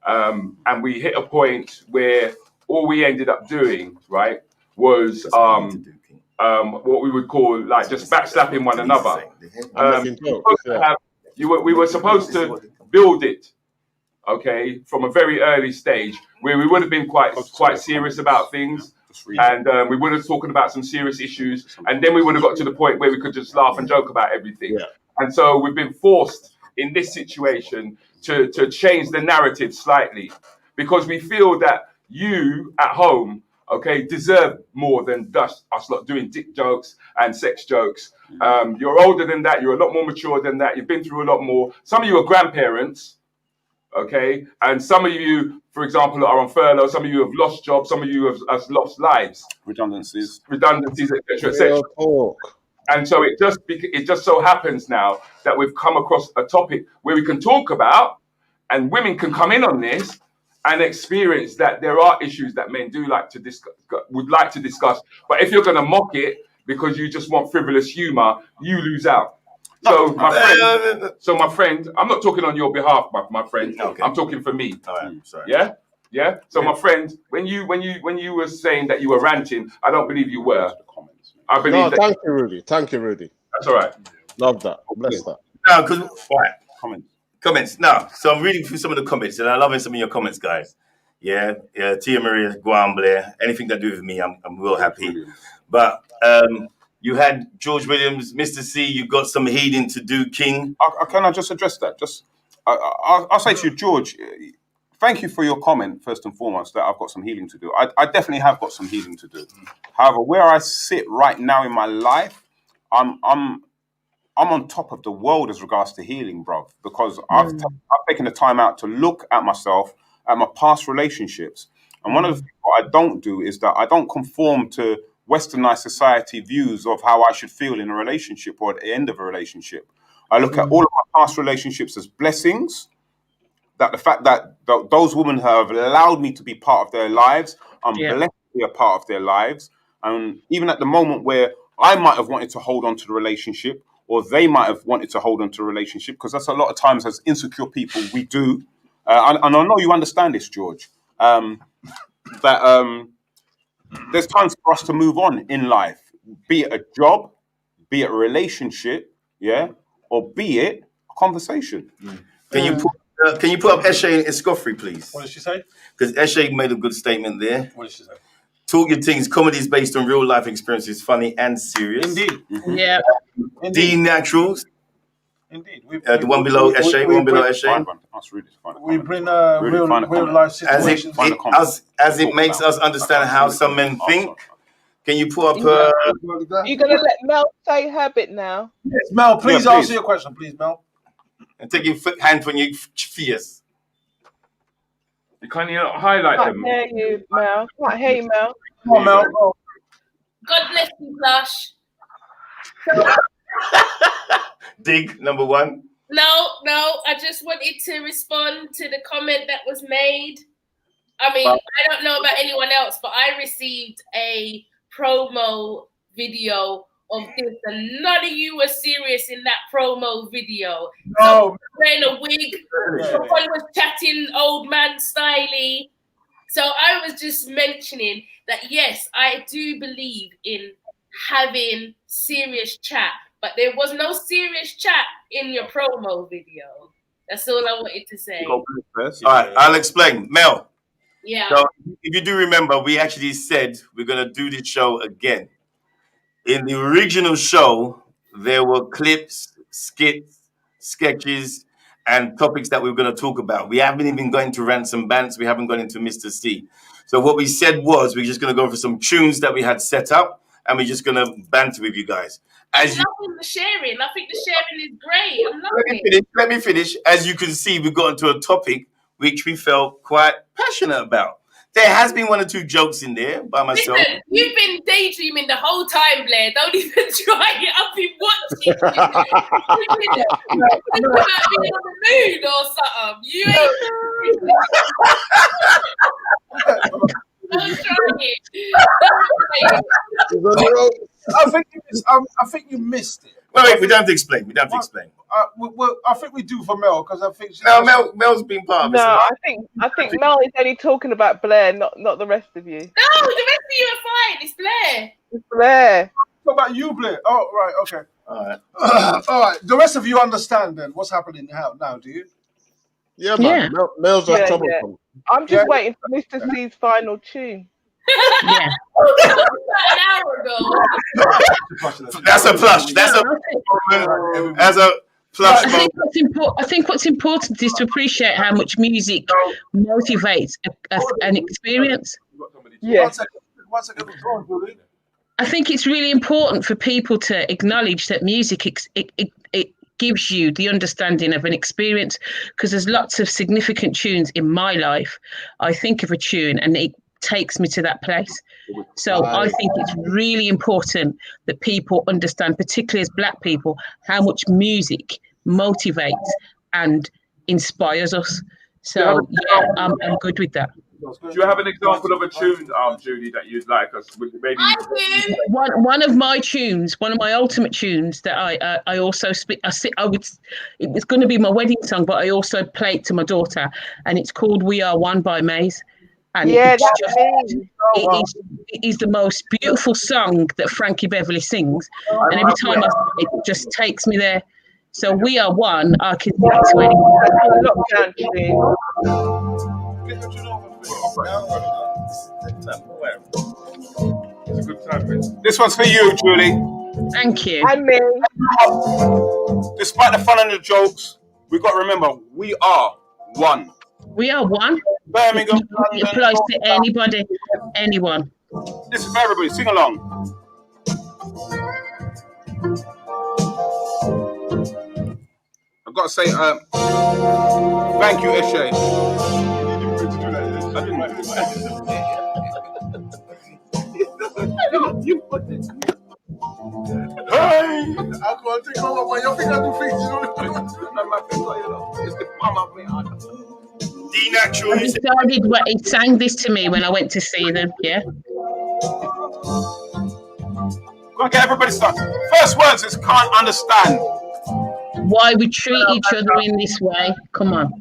And we hit a point where all we ended up doing, right, was what we would call like just backslapping one another. We were supposed to build it, okay, from a very early stage where we would have been quite serious about things, and we would have talking about some serious issues, and then we would have got to the point where we could just laugh and joke about everything. Yeah. And so we've been forced in this situation to change the narrative slightly because we feel that you at home, okay, deserve more than us lot doing dick jokes and sex jokes. You're older than that. You're a lot more mature than that. You've been through a lot more. Some of you are grandparents, Okay, and some of you, for example, are on furlough. Some of you have lost jobs. Some of you have lost lives, redundancies, etc., etc. And so it just so happens now that we've come across a topic where we can talk about, and women can come in on this and experience that there are issues that men do would like to discuss. But if you're going to mock it because you just want frivolous humor, you lose out. So my friend, I'm not talking on your behalf, my friend. Okay. I'm talking for me. All right, sorry. Yeah. So my friend, when you were saying that you were ranting, I don't believe you were. I believe that. Thank you, Rudy. Thank you, Rudy. That's all right. Love that. Bless that. No, because comments. Now, so I'm reading through some of the comments, and I'm loving some of your comments, guys. Yeah. Tia Maria, Guam Blair, anything that do with me, I'm real happy. But you had George Williams, Mr. C. You got some healing to do, King. Can I just address that? I'll say to you, George. Thank you for your comment, first and foremost, that I've got some healing to do. I definitely have got some healing to do. However, where I sit right now in my life, I'm on top of the world as regards to healing, bro. Because I've taken the time out to look at myself, at my past relationships. And one of the things I don't do is that I don't conform to westernized society views of how I should feel in a relationship or at the end of a relationship. I look at all of my past relationships as blessings. That the fact that those women have allowed me to be part of their lives, I'm blessed to be a part of their lives. And even at the moment where I might have wanted to hold on to the relationship, or they might have wanted to hold on to a relationship, because that's a lot of times as insecure people we do. And I know you understand this, George. That there's times for us to move on in life, be it a job, be it a relationship, or be it a conversation. Can you put up Eshe and Escoffery, please? What did she say? Because Eshe made a good statement there. What did she say? Talk your things. Comedy is based on real life experiences, funny and serious. Indeed. Yeah. D Naturals. Indeed. The one below Eshe. One below Eshe. We bring real life situations. As it makes us understand how some men think. Can you put up? You're gonna let Mel say her bit now. Yes, Mel, please answer your question, please, Mel. And take your hand from your face. You can't highlight them. Can't hear you, Mel. Can't hear you, Mel. Come on, Mel. God bless you, Blush. Dig number one. No, I just wanted to respond to the comment that was made. I mean, I don't know about anyone else, but I received a promo video of this, and none of you were serious in that promo video. No. Wearing a wig, someone was chatting old man styly. So I was just mentioning that, yes, I do believe in having serious chat, but there was no serious chat in your promo video. That's all I wanted to say. All right, I'll explain. Mel. Yeah. So if you do remember, we actually said we're going to do this show again. In the original show, there were clips, skits, sketches, and topics that we were going to talk about. We haven't even gone into Rants and Bants. We haven't gone into Mr. C. So what we said was we're just going to go for some tunes that we had set up, and we're just going to banter with you guys. I'm loving the sharing. I think the sharing is great. I'm loving it. Let me finish. As you can see, we got into a topic which we felt quite passionate about. There has been one or two jokes in there by myself. Listen, you've been daydreaming the whole time, Blair. Don't even try it. I've been watching you. You might be on the moon or something. You ain't. Don't try it. I think you missed it. Wait, we don't have to explain. I think we do for Mel, because I think Mel's been part of it. No, I think Mel is only talking about Blair, not the rest of you. No, the rest of you are fine. It's Blair. It's Blair. What about you, Blair? Oh, right, okay. All right. All right. The rest of you understand then what's happening now, do you? Yeah, man. Mel's got trouble. I'm just waiting for Mr. C's final tune. Yeah. An hour ago. That's a plush. That's a plush. I think what's important is to appreciate how much music motivates an experience. Yeah. One second. I think it's really important for people to acknowledge that music it gives you the understanding of an experience, because there's lots of significant tunes in my life. I think of a tune and it takes me to that place. So I think it's really important that people understand, particularly as Black people, how much music motivates and inspires us. So yeah, I'm good with that. Do you have an example of a tune, Julie, that you'd like us with? Maybe One of my tunes, one of my ultimate tunes that I also speak. It was going to be my wedding song, but I also play it to my daughter, and it's called "We Are One" by Maze. And Yeah, it's that's me. it is the most beautiful song that Frankie Beverly sings, and every time it just takes me there. So "We Are One," I can sing it to anyone. It's a good time, man. This one's for you, Julie. Thank you. And me. Despite the fun and the jokes, we got to remember, we are one. We are one. Birmingham. It applies to anybody, anyone. This is for everybody. Sing along. I've got to say, thank you, Eshe. You put it. Hey! I can't take over my your finger to fix it's the palm of my hand. D-Natural. He started what he sang this to me when I went to see them. Yeah. Go on, get everybody started. First words is can't understand. Why we treat each other in this way? Come on.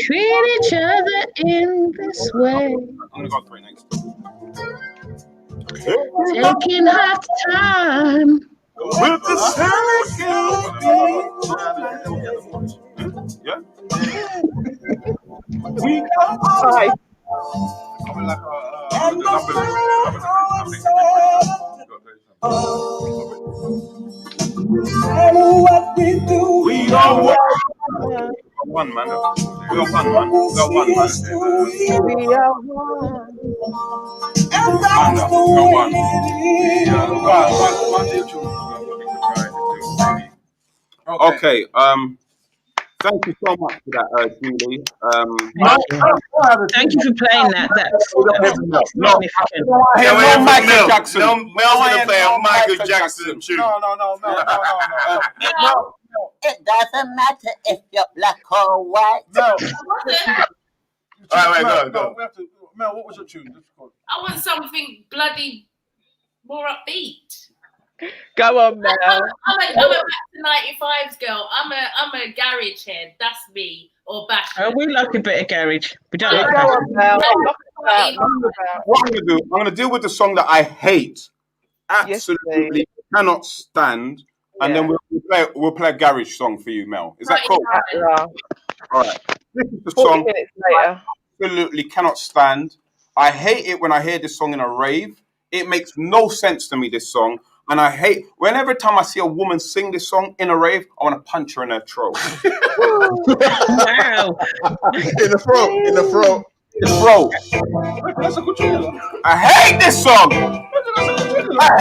Treat each other in this way. I'm gonna go for it next. Taking half time. With the yeah. We got five. What we do, we are one man. We are one man. We are one man. We are one. And that's the way it is. Okay. Thank you so much for that, Julie. Thank you for playing that. That's significant. No Michael Jackson. No, Mel gonna play a Michael Jackson tune. No. It doesn't matter if you're black or white. No. All right, go. Mel, what was your tune? I want something bloody more upbeat. Go on, Mel. I'm a back to 95s girl. I'm a garage head. That's me. Or bash. Oh, we like a bit of garage. We don't like Go on, Mel. What I'm gonna do? I'm gonna deal with the song that I hate, absolutely cannot stand, and then we'll play a garage song for you, Mel. Is that cool? All right. This is the 40 song minutes later. I absolutely cannot stand. I hate it when I hear this song in a rave. It makes no sense to me, this song. And I hate, whenever time I see a woman sing this song in a rave, I want to punch her in her throat. Wow. In the throat. In the throat. I hate this song. I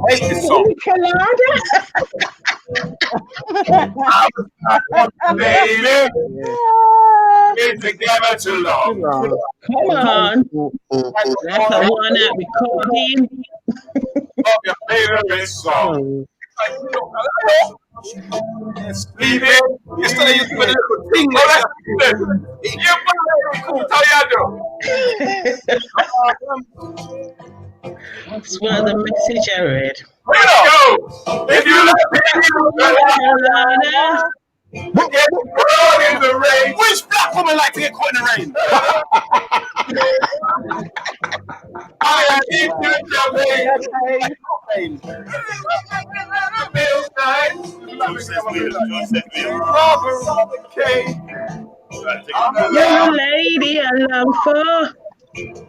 hate this song. Baby, been together too long. Come on. That's the one that recording. Of your favorite song. Sleeping. Instead of you doing a little thing like that. That's one of the message I read. Let's go. If you like get caught in the rain. Which black woman like to get caught in the rain? I am in Young lady I long for.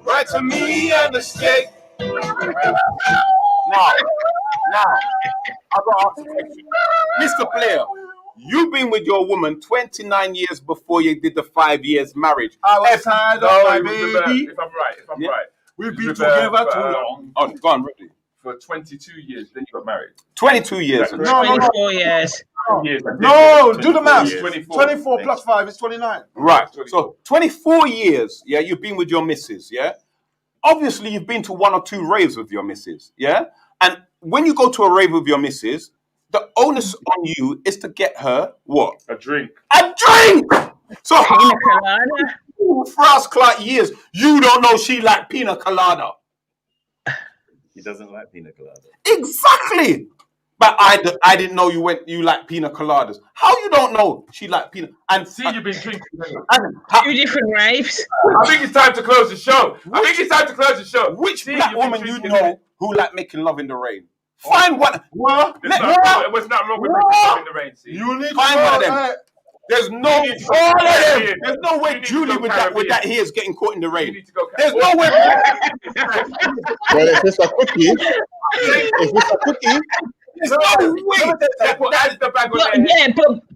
Right to me and the skate. Now, I've got to ask you a question. Mr. Blair, you've been with your woman 29 years before you did the 5 years marriage. I was tired of my baby. If I'm right. We've been With, together too long. Oh, go on, Rudy. For 22 years, then you got married. 22 years. No, no, no. 24 years. No, do the math. 24. 24 plus 5 is 29. Right. So 24 years, yeah, you've been with your missus, yeah? Obviously, you've been to 1 or 2 raves with your missus, yeah? And when you go to a rave with your missus, the onus on you is to get her what? A drink. A drink! So, for us, Clark, years, you don't know she like pina colada. He doesn't like pina colada. Exactly. But I didn't know you like pina coladas. How you don't know she like pina? And see, you've been drinking. Two different raves. I think it's time to close the show. Which black woman you know who like making love in the rain? Find one. It was not wrong with making love in the rain. See? You need Find to one of know them. There's no all of them. There's no way Julie with that hair is getting caught in the rain. There's no way. Well, if it's a cookie, there's no way.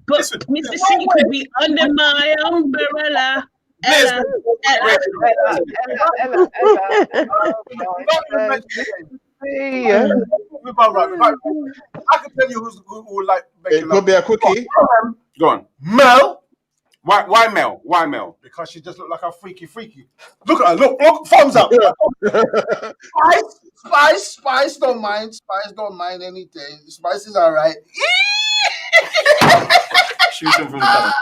But Mr. C could be under my umbrella. Ella. I can tell you who like making it could be a cookie. Go on. Mel. Why Mel? Why Mel? Because she just look like a freaky. Look at her. Look. Thumbs up. Spice don't mind. Spice don't mind anything. Spice is all right. Shoot him from the top.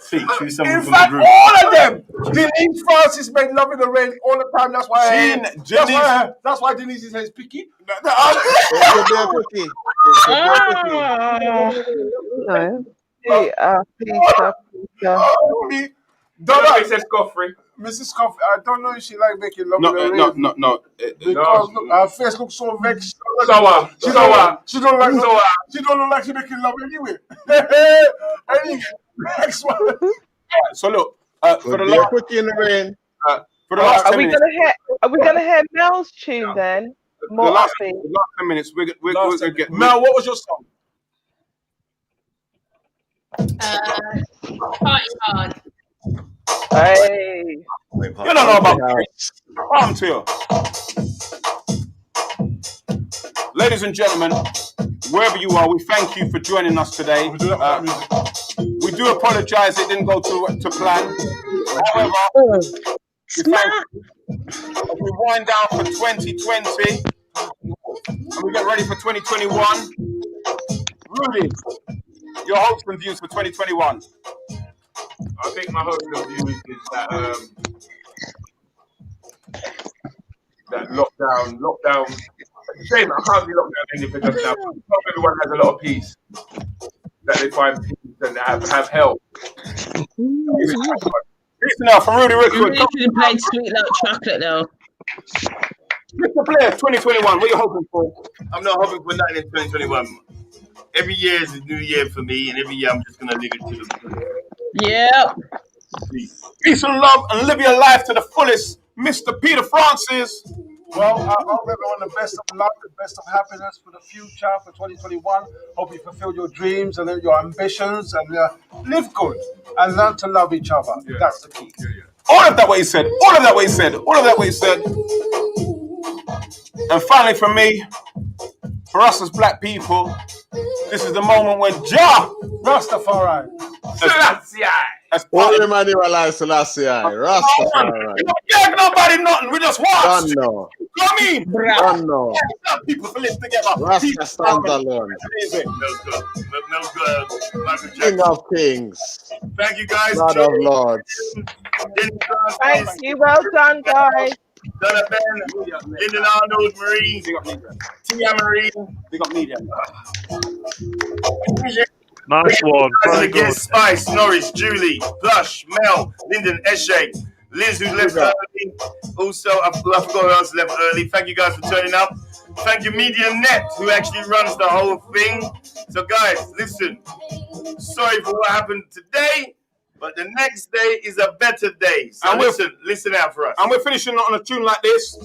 Shoot someone In from fact, the group. all of them. Denise Francis made love in the rain all the time. That's why. That's why Denise is picky. It could be a cookie. Donna says Godfrey. Mrs. Coffee, I don't know if she like making love in the rain. No. Because look, her face looks so vexed. She don't look like she making love anyway. Anyway, next one. So look, for the last cookie in the rain. For the last 10 Are we minutes. gonna hear Mel's tune then? More The last upbeat. 10 minutes, we're gonna get Mel, what was your song? Party hard. Hey. You don't know about Come to you. Ladies and gentlemen, wherever you are, we thank you for joining us today. We do apologize it didn't go to plan. However, we wind down for 2020 and we get ready for 2021. Rudy, your hopes and views for 2021. I think my hopes and views is that lockdown. It's a shame I can't be lockdown anything because now not everyone has a lot of peace. That they find peace and have help. Listen now from Rudy Rick. You really should have played Sweet Like Chocolate though. Mr. Blair, 2021, what are you hoping for? I'm not hoping for nothing in 2021. Every year is a new year for me, and every year I'm just gonna live it to the Yep. Peace and love and live your life to the fullest, Mr. Peter Francis. Well, I hope everyone the best of luck, the best of happiness for the future, for 2021. Hope you fulfill your dreams and your ambitions and live good and learn to love each other. Yeah. That's the key. All of that what he said. All of that what he said. All of that what he said. And finally from me, for us as black people, this is the moment when Jah Rastafari. Selassie. What Emmanuel Haile Selassie, Rastafari. Yeah, nobody nothing. We just watch. Don't know. You know what I mean? Don't know. People to live together. Rasta stands alone. King of kings. Thank you guys. Lord of lords. Thank you. Well done, guys. Donna Ben, Lyndon Arnold, Marie, Tia Marie. Big up media. Nice one. As a guest, Spice, Norris, Julie, Plush, Mel, Lyndon, Eshe, Liz, who left early. Also, I forgot who else left early. Thank you guys for turning up. Thank you, Media Net, who actually runs the whole thing. So, guys, listen. Sorry for what happened today, but the next day is a better day. So, listen out for us. And we're finishing on a tune like this.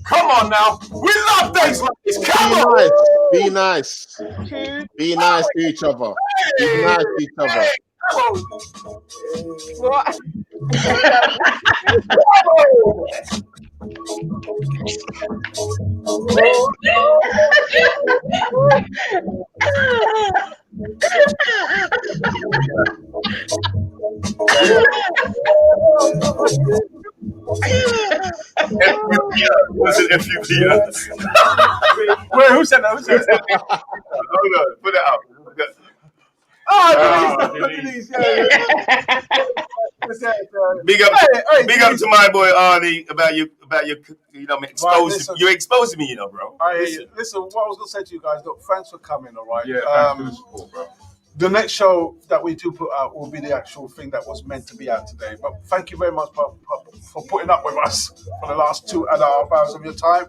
Come on now. We love days like this. Come on. Be nice. Be nice to each other. Be nice to each other. What? Was it FUP? Wait, who said that? Who said that? Hold on, put it up. Big up, big up to my boy Arnie about your, you know, exposing. You're exposing me, you know, bro. I hear you. Listen, what I was gonna say to you guys, look, thanks for coming. All right. Yeah, thanks for the support, bro. The next show that we do put out will be the actual thing that was meant to be out today. But thank you very much for putting up with us for the last 2.5 hours of your time.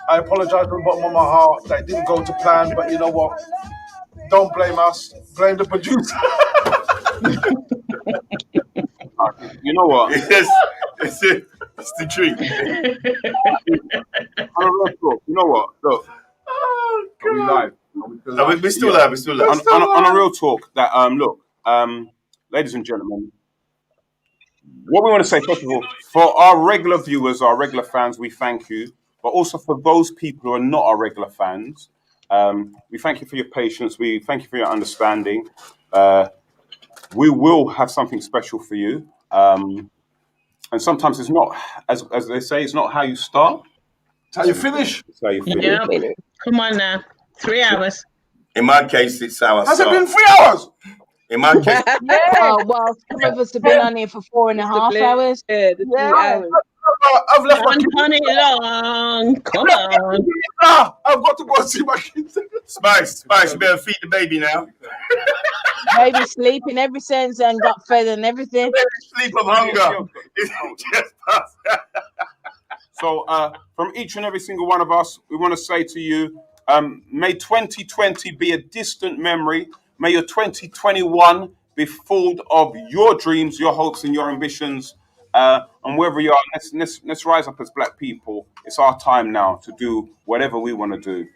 I apologize from the bottom of my heart that it didn't go to plan, but you know what? Don't blame us. Blame the producer. You know what? Yes, it's the truth. You know what? Look. Are we live? We're still live. We're still live. On a real talk, that ladies and gentlemen, what we want to say first of all, for our regular viewers, our regular fans, we thank you. But also for those people who are not our regular fans, we thank you for your patience. We thank you for your understanding. We will have something special for you. And sometimes it's not, as they say, it's not how you start. It's how you finish. It's how you finish. Yeah. Come on now. 3 hours. In my case, it's how I Has it start. been 3 hours? In my case, Oh, well, some of us have been on here for 4.5 hours. Yeah, the 3 hours. I've left my One honey long. Come on. I've got to go and see my kids. Spice, you better feed the baby now. Baby sleeping ever since and got fed and everything. Sleep of hunger. So from each and every single one of us, we want to say to you, may 2020 be a distant memory. May your 2021 be full of your dreams, your hopes, and your ambitions. And wherever you are, let's rise up as Black people. It's our time now to do whatever we want to do.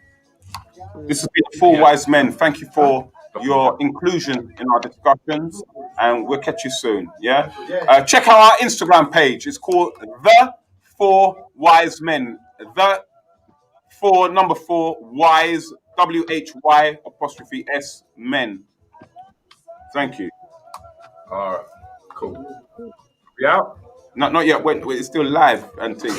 This has been the Four Wise Men. Thank you for your inclusion in our discussions, and we'll catch you soon. Yeah. Check out our Instagram page. It's called The Four Wise Men. The number 4 Wise WHY_S Men. Thank you. All right. Cool. We out? Not yet. Wait, it's still live, Auntie.